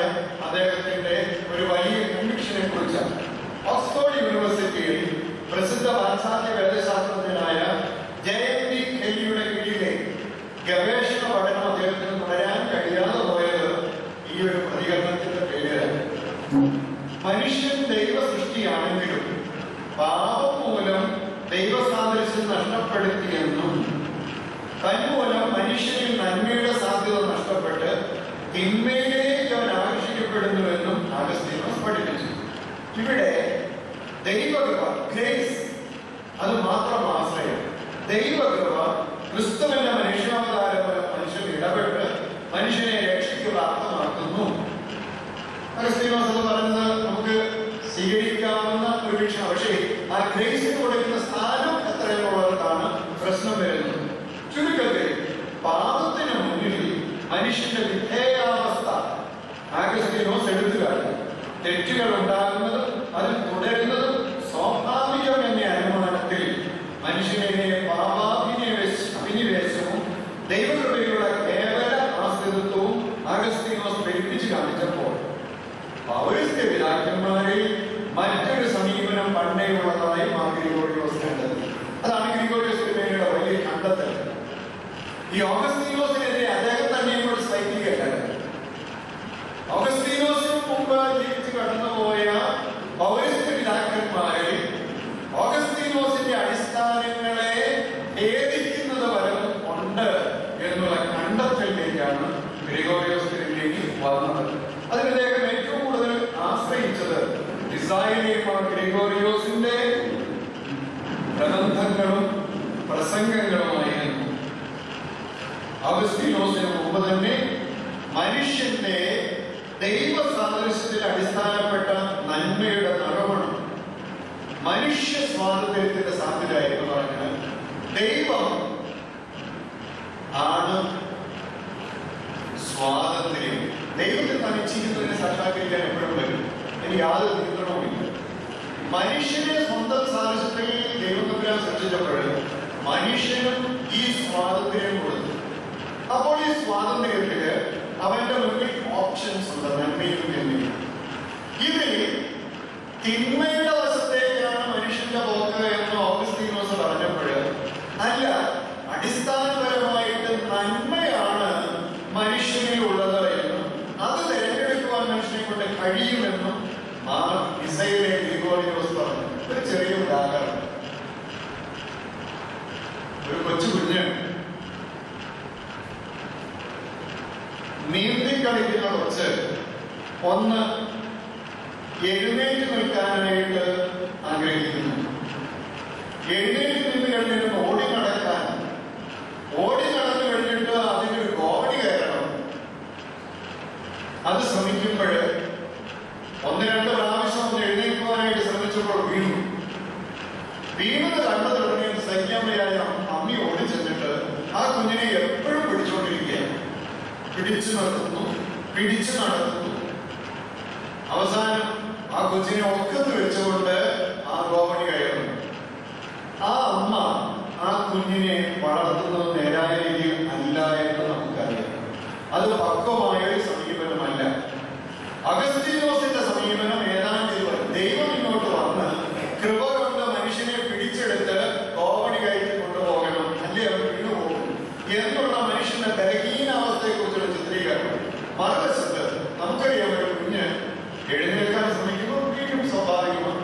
അദ്ദേഹത്തിന്റെ ഒരു വലിയ കൺവിക്ഷനെ കുറിച്ചാണ്. ഓക്സ്ഫോർഡ് യൂണിവേഴ്സിറ്റിയിൽ പ്രസിദ്ധ പാശ്ചാത്യ വേദശാസ്ത്രജ്ഞനായ ജയന്തി ഖെല്ലിയുടെ കീഴിലെ ഗവേഷണ പഠനം അദ്ദേഹത്തിന് തുടരാൻ കഴിയാതെ പോയത് ഈ ഒരു പ്രതികരണത്തിന്റെ പേരിലാണ്. മനുഷ്യൻ ദൈവ സൃഷ്ടിയാണെങ്കിലും പാപം മൂലം ദൈവസാദൃശ്യം നഷ്ടപ്പെടുത്തിയെന്നും തന്മൂലം മനുഷ്യനിൽ നന്മയുടെ സാധ്യത നഷ്ടപ്പെട്ട് തിന്മയിലേക്ക് അവൻ ആകർഷിക്കപ്പെടുന്നുവെന്നും അഗസ്തീനോസ് പഠിപ്പിച്ചു. ഇവിടെ ദൈവകൃപ, ഗ്രേസ്, അത് മാത്രം ആശ്രയം. ദൈവകൃപ ക്രിസ്തുവിന്റെ മനുഷ്യാവതാരം മനുഷ്യൻ ഇടപെട്ട് മനുഷ്യനെ രക്ഷയ്ക്ക് പ്രാപ്തമാക്കുന്നു. അഗസ്തീനോസ് എന്ന് പറയുന്നത് നമുക്ക് സ്വീകരിക്കാവുന്ന ഒരു വീക്ഷണം. പക്ഷേ ആ ഗ്രേസിന് കൊടുക്കുന്ന സ്ഥാനം എത്രയുള്ളവർക്കാണ് പ്രശ്നം വരുന്നത്. ചുരുക്കത്തിൽ പാപത്തിന് മുന്നിൽ മനുഷ്യന്റെ വിധേയാവസ്ഥ തെറ്റുകൾ ഉണ്ടാകുന്നതും അതിൽ തുടരുന്നതും സ്വാഭാവികം എന്ന അനുമാനത്തിൽ മനുഷ്യനെ അഭിനിവേശവും ദൈവകൃപയുള്ള കേവല ആശ്രിതത്വവും അഗസ്തീനോസ് പെരുപ്പിച്ച് കാണിച്ചപ്പോൾ പൗരസ്ത്യ പിതാക്കന്മാരിൽ മറ്റൊരു സമീപനം പണ്ടേ ഉള്ളതായി ഗ്രിഗോറിയോസ് കണ്ടെത്തി. അതാണ് ഗ്രിഗോറിയോസ് തിരുമേനിയുടെ വലിയ കണ്ടെത്തൽ. ഈ ഓഗസ്തീനോസിനെതിരെ അദ്ദേഹം തന്നെയും കൂടി സൈനികല്ല. ഓഗസ്തീനോസിന് മുമ്പ് ജീവിച്ച് കടന്നുപോയ പൗരസ്ത്യ പിതാക്കന്മാരിൽ ഓഗസ്തീനോസിന്റെ അടിസ്ഥാനങ്ങളെ ഭേദിക്കുന്നത് പലതും ഉണ്ട് എന്നുള്ള കണ്ടെത്തലിലേക്കാണ് ഗ്രിഗോറിയോസ് തിരുമേനി വന്നത്. അതിന് അദ്ദേഹം ഏറ്റവും കൂടുതൽ ആശ്രയിച്ചത് ഇസ്രായേലിയന്മാർ ഗ്രിഗോറിയോസിന്റെ പ്രബന്ധങ്ങളും പ്രസംഗങ്ങളുമായിരുന്നു. ഓഗസ്തീനോസിന് മുമ്പ് തന്നെ മനുഷ്യന്റെ ദൈവ സാദൃശ്യത്തിൽ അടിസ്ഥാനപ്പെട്ട നന്മയുടെ നിറവണം മനുഷ്യ സ്വാതന്ത്ര്യത്തിന്റെ സാധ്യതയായിരുന്നു പറഞ്ഞാൽ ദൈവം ആണ് സ്വാതന്ത്ര്യം. ദൈവത്തെ തനിച്ചിരിക്കുന്നതിനെ സാക്ഷാത്കരിക്കാൻ എപ്പോഴും വരും. എനിക്ക് യാതൊരു നിയന്ത്രണവുമില്ല. മനുഷ്യനെ സ്വന്തം സാദൃശ്യത്തിൽ ദൈവം സൃഷ്ടിച്ചപ്പോൾ മനുഷ്യനും ഈ സ്വാതന്ത്ര്യം കൊടുത്തു. അപ്പോൾ ഈ സ്വാതന്ത്ര്യത്തില് അവന്റെ മുന്നിൽ ഓപ്ഷൻസ് ഉണ്ട്, നന്മയും തിന്മയും. ഇതിൽ തിന്മയുടെ വശത്തേക്കാണ് മനുഷ്യന്റെ പോക്ക് എന്ന് ഓഗസ്തീനോസ് പറഞ്ഞപ്പോൾ അല്ല, അടിസ്ഥാനപരമായിട്ട് നന്മയാണ് മനുഷ്യനിൽ ഉള്ളത് എന്നും അത് തിരഞ്ഞെടുക്കുവാൻ മനുഷ്യനെ കൊണ്ട് കഴിയുമെന്നും ഇസയിലെ ഗ്രിഗോറിയോസ് പറഞ്ഞു. ഒരു ചെറിയ ഉദാഹരണം. ഒരു കൊച്ചു കുഞ്ഞ് നീന്തി കളിക്കുന്ന കൊച്ച് ഒന്ന് എഴുന്നേറ്റ് നിൽക്കാനായിട്ട് ആഗ്രഹിക്കുന്നു. എഴുന്നേറ്റ് നിന്ന് കഴിഞ്ഞിട്ട് ഓടി നടക്കാൻ, ഓടി നടന്നു കഴിഞ്ഞിട്ട് അതിനൊരു കോവണി കയറണം. അത് ശ്രമിക്കുമ്പോൾ ഒന്ന് രണ്ട് പ്രാവശ്യം ഒന്ന് എഴുന്നേൽക്കുവാനായിട്ട് ശ്രമിച്ചപ്പോൾ വീണത് കണ്ടു തുടങ്ങിയ സൈന്യമ്മയായ അമ്മി ഓടിച്ചെന്നിട്ട് ആ കുഞ്ഞിനെ എപ്പോഴും പിടിച്ചുകൊണ്ടിരിക്കുകയാണ്. പിടിച്ചു നടത്തുന്നു. അവസാനം ആ കൊച്ചിനെ ഒക്കത്ത് വെച്ചുകൊണ്ട് ആ ഗോവണി കയറുന്നു. ആ അമ്മ ആ കുഞ്ഞിനെ വളർത്തുന്നത് നേരായ രീതിയിൽ അല്ല എന്ന് നമുക്കറിയാം. അത് പക്വമായ ഒരു സമീപനമല്ല. അഗസ്തീനോസിന്റെ സമീപനം ഏതാണ്ട് ദൈവം ഇങ്ങോട്ട് വന്ന് കൃപ കൊണ്ട് മനുഷ്യനെ പിടിച്ചെടുത്ത് ഗോവണി കയറ്റി കൊണ്ടുപോകണം, അല്ലേ അവർ വീണുപോകും എന്നുള്ള മനുഷ്യന്റെ ബലഹീനാവസ്ഥയെ കുറിച്ചുള്ള ചിത്രീകരണം. മറുവശത്ത് നമുക്കറിയാം, ഒരു കുഞ്ഞ് എഴുന്നേൽക്കാൻ ശ്രമിക്കുമ്പോൾ വീണ്ടും സ്വാഭാവികമാണ്.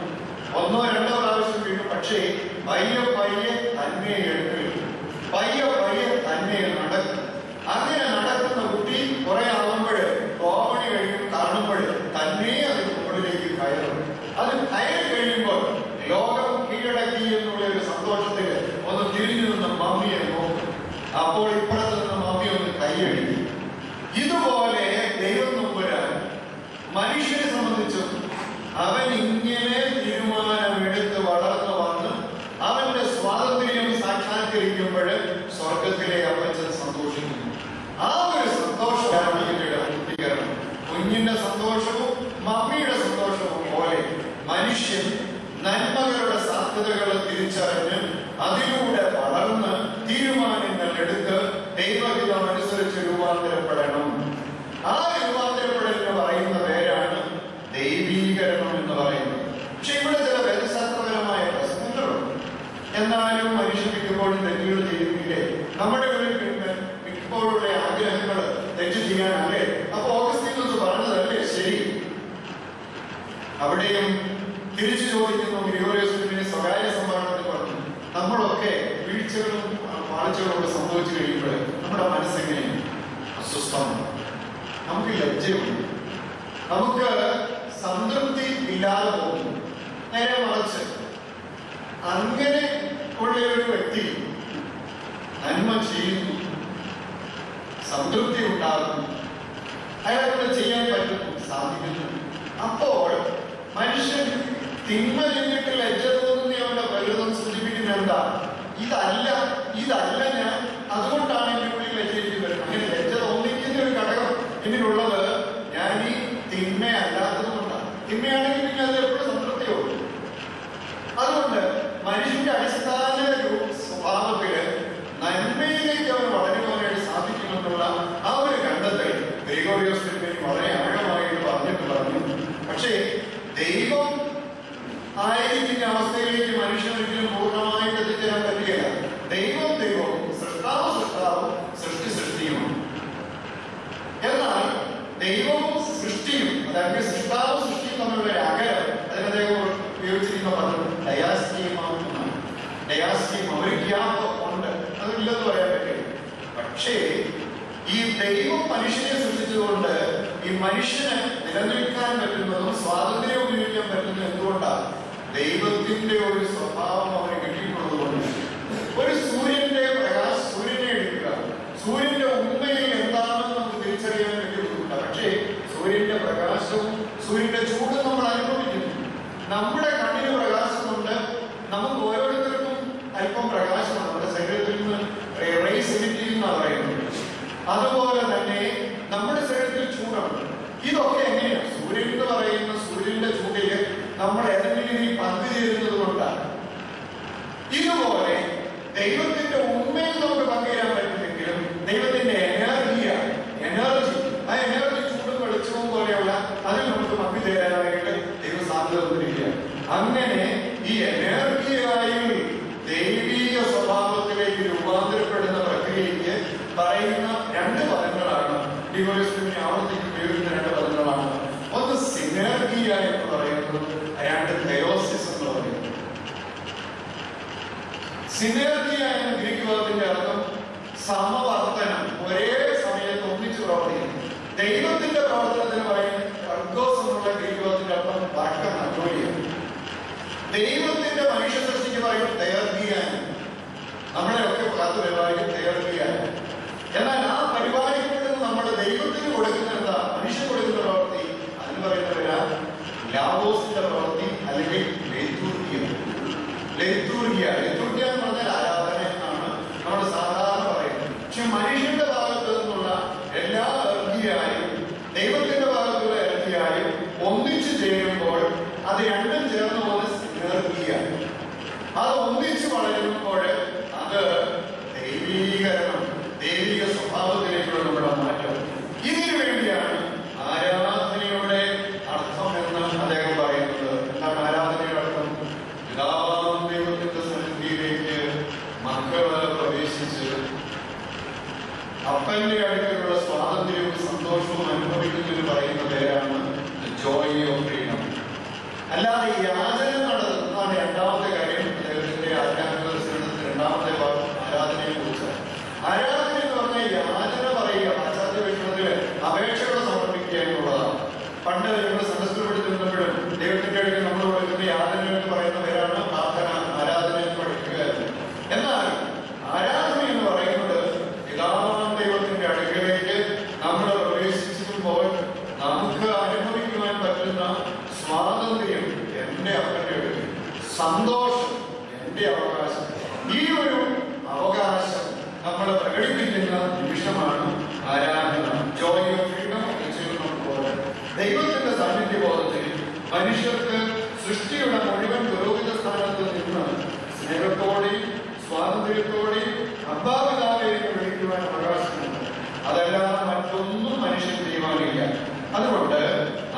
ഒന്നോ രണ്ടോ പ്രാവശ്യം വീണ്ടും. പക്ഷേ പയ്യെ തന്നെ എഴുന്നേൽക്കും, പയ്യെ തന്നെ നടക്കും. അങ്ങനെ നടക്കുന്ന കുട്ടി കുറെ ആവുമ്പോൾ ഗോവണി കാണുമ്പോൾ തന്നെ അത് മുകളിലേക്ക് കയറും. അത് കയറി കഴിയുമ്പോൾ ലോകം കീഴടക്കി എന്നുള്ള ഒരു സന്തോഷത്തിൽ ഒന്ന് തിരിഞ്ഞു നിന്ന് മമ്മിയെ നോക്കും. അപ്പോൾ ഇപ്പുറത്ത് നിന്ന് മമ്മി ഒന്ന് കൈയടിക്കും. ഇതുപോലെ ദൈവം നമ്പുരാൻ മനുഷ്യനെ സംബന്ധിച്ചും അവൻ ഇങ്ങനെ തീരുമാനമെടുത്ത് വളർന്നു വന്ന് അവന്റെ സ്വാതന്ത്ര്യം സാക്ഷാത്കരിക്കുമ്പോൾ സ്വർഗത്തിലെ അപ്പച്ചൻ സന്തോഷിക്കുന്നു. ആ ഒരു സന്തോഷമാണ് ഇതിന്റെ പൂർത്തീകരണം. കുഞ്ഞിന്റെ സന്തോഷവും മമ്മിയുടെ സന്തോഷവും പോലെ മനുഷ്യൻ നന്മകളുടെ സാധ്യതകൾ തിരിച്ചറിഞ്ഞ് അതിലൂടെ വളർന്ന് തീരുമാനങ്ങൾ എടുത്ത് ദൈവഹിതം അനുസരിച്ച് രൂപാന്തരപ്പെടണം. ആ രൂപാന്തരപ്പെടലിന് പറയുന്ന പേരാണ് ദൈവീകരണം എന്ന് പറയുന്നത്. പക്ഷെ ഇവിടെ ചില വേദശാസ്ത്രപരമായ പ്രശ്നങ്ങളുണ്ട്. എന്നാലും മനുഷ്യൻ മിക്കപ്പോഴും തെറ്റുകൾ ചെയ്യുന്നില്ലേ? നമ്മുടെ മിക്കപ്പോഴുള്ള ആഗ്രഹങ്ങൾ തെറ്റ് ചെയ്യാനല്ലേ? അപ്പൊ ഓഗസ്തീനോസ് പറഞ്ഞതല്ലേ ശരി? അവിടെയും തിരിച്ചു ചോദിക്കുന്നു. ഗ്രിഗോറിയോസിന്റെ സ്വകാര്യ സംഭാഷണത്തിൽ പറഞ്ഞു, നമ്മളൊക്കെ വീഴ്ചകളും പാളിച്ചകളും സംഭവിച്ചു കഴിയുമ്പോൾ നമ്മുടെ മനസ്സെങ്ങനെ അസ്വസ്ഥമാണ്, നമുക്ക് ലജ്ജയുണ്ട്, നമുക്ക് സംതൃപ്തി ഇല്ലാതെ പോകുന്നു. നേരെ മറിച്ച് അങ്ങനെ ഉള്ള ഒരു വ്യക്തി നന്മ ചെയ്യുന്നു, സംതൃപ്തി ഉണ്ടാകുന്നു, അയാളെ ചെയ്യാൻ പറ്റുന്നു, സാധിക്കുന്നു. അപ്പോൾ മനുഷ്യൻ തിന്മ ചെയ്തിട്ട് ലജ്ജ തോന്നുന്ന അവന്റെ പ്രകൃതം സൂചിപ്പിക്കുന്ന എന്താ? ഇതല്ല ഞാൻ, അതുകൊണ്ടാണ് എന്റെ ഉള്ളിൽ ലജ്ജയിലേക്ക് വരുന്നത്. അങ്ങനെ ലജ്ജ തോന്നിക്കുന്ന ഒരു ഘടകം എന്നിലുള്ളത് ഞാൻ ഈ തിന്മയല്ലാത്തത് കൊണ്ടാണ്. തിന്മ ആയിരിക്കുന്ന അവസ്ഥയിലേക്ക് മനുഷ്യനൊരിക്കലും പൂർണ്ണമായിട്ട് എത്തിച്ചേരാൻ പറ്റുകയില്ല. ദൈവവും സൃഷ്ടാവും സൃഷ്ടിയുമാണ്. എന്നാൽ ദൈവവും സൃഷ്ടിയും, അതായത് സൃഷ്ടാവും സൃഷ്ടിയും തമ്മിലുള്ള അകലം അതിന് അദ്ദേഹം ഉപയോഗിച്ചിരിക്കുന്ന പദം ഡയാസ്റ്റിയമാണ്. ഡയാസ്റ്റിയം ഒരു ഗ്യാപ്പ് ഉണ്ട്, അതില്ലെന്ന് പറയാൻ പറ്റില്ല. പക്ഷേ ഈ ദൈവം മനുഷ്യനെ സൃഷ്ടിച്ചതുകൊണ്ട് ഈ മനുഷ്യന് നിലനിൽക്കാൻ പറ്റുന്നതും സ്വാതന്ത്ര്യം ഉപയോഗിക്കാൻ പറ്റുന്നതും എന്തുകൊണ്ടാണ്? ദൈവത്തിന്റെ ഒരു സ്വഭാവം അവന് കിട്ടിയിട്ടുള്ളത് കൊണ്ട്. ഒരു സൂര്യന്റെ പ്രകാശം, സൂര്യനെ എടുക്കുക, സൂര്യന്റെ ഉണ്മയിൽ എന്താണെന്ന് നമുക്ക് തിരിച്ചറിയാൻ വേണ്ടി ബുദ്ധിമുട്ടാണ്. പക്ഷേ സൂര്യന്റെ പ്രകാശവും സൂര്യന്റെ ചൂടും നമ്മൾ അനുഭവിക്കുന്നു. നമ്മുടെ കണ്ണിന് പ്രകാശമുണ്ട്, നമുക്ക് ഓരോരുത്തർക്കും അല്പം പ്രകാശമാണ് നമ്മുടെ ശരീരത്തിൽ നിന്ന് റേസ് എമിറ്റ് ചെയ്യുന്ന പറയുന്നത്. അതുപോലെ തന്നെ നമ്മുടെ ശരീരത്തിൽ ചൂടുണ്ട്. ഇതൊക്കെ എങ്ങനെയാണ്? സൂര്യൻ എന്ന് പറയുന്ന സൂര്യന്റെ ചൂടില് നമ്മൾ ഏതെങ്കിലും പങ്കുചേരുന്നത് കൊണ്ടാണ്. ഇതുപോലെ ദൈവത്തിന്റെ ഉണ്മയിൽ നമുക്ക് പങ്കുചേരാൻ പറ്റുമെങ്കിലും ദൈവത്തിന്റെ എനർജി, ആ എനർജി ചൂടും വെളിച്ചവും പോലെയുള്ള അതിൽ നമുക്ക് പങ്കുചേരാനായിട്ട് ദൈവം സാധ്യത തന്നിരിക്കുകയാണ്. അങ്ങനെ ഈ എനർജിയായി ദൈവീക സ്വഭാവത്തിലേക്ക് രൂപാന്തരപ്പെടുന്ന പ്രക്രിയയ്ക്ക് പറയുന്ന രണ്ട് പദങ്ങളാണ്, ഡിവോഴ്സിനെ ആവർത്തിച്ച് ഉപയോഗിക്കുന്ന രണ്ട് പദങ്ങളാണ്. ഒന്ന് സിനർഗിയ എന്ന് പറയുന്നത്, രണ്ട് തെയോസിസ് എന്ന് പറയുന്നത്. സിനർഗിയ എന്ന ഗ്രീക്ക് പദത്തിന്റെ അർത്ഥം സമവർത്തനം, ഒരേ സമയത്ത് ഒന്നിച്ച് പ്രവർത്തിക്കുന്നു. ദൈവത്തിന്റെ പ്രവർത്തനത്തിന് പറയുന്നത് അർഗോസ് എന്നുള്ള ഗ്രീക്ക് പദത്തിന്റെ അർത്ഥം വർക്കാണ്, ജോലിയാണ്. ദൈവത്തിന്റെ മനുഷ്യ സൃഷ്ടിക്ക് പറയും ദയർഗിയാണ്. നമ്മളെയൊക്കെ കാത്തു പരിപാടിക്കും ദയർഗിയാണ്. എന്നാൽ ആ പരിപാടിക്കുന്നത് നമ്മൾ ദൈവത്തിന് കൊടുക്കുന്ന എന്താ? മനുഷ്യൻ കൊടുക്കുന്ന പ്രവൃത്തി, അതിന് പറയുന്നവരാ ലാവോസിന്റെ പ്രവൃത്തി അല്ലെങ്കിൽ ലൈറ്റൂർഗിയ എന്ന് പറഞ്ഞാൽ ആരാധന എന്നാണ് നമ്മൾ സാധാരണ പറയുന്നത്. പക്ഷെ മനുഷ്യന്റെ ഭാഗത്ത് നിന്നുള്ള എല്ലാ എർഗിയായും ദൈവത്തിന്റെ ഭാഗത്തുള്ള എർഗിയായും ഒന്നിച്ചു ചേരുമ്പോൾ അത് രണ്ടും ചേർന്ന് പോലെ സിനർഗിയാണ്. അത് ഒന്നിച്ചു വളരുമ്പോൾ അത് ദൈവീകരണം, ദൈവിക സ്വഭാവത്തിലേക്കുള്ള നമ്മുടെ മാറ്റം. ഇതിനു വേണ്ടിയാണ് ആരാധനയുടെ അർത്ഥം എന്ന് അദ്ദേഹം പറയുന്നത്. എന്താണ് ആരാധനയുടെ അർത്ഥം? പിതാവാം ദൈവത്തിന്റെ സന്നിധിയിലേക്ക് മക്കള് പ്രവേശിച്ച് അപ്പന്റെ അടുക്കലുള്ള സ്വാതന്ത്ര്യവും സന്തോഷവും അനുഭവിക്കുന്നതിന് പറയുന്ന പേരാണ് ജോയ് ഓഫ് ഫ്രീഡം. അല്ലാതെ യാചന നടത്തുന്നതാണ് രണ്ടാമത്തെ കാര്യം. അദ്ദേഹത്തിന്റെ ആരാധനാദർശനത്തിന്റെ രണ്ടാമത്തെ ഭാഗം ആരാധനയെ കുറിച്ചാണ്. ആരാധന എന്ന് പറഞ്ഞാൽ യാചന പറയുക, പാശ്ചാത്യ വീക്ഷണത്തില് അപേക്ഷകൾ സമർപ്പിക്കുക എന്നുള്ളതാണ്. പണ്ട് നമ്മൾ സദസ്സിൽ പഠിച്ചിരുന്നപ്പോഴും ദൈവത്തിന്റെ അടുക്കൽ നമ്മൾ കൊടുക്കുന്ന യാചന എന്ന് പറയുന്ന പേരാണ് പ്രാർത്ഥന, ആരാധന എന്ന് പഠിക്കുകയായിരുന്നു. എന്നാൽ ആരാധന എന്ന് പറയുന്നത് പിതാവാം ദൈവത്തിന്റെ അടുക്കലേക്ക് നമ്മൾ പ്രവേശിക്കുമ്പോൾ നമുക്ക് അനുഭവിക്കുവാൻ പറ്റുന്ന സ്വാതന്ത്ര്യം, എന്റെ അപ്പന്റെ അടുക്കൽ, സന്തോഷം, എന്റെ അവകാശം, ഈ ഒരു അവകാശം നമ്മൾ പ്രകടിപ്പിക്കുന്ന നിമിഷമാണ് ആരാധന. ജോയ് ഓഫ് ഫ്രീഡം പോലെ ദൈവത്തിന്റെ സാന്നിധ്യബോധത്തിൽ മനുഷ്യർക്ക് സൃഷ്ടിയുടെ മുഴുവൻ പുരോഹിത സ്ഥാനത്ത് നിന്ന് സ്നേഹത്തോടെയും സ്വാതന്ത്ര്യത്തോടെയും അബ്ബാപിതാവിലേക്ക് വിളിക്കുവാൻ അവകാശമുണ്ട്. അതല്ലാതെ മറ്റൊന്നും മനുഷ്യൻ തീരുമാനില്ല. അതുകൊണ്ട്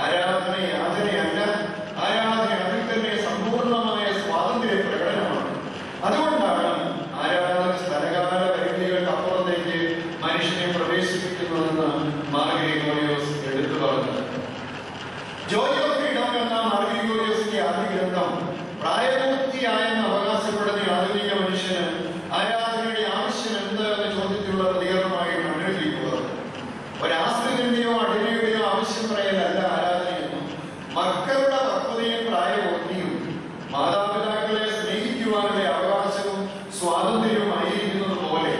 ആരാധന യാചനയല്ല, ആരാധന അതിൽ തന്നെ സമ്പൂർണമായ സ്വാതന്ത്ര്യ പ്രകടനമാണ്. അതുകൊണ്ടാണ് ആരാധന സ്ഥലകാല പരിധികൾക്ക് അപ്പുറത്തേക്ക് മനുഷ്യനെ പ്രവേശിപ്പിക്കുന്നതെന്ന് മാർ ഗ്രിഗോറിയോസ് എടുത്തു പറഞ്ഞത്. ജോയ് ഓഫ് ഫ്രീഡം എന്ന മാർ ഗ്രിഗോറിയോസിന്റെ ആദ്യ ഗ്രന്ഥം പ്രായപൂർത്തിയായെന്ന് അവകാശപ്പെടുന്ന ആധുനിക മനുഷ്യന് ആരാധനയുടെ ആവശ്യം എന്ത് എന്ന ചോദ്യത്തിലുള്ള പ്രതികരണമായിട്ടാണ് എഴുതിയിട്ടുള്ളത്. ഒരാശ്രിതന്റെയോ അടിമയുടെയോ ആവശ്യം പറയലല്ല ആരാധനയെന്നും മക്കളുടെ പക്വതയും പ്രായപൂർത്തിയും മാതാപിതാക്കളെ സ്നേഹിക്കുവാനുള്ള അവകാശവും സ്വാതന്ത്ര്യവുമായിരിക്കുന്നത് പോലെ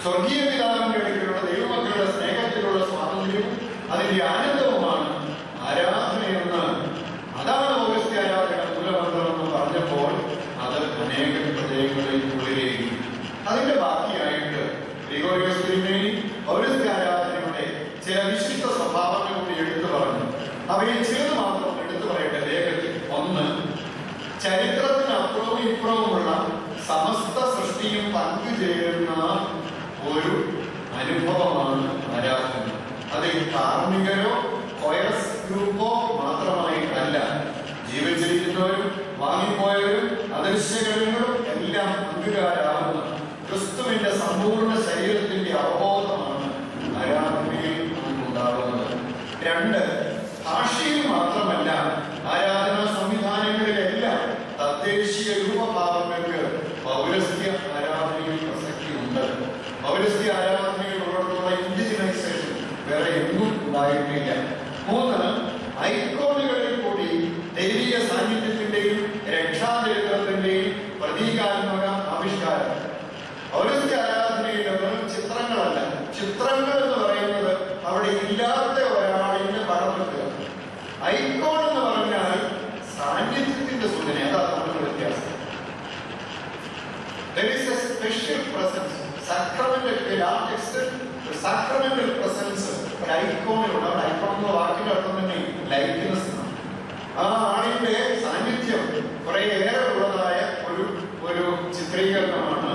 സ്വർഗീയ പിതാവിന്റെ അടുക്കലുള്ള ദൈവമക്കളുടെ സ്നേഹത്തിലുള്ള സ്വാതന്ത്ര്യവും അതിന്റെ ആനന്ദവുമാണ് ആരാധനയെന്ന്, അതാണ് ഓഗസ്റ്റ് ആരാധന മൂലമന്ത്രമെന്ന് പറഞ്ഞപ്പോൾ അത് അനേകം ഹൃദയങ്ങളിൽ ഉള്ളിലേക്ക്. അതിന്റെ ബാക്കിയായിട്ട് ഗ്രിഗോറിയോസ് തിരുമേനി പൗരസ്ത്യ ആരാധനയുടെ ചില വിശിഷ്ട സ്വഭാവങ്ങൾ കൂടി എടുത്തു പറഞ്ഞു. അവയിൽ ചിലത് മാത്രം എടുത്തു പറയട്ടെ വേഗത്തിൽ. ഒന്ന്, ചരിത്രത്തിന് അപ്പുറവും ഇപ്പുറവുമുള്ള സമസ്ത സൃഷ്ടിയും പങ്കുചേരുന്ന ഒരു അനുഭവമാണ് ആരാധന. അത് കാർമ്മികരോ കൊയർസ് ഗ്രൂപ്പോ മാത്രമായിട്ടല്ല, ജീവിച്ചിരിക്കുന്നവരും അദൃശ്യഘടകങ്ങളും എല്ലാം പങ്കുകാരാകുന്ന ക്രിസ്തുവിന്റെ സമ്പൂർണ്ണ ശരീരത്തിന്റെ അവബോധമാണ് ആരാധനയിൽ നമുക്കുണ്ടാകുന്നത്. 2, ഭാഷയിൽ മാത്രമല്ല ആരാധനാ സംവിധാനങ്ങളിലെല്ലാം തദ്ദേശീയ രൂപഭാവങ്ങൾക്ക് പൗരസ്ത്യ ആരാധനയിൽ പ്രസക്തിയുണ്ട്. പൗരസ്ത്യ ആരാധനയിലുള്ള ഇൻഡിജിനൈസേഷൻ വേറെ എങ്ങും ഉണ്ടായിട്ടില്ല. 3, ഐക്കോണുകളിൽ കൂടി ദൈവിക സാന്നിധ്യത്തിന്റെയും രക്ഷാചരിത്രത്തിന്റെയും പ്രതീകാത്മക ആവിഷ്കാരം. പൗരസ്ത്യ ആരാധനയുടെ വെറും ചിത്രങ്ങളല്ല. ചിത്രങ്ങൾ എന്ന് പറയുന്നത് അവിടെ ഇല്ലാത്ത ഒരാളിന്റെ പടം വെക്കുക. ഐക്കോൺ എന്ന് പറഞ്ഞാൽ സാന്നിധ്യത്തിന്റെ സൂചന. അതാണ് നമ്മുടെ വ്യത്യാസം. There is a special presence. Sacramental presence ഒരു ഐക്കോണിലുണ്ട്. അവിടെ ഐക്കോൺ എന്ന വാക്കിന്റെ അർത്ഥം തന്നെ ലൈറ്റ്നെസ്. ആ ആളിന്റെ സാന്നിധ്യം കുറേയേറെ ഉള്ളതായ ഒരു ചിത്രീകരണമാണ്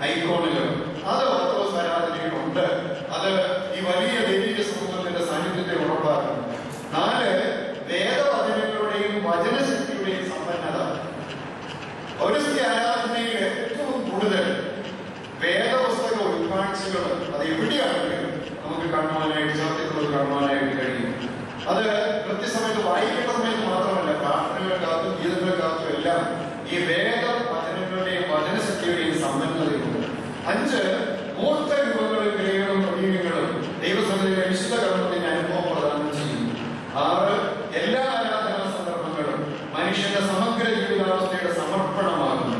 ഐക്കോണുകൾ. അത് ഓർത്തഡോക്സ് ആരാധനയിലുണ്ട്. അത് ഈ വലിയ ദൈവിക സമൂഹത്തിന്റെ സാന്നിധ്യത്തെ ഉറപ്പാക്കുന്നു. 4, വേദവചനങ്ങളുടെയും വചനശക്തിയുടെയും സമ്പന്നത. പൗരസ്ത്യ ആരാധനയിൽ ഏറ്റവും കൂടുതൽ വേദപുസ്തക ഉൾക്കാഴ്ചകൾ അത് എവിടെയാണെങ്കിലും നമുക്ക് കാണുവാനായിട്ട് ചേർത്തിട്ടുള്ളത് കാണുവാനായിട്ട് കഴിയും. അത് കൃത്യസമയത്ത് വായിക്കേണ്ട സമയത്ത് മാത്രമല്ല, പ്രാർത്ഥനകൾക്കകത്തും ഗീതങ്ങൾക്കകത്തും എല്ലാം ഈ വേദവചനങ്ങളുടെയും വചനശക്തിയുടെയും സമ്പന്നതയുണ്ട്. 5, മൂർത്ത രൂപങ്ങളും ക്രിയകളും പ്രതീകങ്ങളും ദൈവസന്നിധിയിലെ വിശുദ്ധ കർമ്മത്തിന് അനുഭവം പ്രദാനം ചെയ്യുന്നു. 6, എല്ലാ ആരാധനാ സന്ദർഭങ്ങളും മനുഷ്യന്റെ സമഗ്ര ജീവിതാവസ്ഥയുടെ സമർപ്പണമാകുന്നു.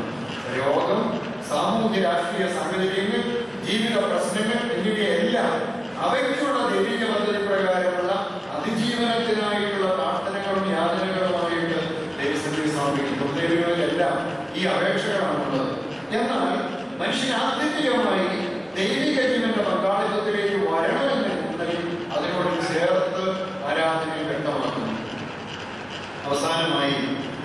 രോഗം, സാമൂഹ്യ രാഷ്ട്രീയ സാഹചര്യങ്ങൾ, ജീവിത പ്രശ്നങ്ങൾ എന്നിവയെല്ലാം അവയ്ക്കുള്ള ദൈവിക പദ്ധതി പ്രകാരമുള്ള അതിജീവനത്തിനായിട്ടുള്ള പ്രാർത്ഥനകളും യാതനകളുമായിട്ട് ദൈവസന്നിധി സമർപ്പിക്കുന്നു. ദൈവങ്ങളിലെല്ലാം ഈ അപേക്ഷകളാണുള്ളത്. എന്നാൽ മനുഷ്യൻ ആത്യന്തികമായി ദൈവിക ജീവന്റെ പങ്കാളിത്തത്തിലേക്ക് വരണമെന്നുണ്ടെങ്കിൽ അതിനോട് ചേർത്ത് ആരാധനയിൽ വ്യക്തമാക്കുന്നു. അവസാനമായി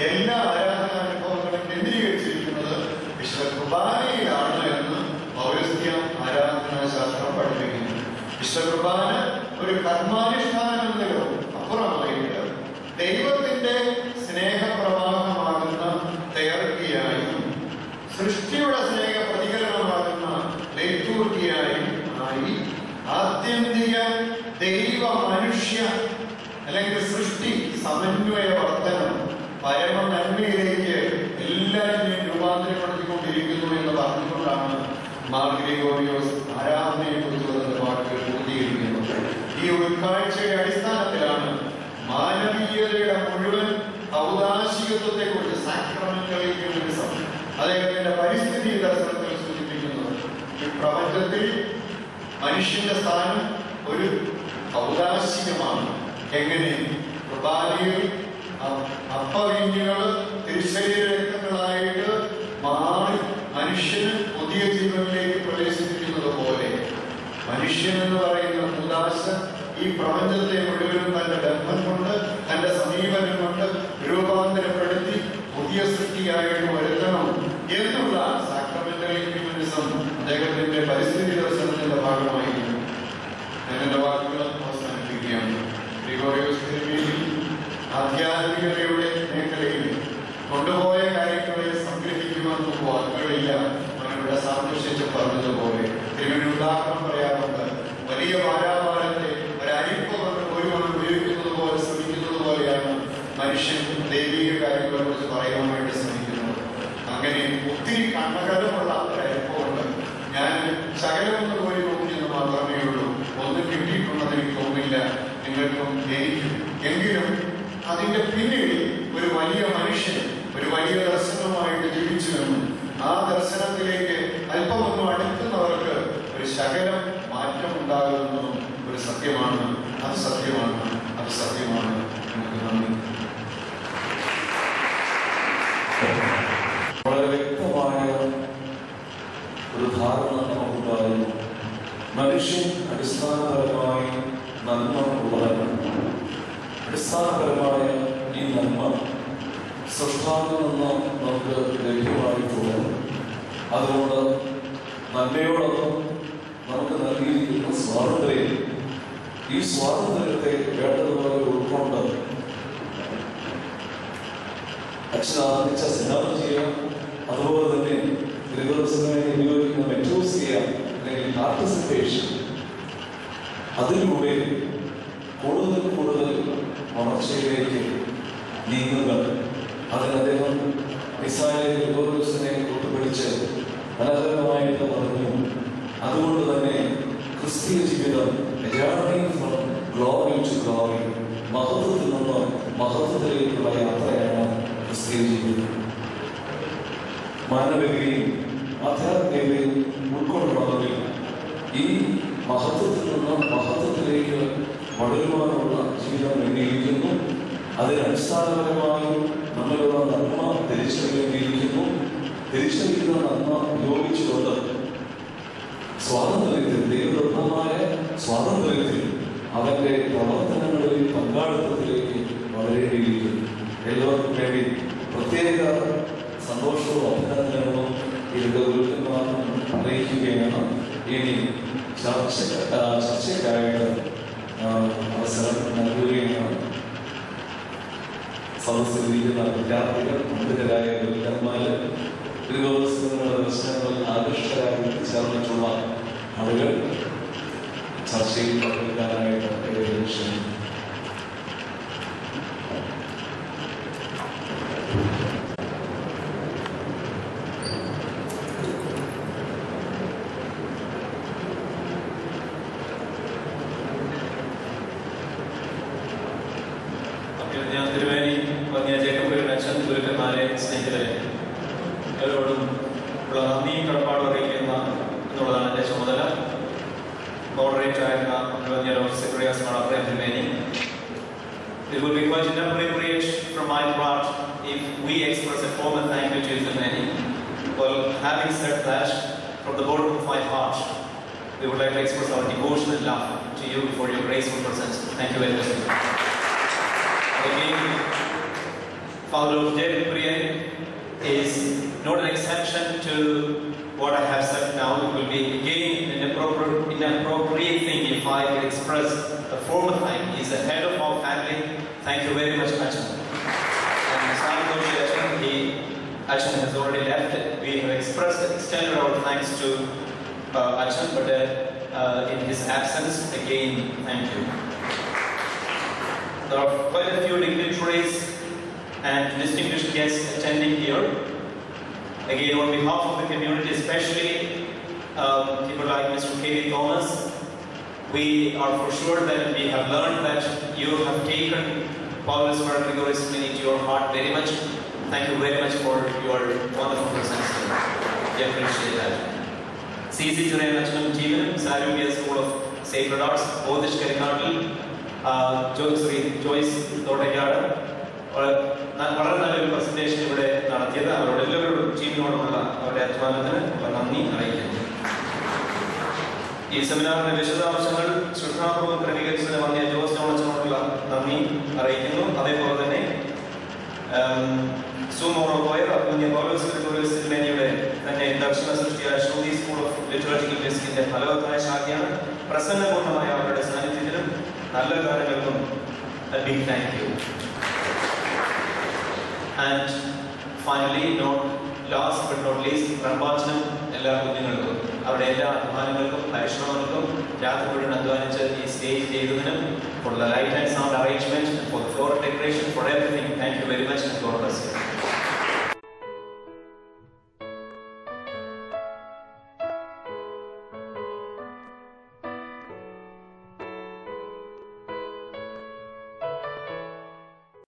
എല്ലാ ആരാധനാനുഭവങ്ങളും കേന്ദ്രീകരിച്ചിരിക്കുന്നത് വിശുദ്ധ കുർബാനയിലാണ് എന്ന് പൗരസ്ത്യ ആരാധനാ ശാസ്ത്രം പഠിപ്പിക്കുന്നു. വിശുദ്ധ കുർബാന ഒരു കർമാനുഷ്ഠാനങ്ങളിലോ അപ്പുറമായിട്ട് ദൈവത്തിന്റെ സ്നേഹപ്രവാഹമാകുന്ന തേർക്കിയായും സൃഷ്ടിയുടെ സ്നേഹ പ്രതികരണമാകുന്ന ലൈറ്റൂർക്കിയായും ആയി ആത്യന്തിക ദൈവ മനുഷ്യ അല്ലെങ്കിൽ സൃഷ്ടി സമന്വയ വർത്തനം പരമ നന്മയിലേക്ക് എല്ലാവരെയും രൂപാന്തരപ്പെടുത്തിക്കൊണ്ടിരിക്കുന്നു എന്ന് പറഞ്ഞുകൊണ്ടാണ് മാർ ഗ്രിഗോറിയോസ് ആരാധനയെ കുറിച്ചുള്ള വാക്കുകൾ പൂർത്തീകരിക്കുന്നത്. ഈ ഉൾക്കാഴ്ചയുടെ അടിസ്ഥാനത്തിലാണ് മാനവീയതയുടെ മുഴുവൻ ഔദാശികത്വത്തെ കുറിച്ച് സാക്രമെന്റൽ ഹ്യൂമനിസം അദ്ദേഹത്തിന്റെ പരിസ്ഥിതി ദർശനത്തിൽ സൂചിപ്പിക്കുന്നത്. ഈ പ്രപഞ്ചത്തിൽ മനുഷ്യന്റെ സ്ഥാനം ഒരു ഔദാശികമാണ്. എങ്ങനെ? കുർബാനയിൽ അപ്പവീഞ്ഞുകൾ തിരുശരീര രക്തങ്ങളായിട്ട് മാറി മനുഷ്യന് പുതിയ ജീവനിലേക്ക് പ്രവേശിപ്പിക്കുന്നത് പോലെ മനുഷ്യൻ എന്ന് പറയുന്ന ഉദാശ ഈ പ്രപഞ്ചത്തെ മുഴുവനും തന്റെ ബന്ധം കൊണ്ട് തന്റെ സമീപനം കൊണ്ട് രൂപാന്തരപ്പെടുത്തി പുതിയ സൃഷ്ടിയായിട്ട് വരുത്തണം എന്നുള്ള സാക്രമെന്റൽ ഹ്യൂമനിസം അദ്ദേഹത്തിന്റെ പരിസ്ഥിതി ദർശനത്തിന്റെ ഭാഗമായിരുന്നു. ഞാൻ എന്റെ വാക്കുകൾ അവസാനിപ്പിക്കുകയാണ്. ഗ്രിഗോറിയോസ് തിരുമേനി ആധ്യാത്മികതയുടെ മേഖലയിൽ കൊണ്ടുപോയ കാര്യങ്ങളെ സംഗ്രഹിക്കുമെന്ന് വാക്കുകളില്ല. അവനിവിടെ സാദൃശ്യം പറഞ്ഞതുപോലെ തിരുമേനി ഉദാഹരണം പറയാറുണ്ട്. വലിയ വാരാവാരത്തെ ഒരരിപ്പ് കൊണ്ട് ഒരുവൻ ഉപയോഗിക്കുന്നത് പോലെ ശ്രമിക്കുന്നത് പോലെയാണ് മനുഷ്യൻ ദൈവിക കാര്യങ്ങളെ കുറിച്ച് പറയാൻ വേണ്ടി ശ്രമിക്കുന്നത്. അങ്ങനെ ഒത്തിരി കണ്ണകലമുള്ള ഒരരിപ്പുണ്ട്. ഞാൻ ശകലമൊന്ന് പോയി നോക്കിയെന്ന് മാത്രമേ ഉള്ളൂ. ഒന്നും കിട്ടിയിട്ടുണ്ടെന്ന് എനിക്ക് തോന്നില്ല. നിങ്ങൾക്കും എനിക്കും. എങ്കിലും അതിന്റെ പിന്നിൽ ഒരു വലിയ മനുഷ്യൻ ഒരു വലിയ ദർശനമായിട്ട് ജീവിച്ചുവെന്നും ആ ദർശനത്തിലേക്ക് അല്പമൊന്നും അടുക്കുന്നവർക്ക് ഒരു ശകലം മാറ്റം ഉണ്ടാകുന്നതും ഒരു സത്യമാണ്. അത് സത്യമാണ്. അത് സത്യമാണ്. നമുക്ക് നന്ദി. വളരെ വ്യക്തമായ ഒരു ധാരണ നമുക്കുണ്ടാകുന്നു. മനുഷ്യൻ അടിസ്ഥാനപരമായി നന്മ ഉള്ളവരാണ്. അടിസ്ഥാനപരമായ ഈ നന്മ സൃഷ്ടാവിൽ നിന്ന് നമുക്ക് ലഭ്യമായിട്ടുള്ളത്. അതുകൊണ്ട് നന്മയോടൊപ്പം നമുക്ക് നൽകിയിരിക്കുന്ന സ്വാതന്ത്ര്യം, ഈ സ്വാതന്ത്ര്യത്തെ വേണ്ടതുപോലെ ഉൾക്കൊണ്ട് അച്ഛനാദിച്ച സിനാർജിയെ അതുപോലെ തന്നെ ഗ്രിഗോറിയസിന് ഉപയോഗിക്കുന്ന മെറ്റോസിയ അല്ലെങ്കിൽ പാർട്ടിസിപ്പേഷൻ, അതിലൂടെ കൂടുതൽ കൂടുതൽ വളർച്ചയിലേക്ക് നീങ്ങുക. അതിന് അദ്ദേഹം മിസായിലെ ഗ്രിഗോറിയസിനെ കൂട്ടുപിടിച്ച് മനോഹരമായിട്ട് പറഞ്ഞു. അതുകൊണ്ട് തന്നെ ക്രിസ്തീയ ജീവിതം ഗ്ലോറി ടു ഗ്ലോറി, മഹത്വത്തിൽ നിന്ന് മഹത്വത്തിലേക്കുള്ള യാത്രയാണ് ക്രിസ്തീയ ജീവിതം. മാനവികതയും ആധ്യാത്മികതയും ഉൾക്കൊള്ളണമെങ്കിൽ ഈ മഹത്വത്തിൽ നിന്ന് മഹത്വത്തിലേക്ക് വളരുവാനുള്ള ജീവിതം വേണ്ടിയിരിക്കുന്നു. അതിനടിസ്ഥാനപരമായി നമ്മളുടെ നന്മ തിരിച്ചറിയേണ്ടിയിരിക്കുന്നു. തിരിച്ചറിയുന്ന നന്മ ഉപയോഗിച്ചുകൊണ്ട് സ്വാതന്ത്ര്യത്തിൽ, ദൈവദത്തമായ സ്വാതന്ത്ര്യത്തിൽ അവന്റെ പ്രവർത്തനങ്ങളിൽ പങ്കാളിത്തത്തിലേക്ക് വളരേണ്ടിയിരിക്കുന്നു. എല്ലാവർക്കും വേണ്ടി പ്രത്യേക സന്തോഷവും അഭിനന്ദനങ്ങളും ഇതിന്റെ ഗുരുക്കന്മാരും അറിയിക്കുകയാണ്. ഇനി ചർച്ചയ്ക്കായിട്ട് അവസരം നൽകുകയാണ്. സദസ്സിലിരിക്കുന്ന വിദ്യാർത്ഥികൾ, പണ്ഡിതരായ ഗുരുക്കന്മാര്, ഗ്രിഗോറിയസിന്റെ ദർശനങ്ങളിൽ ആകർഷകരായി ചേർന്നിട്ടുള്ള ആളുകൾ ചർച്ചയിൽ പങ്കെടുക്കാനായിട്ട് ക്ഷണിക്കുന്നു. ഗുരുക്കന്മാരെ, സ്നേഹിതരെ, എല്ലാവരോടും ഉള്ള നന്ദിയും കടപ്പാടും അറിയിക്കുന്ന എന്നുള്ളതാണ് എൻ്റെ ചുമതല. മോഡറേറ്റർ ആയിരുന്ന secretary Abraham Triveni. It would be quite inappropriate from my part if we express a formal thank you to Triveni. Well, having said that, from the bottom of my heart, we would like to express our devotion and love to you for your graceful presence. Thank you very much. Again, Father David Priyan is not an exception to what I have said now. It will be again an inappropriate thing if I can express a formal thank. He is the head of our family. Thank you very much, Achan. And Achan has already left. We have extended our thanks to Achan, but in his absence, again, thank you. There are quite a few dignitaries and distinguished guests attending here. Again, on behalf of the community, especially people like Mr. K.V. Thomas, we are for sure that we have learned that you have taken Paulus for Gregorius into your heart very much. Thank you very much for your wonderful presence. We appreciate that. C.C. Churayanachanam Jeevan, Saruvia School of Sacred Arts, Bodhish Karikadal, Joyce Todayada, വളരെ നല്ലൊരു പ്രസന്റേഷൻ ഇവിടെ നടത്തിയത്. അവരോട് എല്ലാവരോടും ടീമിനോടുമുള്ള അവരുടെ അധ്വാനത്തിന് നന്ദി അറിയിക്കുന്നു. ഈ സെമിനാറിന്റെ വിശദാംശങ്ങൾ ശ്രദ്ധാപൂർവ്വം ക്രമീകരിച്ചതിന് വന്നിയ ജോസ് ജോണച്ചനോടുള്ള നന്ദി അറിയിക്കുന്നു. അതേപോലെ തന്നെ സുമോറോയ പൗലോസ് ഗ്രിഗോറിയസ് തന്നെ ദർശന സൃഷ്ടിയായ ശ്രുതി സ്കൂൾ ഓഫ് ലിറ്ററേച്ചർ ഡെസ്കിന്റെ ഫലവത്തായ ശാഖയാണ്. പ്രസന്നപൂർണ്ണമായ അവരുടെ സാന്നിധ്യത്തിനും നല്ല കാര്യങ്ങൾക്കും big thank you. And finally, not last but not least, പ്രഭാഷണം എല്ലാ കുഞ്ഞുങ്ങൾക്കും അവരുടെ എല്ലാ അഭിമാനങ്ങൾക്കും പരിശ്രമങ്ങൾക്കും രാത്രി മുഴുവൻ അധ്വാനിച്ച് ഈ stage ചെയ്തതിനും for the light and sound arrangement